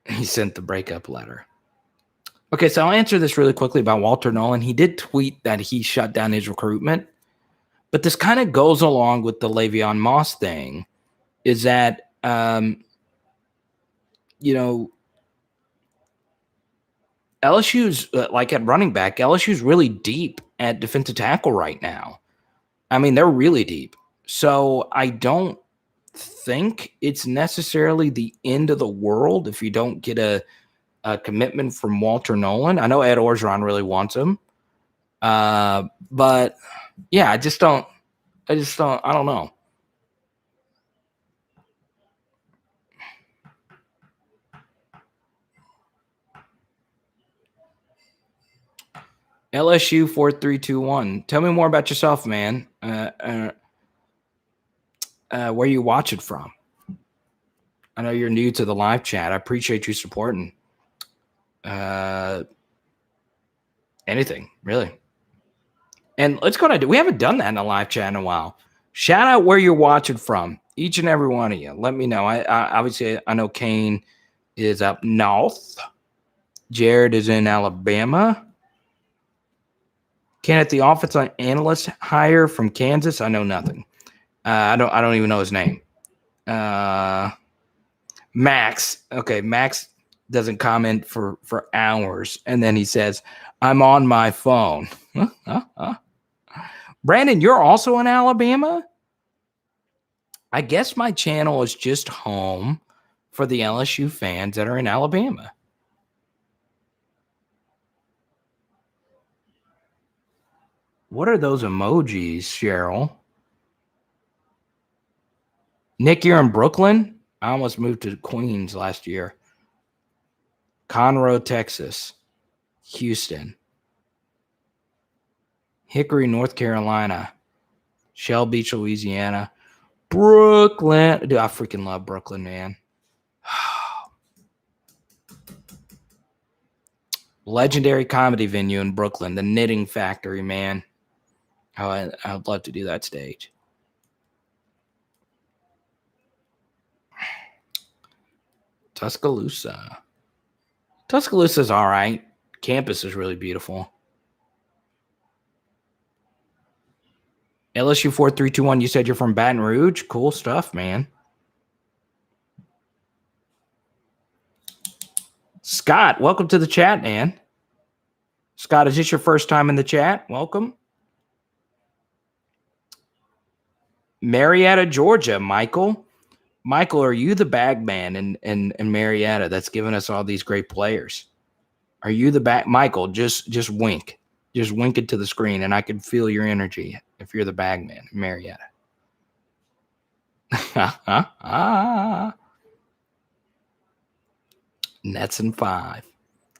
He sent the breakup letter. Okay, so I'll answer this really quickly about Walter Nolan. He did tweet that he shut down his recruitment, but this kind of goes along with the Le'Veon Moss thing, is that, LSU's like at running back, LSU's really deep at defensive tackle right now. I mean, they're really deep. So I don't think it's necessarily the end of the world if you don't get a commitment from Walter Nolan. I know Ed Orgeron really wants him. But yeah, I don't know. LSU 4321. Tell me more about yourself, man. Where you watch it from? I know you're new to the live chat. I appreciate you supporting. Anything, really. And let's go ahead. We haven't done that in a live chat in a while. Shout out where you're watching from, each and every one of you. Let me know. I obviously I know Kane is up north. Jared is in Alabama. Kane at the offensive analyst hire from Kansas. I know nothing. I don't even know his name. Max. Okay, Max doesn't comment for hours, and then he says, "I'm on my phone." Brandon, you're also in Alabama? I guess my channel is just home for the LSU fans that are in Alabama. What are those emojis, Cheryl? Nick, you're in Brooklyn? I almost moved to Queens last year. Conroe, Texas. Houston. Hickory, North Carolina. Shell Beach, Louisiana. Brooklyn. Dude, I freaking love Brooklyn, man. Legendary comedy venue in Brooklyn, the Knitting Factory, man. Oh, I'd love to do that stage. Tuscaloosa. Tuscaloosa's all right. Campus is really beautiful. LSU 4321, you said you're from Baton Rouge? Cool stuff, man. Scott, welcome to the chat, man. Scott, is this your first time in the chat? Welcome. Marietta, Georgia, Michael. Michael, are you the bag man in Marietta that's giving us all these great players? Are you the bag? Michael, just wink. Just wink it to the screen, and I can feel your energy if you're the bag man in Marietta. Nets in 5.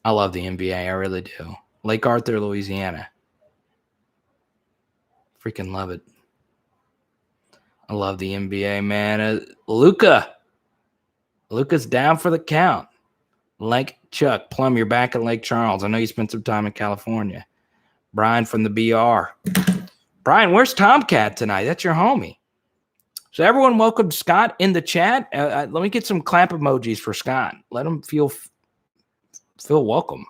I love the NBA. I really do. Lake Arthur, Louisiana. Freaking love it. I love the NBA, man. Luca's down for the count. Lake Chuck, Plum, you're back at Lake Charles. I know you spent some time in California. Brian from the BR. Brian, where's Tomcat tonight? That's your homie. So everyone welcome Scott in the chat. Let me get some clap emojis for Scott. Let him feel welcome.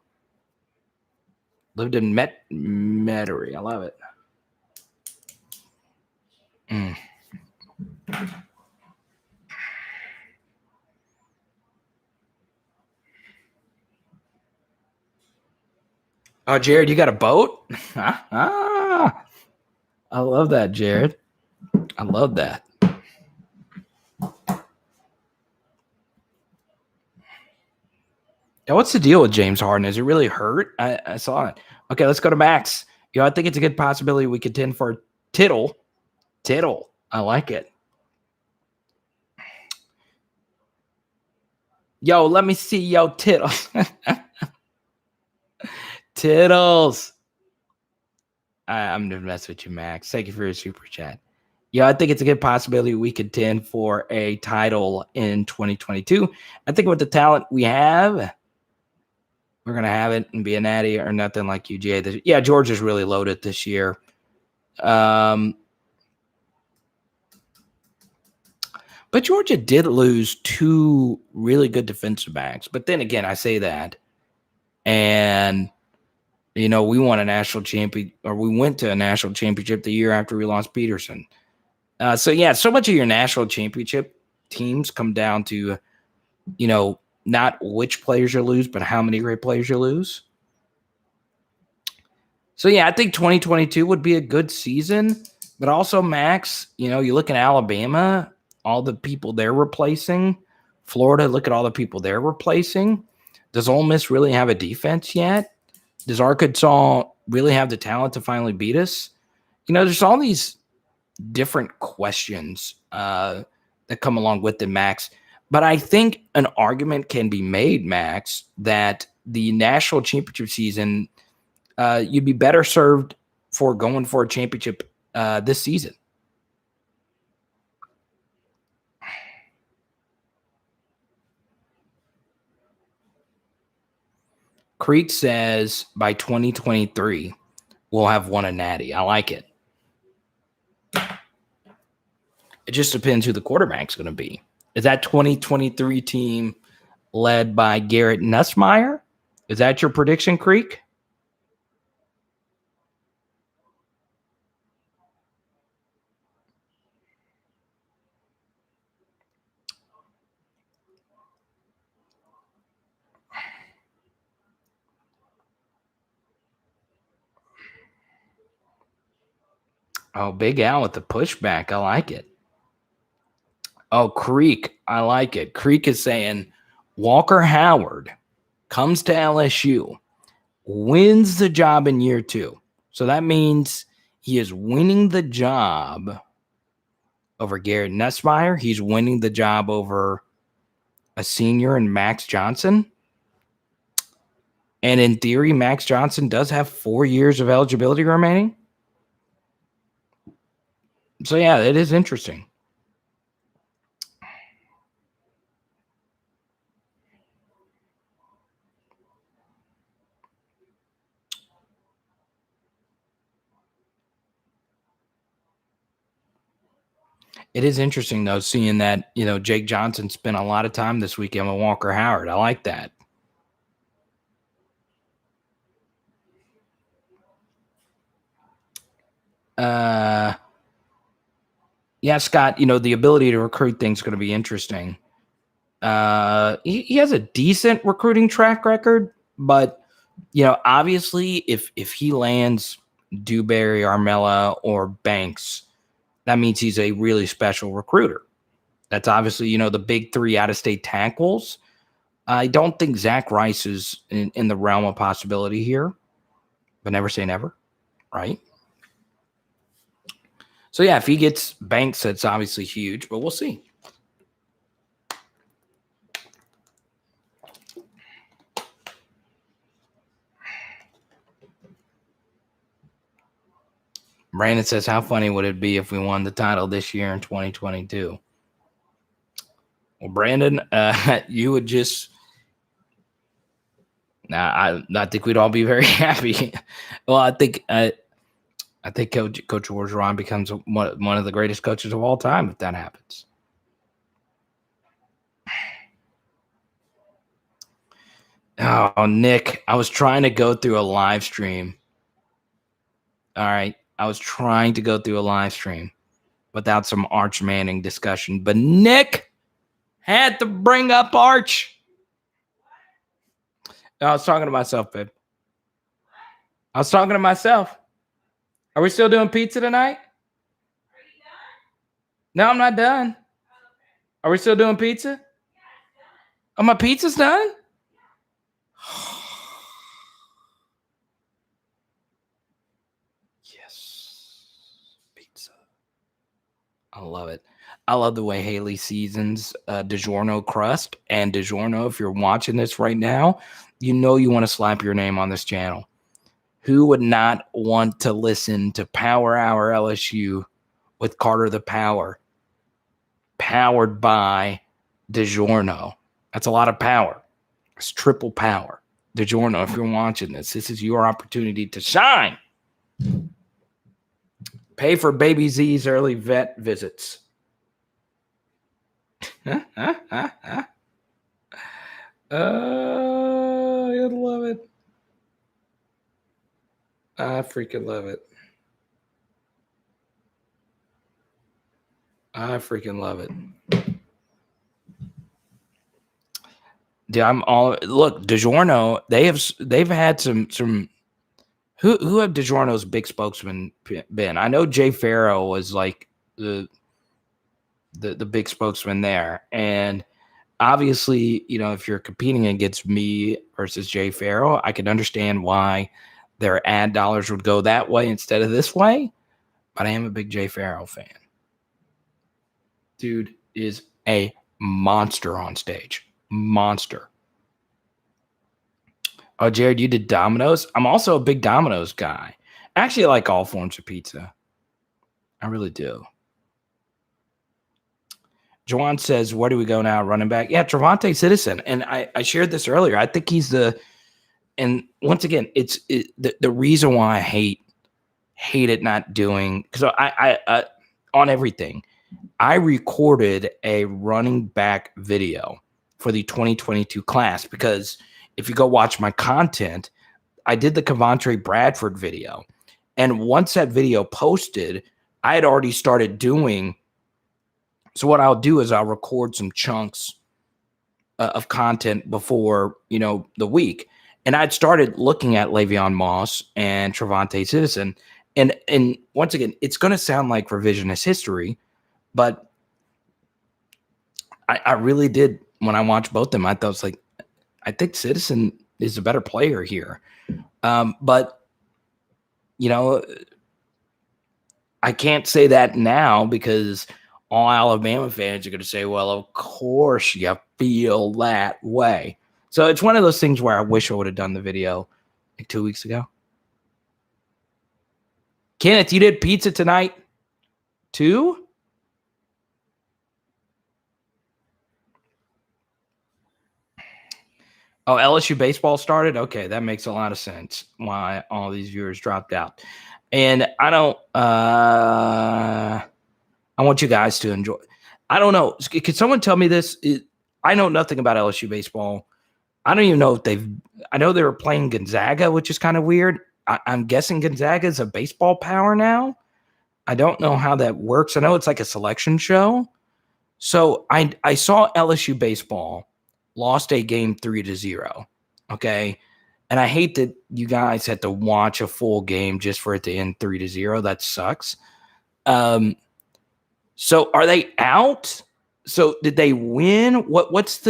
Lived in Metairie. I love it. Oh, Jared, you got a boat? I love that, Jared. I love that. Now, what's the deal with James Harden? Is it really hurt? I saw it. Okay, let's go to Max. I think it's a good possibility we contend for Tittle. Tittle. I like it. Yo, let me see yo Tittles. Tittles. I'm going to mess with you, Max. Thank you for your super chat. I think it's a good possibility we contend for a title in 2022. I think with the talent we have, we're going to have it and be a natty or nothing like UGA. Yeah, Georgia's really loaded this year. But Georgia did lose 2 really good defensive backs. But then again, I say that. And, we won a national champion, or we went to a national championship the year after we lost Peterson. So much of your national championship teams come down to, not which players you lose, but how many great players you lose. So, I think 2022 would be a good season. But also, Max, you look at Alabama, all the people they're replacing. Florida, look at all the people they're replacing. Does Ole Miss really have a defense yet? Does Arkansas really have the talent to finally beat us? There's all these different questions that come along with the Max. But I think an argument can be made, Max, that the national championship season, you'd be better served for going for a championship this season. Creek says by 2023, we'll have won a natty. I like it. It just depends who the quarterback's going to be. Is that 2023 team led by Garrett Nussmeier? Is that your prediction, Creek? Oh, Big Al with the pushback. I like it. Oh, Creek. I like it. Creek is saying Walker Howard comes to LSU, wins the job in year 2. So that means he is winning the job over Garrett Nussmeier. He's winning the job over a senior in Max Johnson. And in theory, Max Johnson does have 4 years of eligibility remaining. So, yeah, it is interesting. It is interesting, though, seeing that, Jake Johnson spent a lot of time this weekend with Walker Howard. I like that. Yeah, Scott, the ability to recruit things is going to be interesting. He has a decent recruiting track record, but, obviously if he lands Dewberry, Armella, or Banks, that means he's a really special recruiter. That's obviously, the big three out-of-state tackles. I don't think Zach Rice is in the realm of possibility here, but never say never, right? So, yeah, if he gets Banks, that's obviously huge, but we'll see. Brandon says, how funny would it be if we won the title this year in 2022? Well, Brandon, you would just... I think we'd all be very happy. Well, I think Coach Orgeron becomes one of the greatest coaches of all time if that happens. Oh, Nick, I was trying to go through a live stream. All right. I was trying to go through a live stream without some Arch Manning discussion, but Nick had to bring up Arch. I was talking to myself, babe. I was talking to myself. Are we still doing pizza tonight? Are you done? No, I'm not done. Are we still doing pizza? Oh, my pizza's done? Yes. Pizza. I love it. I love the way Haley seasons DiGiorno crust. And DiGiorno, if you're watching this right now, you want to slap your name on this channel. Who would not want to listen to Power Hour LSU with Carter the Power, powered by DiGiorno? That's a lot of power. It's triple power. DiGiorno, if you're watching this is your opportunity to shine. Pay for Baby Z's early vet visits. Oh, you'd love it. I freaking love it. I freaking love it. Dude, look, DiGiorno, they've had some who have DiGiorno's big spokesman been? I know Jay Farrow was like the big spokesman there. And obviously, if you're competing against me versus Jay Farrow, I can understand why their ad dollars would go that way instead of this way. But I am a big Jay Farrow fan. Dude is a monster on stage. Monster. Oh, Jared, you did Domino's? I'm also a big Domino's guy. Actually, I like all forms of pizza. I really do. Juwan says, where do we go now? Running back? Yeah, Trevante Citizen. And I shared this earlier. I think he's and once again, it's the reason why I hate it not doing, because I on everything, I recorded a running back video for the 2022 class, because if you go watch my content, I did the Kevontre Bradford video. And once that video posted, I had already started doing. So what I'll do is I'll record some chunks of content before, the week. And I'd started looking at Le'Veon Moss and Trevante Citizen. And once again, it's going to sound like revisionist history, but I really did. When I watched both of them, I thought, it's like, I think Citizen is a better player here. But, I can't say that now, because all Alabama fans are going to say, well, of course you feel that way. So it's one of those things where I wish I would have done the video like 2 weeks ago. Kenneth, you did pizza tonight? 2? Oh, LSU baseball started? Okay, that makes a lot of sense why all these viewers dropped out. And I don't I want you guys to enjoy. I don't know. Could someone tell me this? I know nothing about LSU baseball. I don't even know if I know they were playing Gonzaga, which is kind of weird. I'm guessing Gonzaga is a baseball power now. I don't know how that works. I know it's like a selection show. So I saw LSU baseball lost a game 3-0. Okay. And I hate that you guys had to watch a full game just for it to end 3-0. That sucks. So are they out? So did they win? What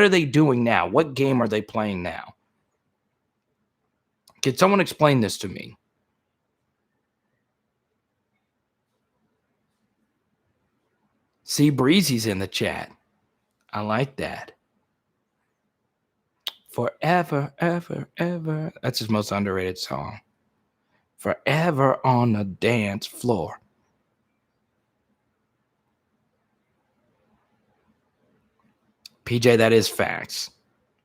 are they doing now? What game are they playing now? Can someone explain this to me? See, Breezy's in the chat. I like that. Forever, ever, ever. That's his most underrated song. Forever on the dance floor. PJ, that is facts.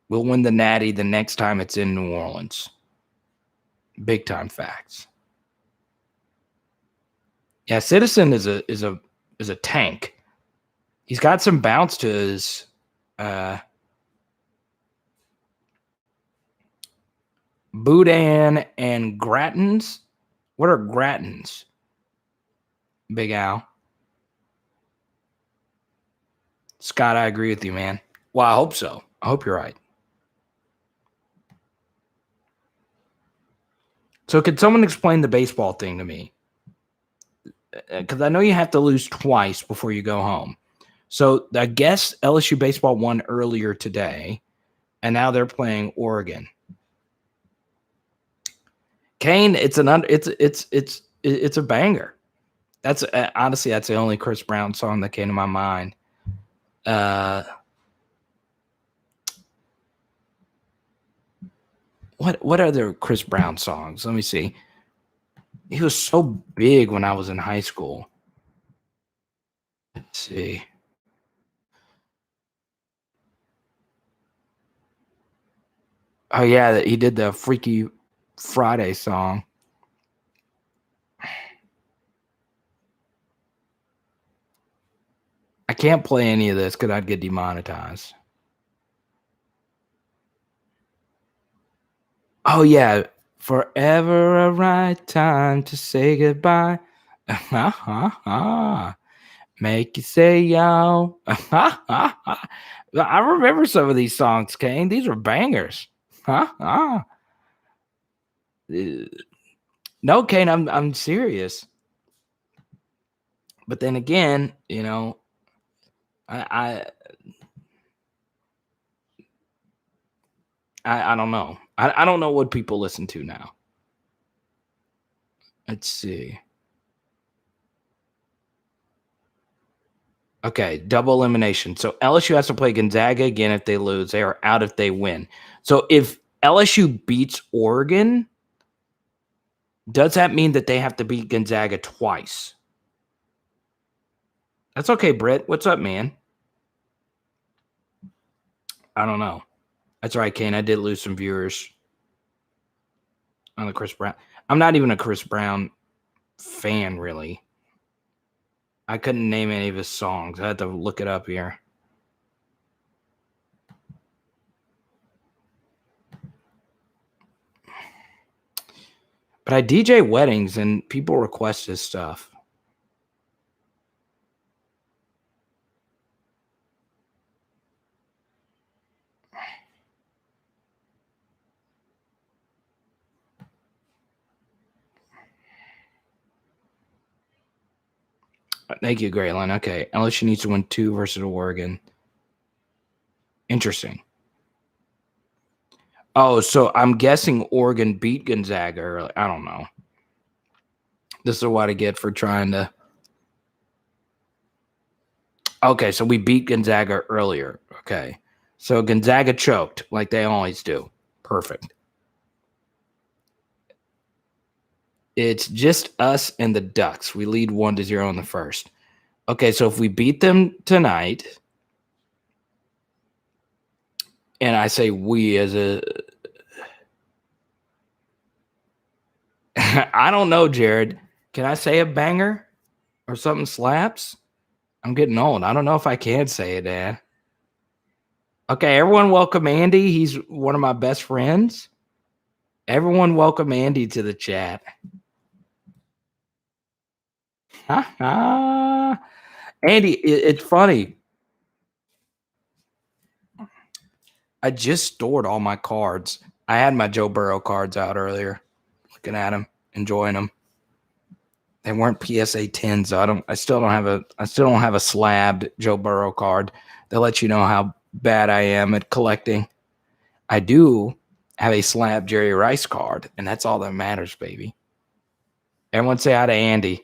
We'll win the Natty the next time it's in New Orleans. Big time facts. Yeah, Citizen is a tank. He's got some bounce to his Boudin and Gratins. What are Gratins? Big Al. Scott, I agree with you, man. Well, I hope so. I hope you're right. So could someone explain the baseball thing to me? Because I know you have to lose twice before you go home. So I guess LSU baseball won earlier today, and now they're playing Oregon. Kane, it's a banger. That's honestly, that's the only Chris Brown song that came to my mind. What other Chris Brown songs? Let me see. He was so big when I was in high school. Let's see. Oh yeah, he did the Freaky Friday song. I can't play any of this because I'd get demonetized. Oh yeah, forever a right time to say goodbye. Make you say yo. I remember some of these songs, Kane. These were bangers. No, Kane, I'm serious. But then again, you know, I don't know. I don't know what people listen to now. Let's see. Okay, double elimination. So LSU has to play Gonzaga again if they lose. They are out if they win. So if LSU beats Oregon, does that mean that they have to beat Gonzaga twice? That's okay, Britt. What's up, man? I don't know. That's right, Kane. I did lose some viewers on the Chris Brown. I'm not even a Chris Brown fan, really. I couldn't name any of his songs. I had to look it up here. But I DJ weddings and people request his stuff. Thank you, Grayland. Okay, LSU needs to win 2 versus Oregon. Interesting. Oh, so I'm guessing Oregon beat Gonzaga early. I don't know. This is what I get for trying to. Okay, so we beat Gonzaga earlier. Okay, so Gonzaga choked like they always do. Perfect. It's just us and the Ducks. We lead 1-0 in the first. Okay, so if we beat them tonight, and I say we as a I don't know, Jared. Can I say a banger or something slaps? I'm getting old. I don't know if I can say it, Dad. Okay, everyone welcome Andy. He's one of my best friends. Everyone welcome Andy to the chat. Andy, it's funny. I just stored all my cards. I had my Joe Burrow cards out earlier, looking at them, enjoying them. They weren't PSA 10s. So I still don't have a slabbed Joe Burrow card that lets you know how bad I am at collecting. I do have a slabbed Jerry Rice card, and that's all that matters, baby. Everyone say hi to Andy.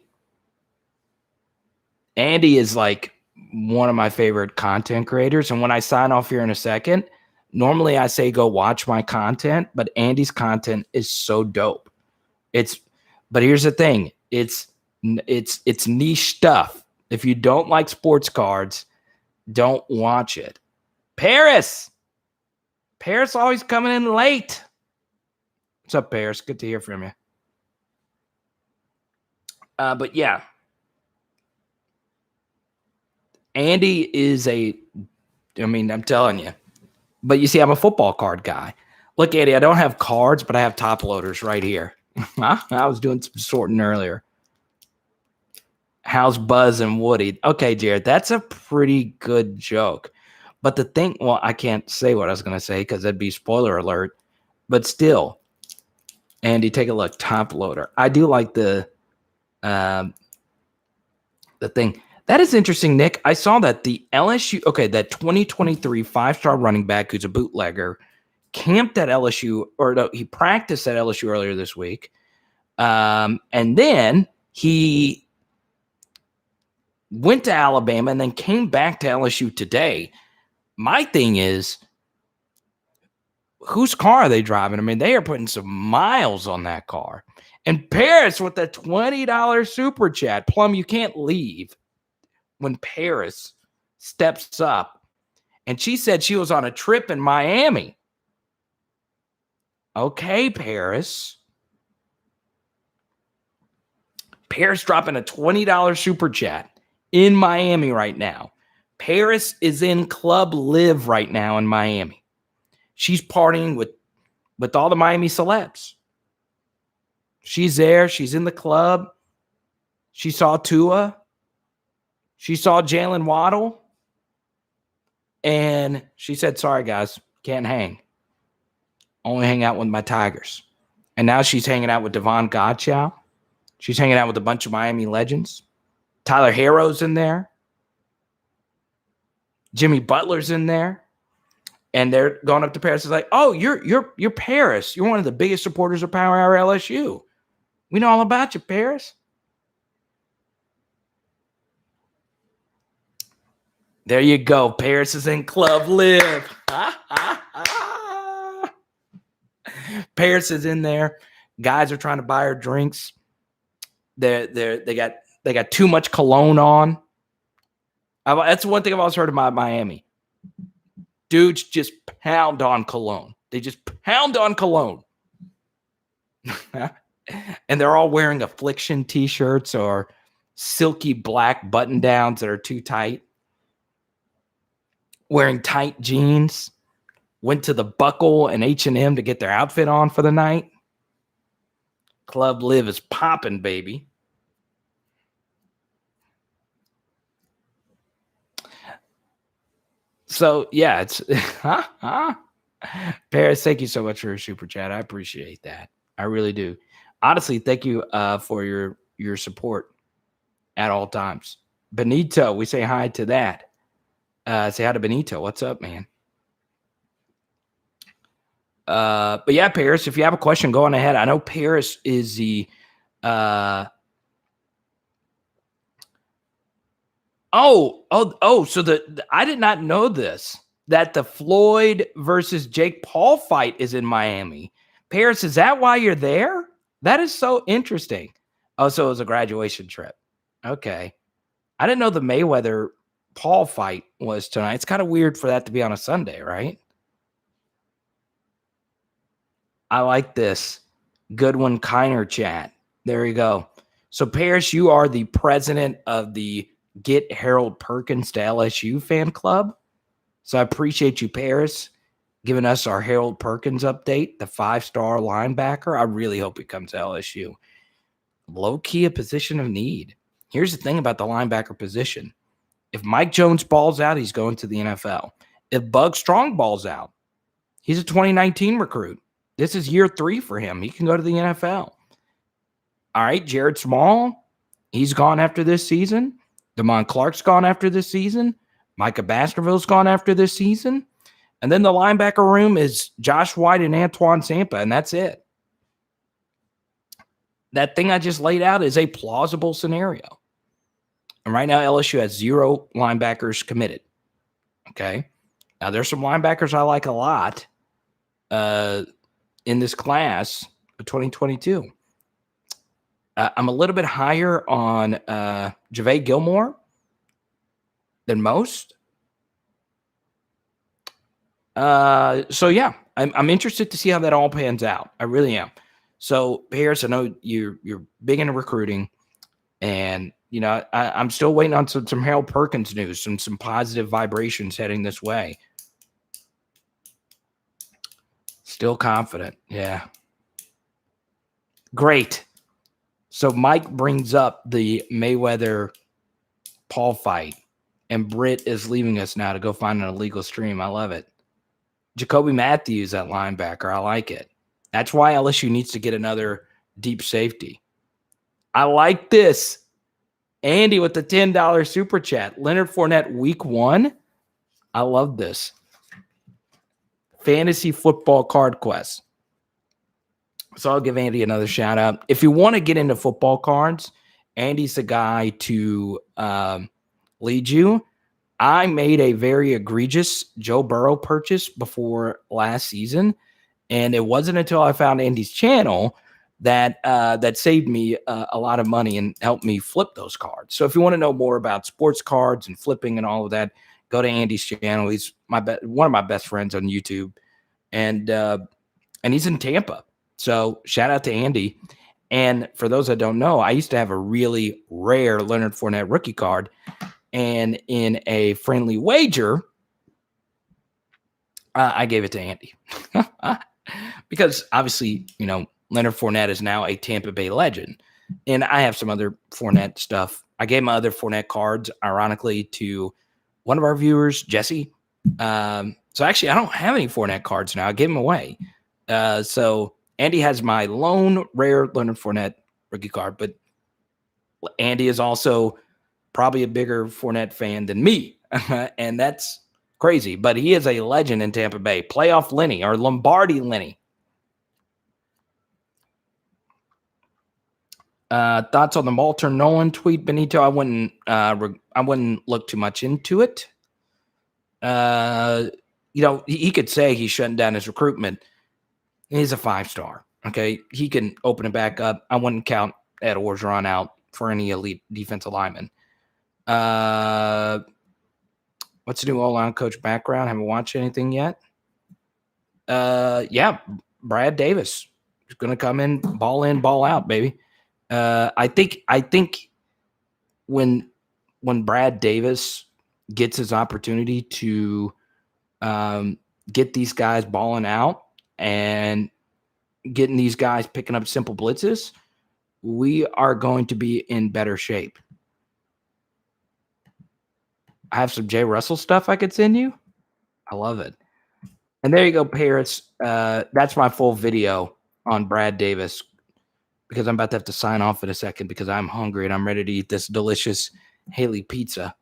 Andy is like one of my favorite content creators, and when I sign off here in a second, normally I say go watch my content, but Andy's content is so dope. But here's the thing. It's niche stuff. If you don't like sports cards, don't watch it. Paris always coming in late. What's up, Paris? Good to hear from you. But yeah, Andy is I'm telling you. But you see, I'm a football card guy. Look, Andy, I don't have cards, but I have top loaders right here. I was doing some sorting earlier. How's Buzz and Woody? Okay, Jared, that's a pretty good joke. But the thing, well, I can't say what I was going to say because that'd be spoiler alert. But still, Andy, take a look. Top loader. I do like the thing. That is interesting, Nick. I saw that the LSU, that 2023 5-star running back who's a bootlegger camped at LSU, or no, he practiced at LSU earlier this week. And then he went to Alabama and then came back to LSU today. My thing is, whose car are they driving? I mean, they are putting some miles on that car. And Paris with the $20 super chat. Plum, you can't leave when Paris steps up. And she said she was on a trip in Miami. Okay, Paris. Paris dropping a $20 super chat in Miami right now. Paris is in Club Live right now in Miami. She's partying with all the Miami celebs. She's there. She's in the club. She saw Tua. She saw Jalen Waddle. And she said, sorry, guys, can't hang. Only hang out with my Tigers. And now she's hanging out with Devon Godchow. She's hanging out with a bunch of Miami legends. Tyler Harrow's in there. Jimmy Butler's in there. And they're going up to Paris. It's like, oh, you're Paris. You're one of the biggest supporters of Power Hour LSU. We know all about you, Paris. There you go. Paris is in Club Live. Paris is in there. Guys are trying to buy her drinks. They got too much cologne on. That's one thing I've always heard about Miami. Dudes just pound on cologne. They just pound on cologne. And they're all wearing Affliction t-shirts or silky black button-downs that are too tight. Wearing tight jeans. Went to the Buckle and H&M to get their outfit on for the night. Club Live is popping, baby. So, yeah, it's Paris, thank you so much for your super chat. I appreciate that. I really do. Honestly, thank you for your support at all times. Benito, we say hi to that. Say hi to Benito. What's up, man? But yeah, Paris, if you have a question, go on ahead. I know Paris is the so I did not know this, that the Floyd versus Jake Paul fight is in Miami. Paris, is that why you're there? That is so interesting. Oh, so it was a graduation trip. Okay. I didn't know the Mayweather Paul fight was tonight. It's kind of weird for that to be on a Sunday, right? I like this. Goodwin Kiner chat. There you go. So, Paris, you are the president of the Get Harold Perkins to LSU fan club. So I appreciate you, Paris, giving us our Harold Perkins update, the 5-star linebacker. I really hope he comes to LSU. Low-key a position of need. Here's the thing about the linebacker position. If Mike Jones balls out, he's going to the NFL. If Bug Strong balls out, he's a 2019 recruit. This is year 3 for him. He can go to the NFL. All right, Jared Small, he's gone after this season. Damon Clark's gone after this season. Micah Baskerville's gone after this season. And then the linebacker room is Josh White and Antoine Sampa, and that's it. That thing I just laid out is a plausible scenario. And right now, LSU has 0 linebackers committed. Okay. Now, there's some linebackers I like a lot in this class of 2022. I'm a little bit higher on Javale Gilmore than most. So yeah, I'm interested to see how that all pans out. I really am. So Harris, I know you're big into recruiting, and you know I'm still waiting on some Harold Perkins news, some positive vibrations heading this way. Still confident, yeah. Great. So Mike brings up the Mayweather Paul fight, and Britt is leaving us now to go find an illegal stream. I love it. Jacoby Matthews at linebacker. I like it. That's why LSU needs to get another deep safety. I like this. Andy with the $10 super chat. Leonard Fournette week 1. I love this. Fantasy football card quest. So I'll give Andy another shout out. If you want to get into football cards, Andy's the guy to lead you. I made a very egregious Joe Burrow purchase before last season, and it wasn't until I found Andy's channel that saved me a lot of money and helped me flip those cards. So if you want to know more about sports cards and flipping and all of that, go to Andy's channel. He's one of my best friends on YouTube, and he's in Tampa. So shout out to Andy. And for those that don't know, I used to have a really rare Leonard Fournette rookie card. And in a friendly wager, I gave it to Andy. Because obviously, you know, Leonard Fournette is now a Tampa Bay legend. And I have some other Fournette stuff. I gave my other Fournette cards, ironically, to one of our viewers, Jesse. So actually, I don't have any Fournette cards now. I gave them away. So Andy has my lone rare Leonard Fournette rookie card. But Andy is also probably a bigger Fournette fan than me. And that's crazy. But he is a legend in Tampa Bay. Playoff Lenny or Lombardi Lenny. Thoughts on the Walter Nolan tweet, Benito? I wouldn't look too much into it. You know, he could say he's shutting down his recruitment. He's a 5-star. Okay, he can open it back up. I wouldn't count Ed Orgeron out for any elite defensive lineman. What's the new O-line coach background? Haven't watched anything yet. Yeah, Brad Davis is going to come in, ball out, baby. I think when Brad Davis gets his opportunity to get these guys balling out and getting these guys picking up simple blitzes, we are going to be in better shape. I have some Jay Russell stuff I could send you. I love it. And there you go, Paris. That's my full video on Brad Davis, because I'm about to have to sign off in a second because I'm hungry and I'm ready to eat this delicious Haley pizza.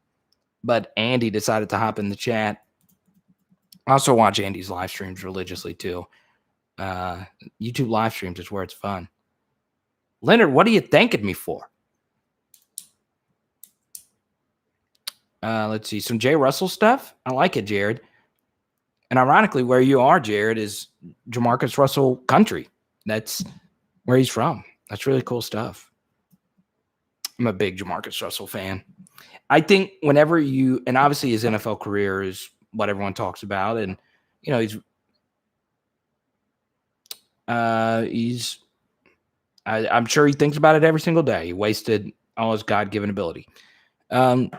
But Andy decided to hop in the chat. I also watch Andy's live streams religiously too. YouTube live streams is where it's fun. Leonard, what are you thanking me for? Let's see. Some Jay Russell stuff. I like it, Jared. And ironically, where you are, Jared, is Jamarcus Russell country. That's where he's from. That's really cool stuff. I'm a big Jamarcus Russell fan. I think whenever and obviously his NFL career is what everyone talks about, and I'm sure he thinks about it every single day. He wasted all his God-given ability. But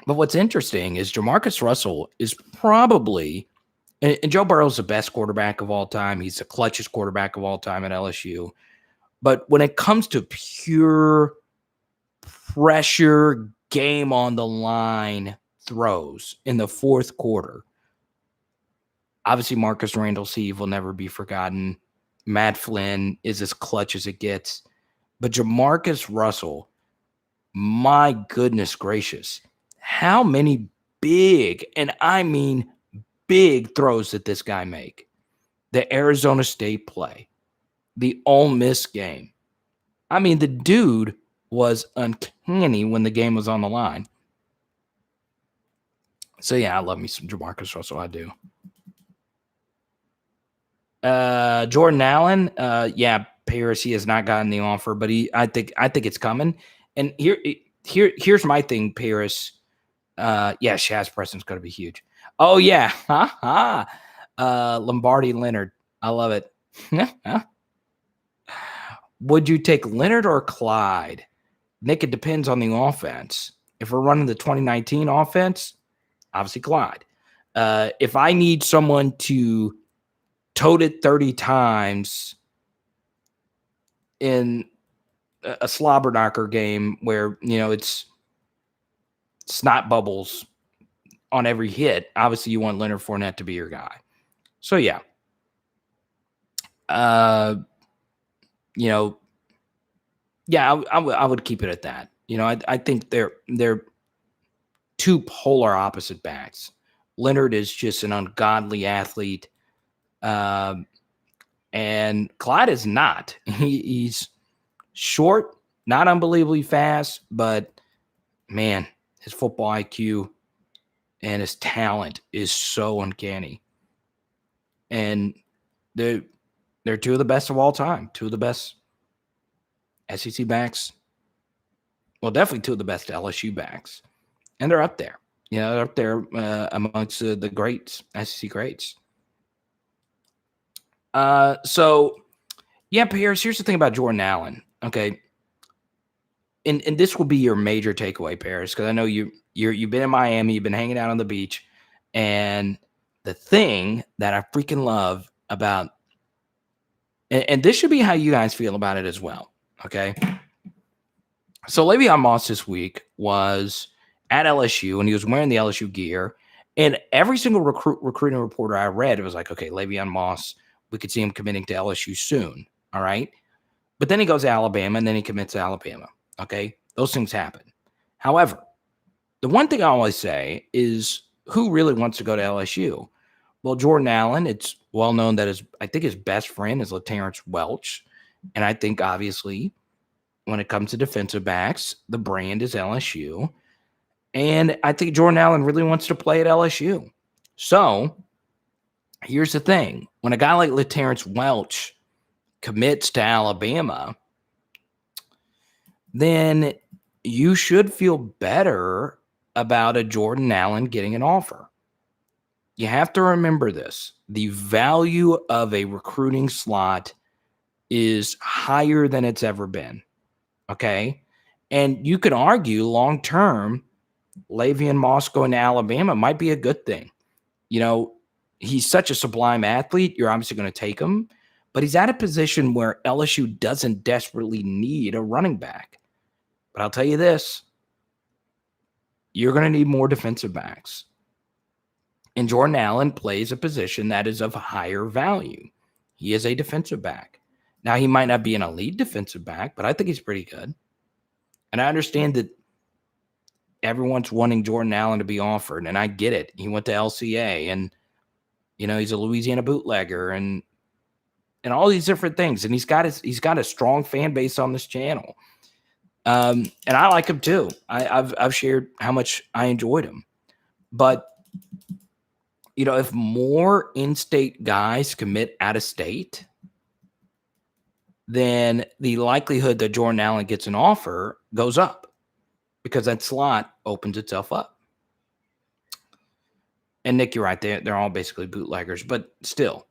what's interesting is Jamarcus Russell is probably, and Joe Burrow's the best quarterback of all time. He's the clutchest quarterback of all time at LSU. But when it comes to pure pressure, game on the line throws in the fourth quarter, obviously Marcus Randall-Steve will never be forgotten. Matt Flynn is as clutch as it gets. But Jamarcus Russell, my goodness gracious, how many big, and I mean big throws did this guy make? The Arizona State play, the Ole Miss game. I mean, the dude was uncanny when the game was on the line. So, yeah, I love me some Jamarcus Russell. I do. Jordan Allen, Paris, he has not gotten the offer, but I think it's coming. And here's my thing, Paris. Shaz Preston's going to be huge. Oh yeah, Lombardi Leonard, I love it. Would you take Leonard or Clyde? Nick, it depends on the offense. If we're running the 2019 offense, obviously Clyde. If I need someone to tote it 30 times in a slobber knocker game where, it's snot bubbles on every hit, obviously you want Leonard Fournette to be your guy. So, yeah. I would keep it at that. I think they're two polar opposite backs. Leonard is just an ungodly athlete. And Clyde is not. He's short, not unbelievably fast, but man, his football IQ and his talent is so uncanny. And they're two of the best of all time, two of the best SEC backs. Well, definitely two of the best LSU backs. And they're up there. They're up there amongst the greats, SEC greats. So, Pierce, here's the thing about Jordan Allen. Okay. And this will be your major takeaway, Paris, because I know you've been in Miami, you've been hanging out on the beach, and the thing that I freaking love about, and this should be how you guys feel about it as well, okay? So Le'Veon Moss this week was at LSU, and he was wearing the LSU gear, and every single recruiting reporter I read, it was like, okay, Le'Veon Moss, we could see him committing to LSU soon, all right? But then he goes to Alabama, and then he commits to Alabama. Okay, those things happen. However, the one thing I always say is who really wants to go to LSU? Well, Jordan Allen, it's well known that his best friend is LaTerrence Welch. And I think obviously when it comes to defensive backs, the brand is LSU. And I think Jordan Allen really wants to play at LSU. So here's the thing. When a guy like LaTerrence Welch commits to Alabama, then you should feel better about a Jordan Allen getting an offer. You have to remember this. The value of a recruiting slot is higher than it's ever been. Okay? And you could argue long-term, Le'Veon Moss going to Alabama might be a good thing. He's such a sublime athlete. You're obviously going to take him. But he's at a position where LSU doesn't desperately need a running back. But I'll tell you this, you're going to need more defensive backs. And Jordan Allen plays a position that is of higher value. He is a defensive back. Now, he might not be an elite defensive back, but I think he's pretty good. And I understand that everyone's wanting Jordan Allen to be offered, and I get it. He went to LCA, and, he's a Louisiana bootlegger, and all these different things. And he's got a strong fan base on this channel. And I like him too. I've shared how much I enjoyed him. But, if more in-state guys commit out of state, then the likelihood that Jordan Allen gets an offer goes up because that slot opens itself up. And Nick, you're right. They're all basically bootleggers, but still.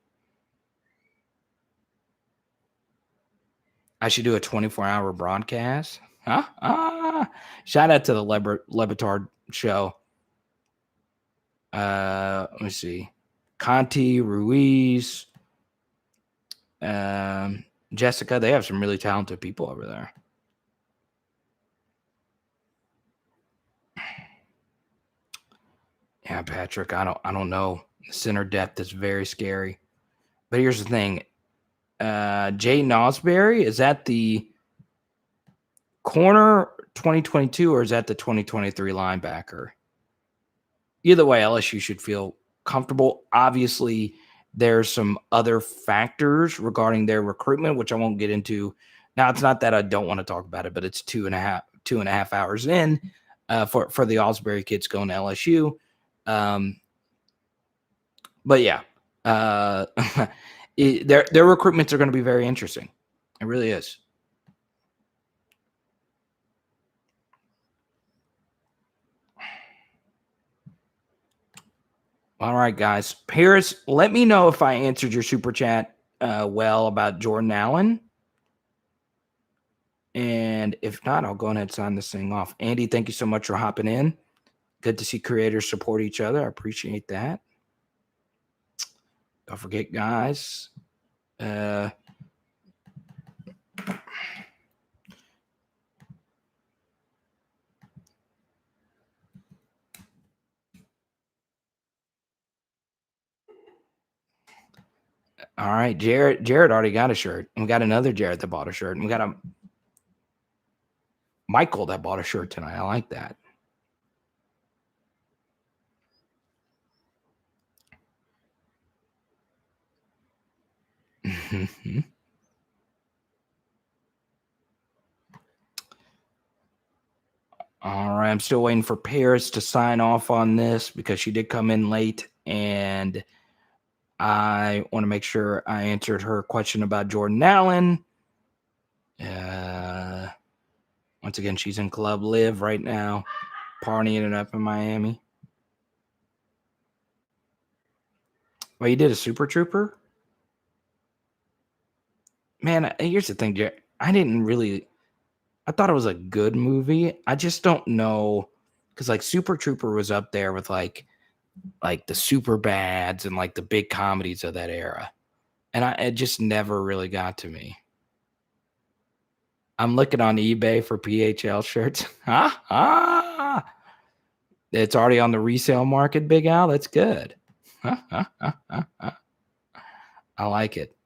I should do a 24-hour broadcast. Huh? Shout out to the Lebitard show. Let me see. Conti, Ruiz, Jessica. They have some really talented people over there. Yeah, Patrick. I don't know. Center depth is very scary. But here's the thing. Jay Nosberry, is that the corner 2022 or is that the 2023 linebacker? Either way, LSU should feel comfortable. Obviously, there's some other factors regarding their recruitment, which I won't get into. Now, it's not that I don't want to talk about it, but it's two and a half hours in for the Osbury kids going to LSU. But yeah, their recruitments are going to be very interesting. It really is. All right, guys. Paris, let me know if I answered your super chat well about Jordan Allen. And if not, I'll go ahead and sign this thing off. Andy, thank you so much for hopping in. Good to see creators support each other. I appreciate that. Don't forget, guys. All right, Jared already got a shirt. And we got another Jared that bought a shirt. And we got a Michael that bought a shirt tonight. I like that. All right, I'm still waiting for Paris to sign off on this because she did come in late, and I want to make sure I answered her question about Jordan Allen. Once again, she's in Club Live right now, partying it up in Miami. Well, you did a Super Trooper? Man, here's the thing, Jared. I thought it was a good movie. I just don't know, because like Super Trooper was up there with like the Super Bads and like the big comedies of that era, and it just never really got to me. I'm looking on eBay for PHL shirts. It's already on the resale market, Big Al. That's good. I like it.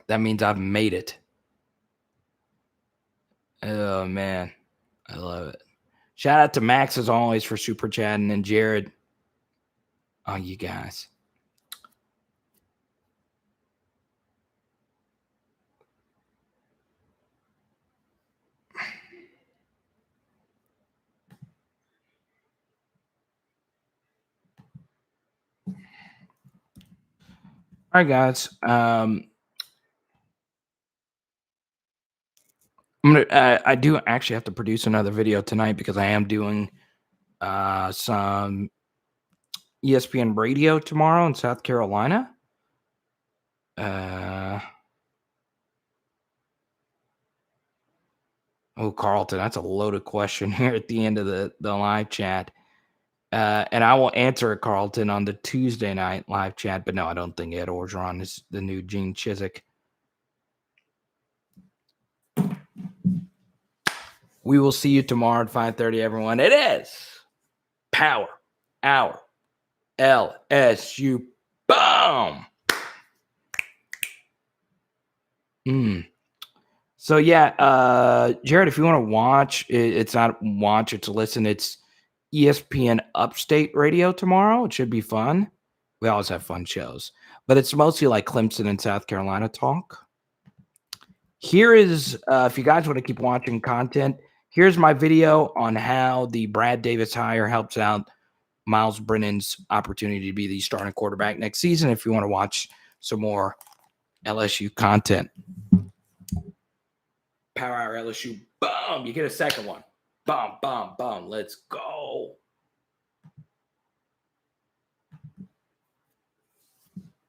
That means I've made it. Oh, man. I love it. Shout out to Max, as always, for super chatting, and Jared. Oh, you guys. All right, guys. I do actually have to produce another video tonight because I am doing some ESPN radio tomorrow in South Carolina. Carlton, that's a loaded question here at the end of the live chat. And I will answer it, Carlton, on the Tuesday night live chat. But no, I don't think Ed Orgeron is the new Gene Chizik. We will see you tomorrow at 5:30, everyone. It is Power Hour LSU. Boom! So, yeah, Jared, if you want to watch, it's not watch, it's listen. It's ESPN Upstate Radio tomorrow. It should be fun. We always have fun shows. But it's mostly like Clemson and South Carolina talk. Here is, if you guys want to keep watching content, here's my video on how the Brad Davis hire helps out Myles Brennan's opportunity to be the starting quarterback next season if you want to watch some more LSU content. Power Hour LSU. Boom. You get a second one. Boom, boom, boom. Let's go.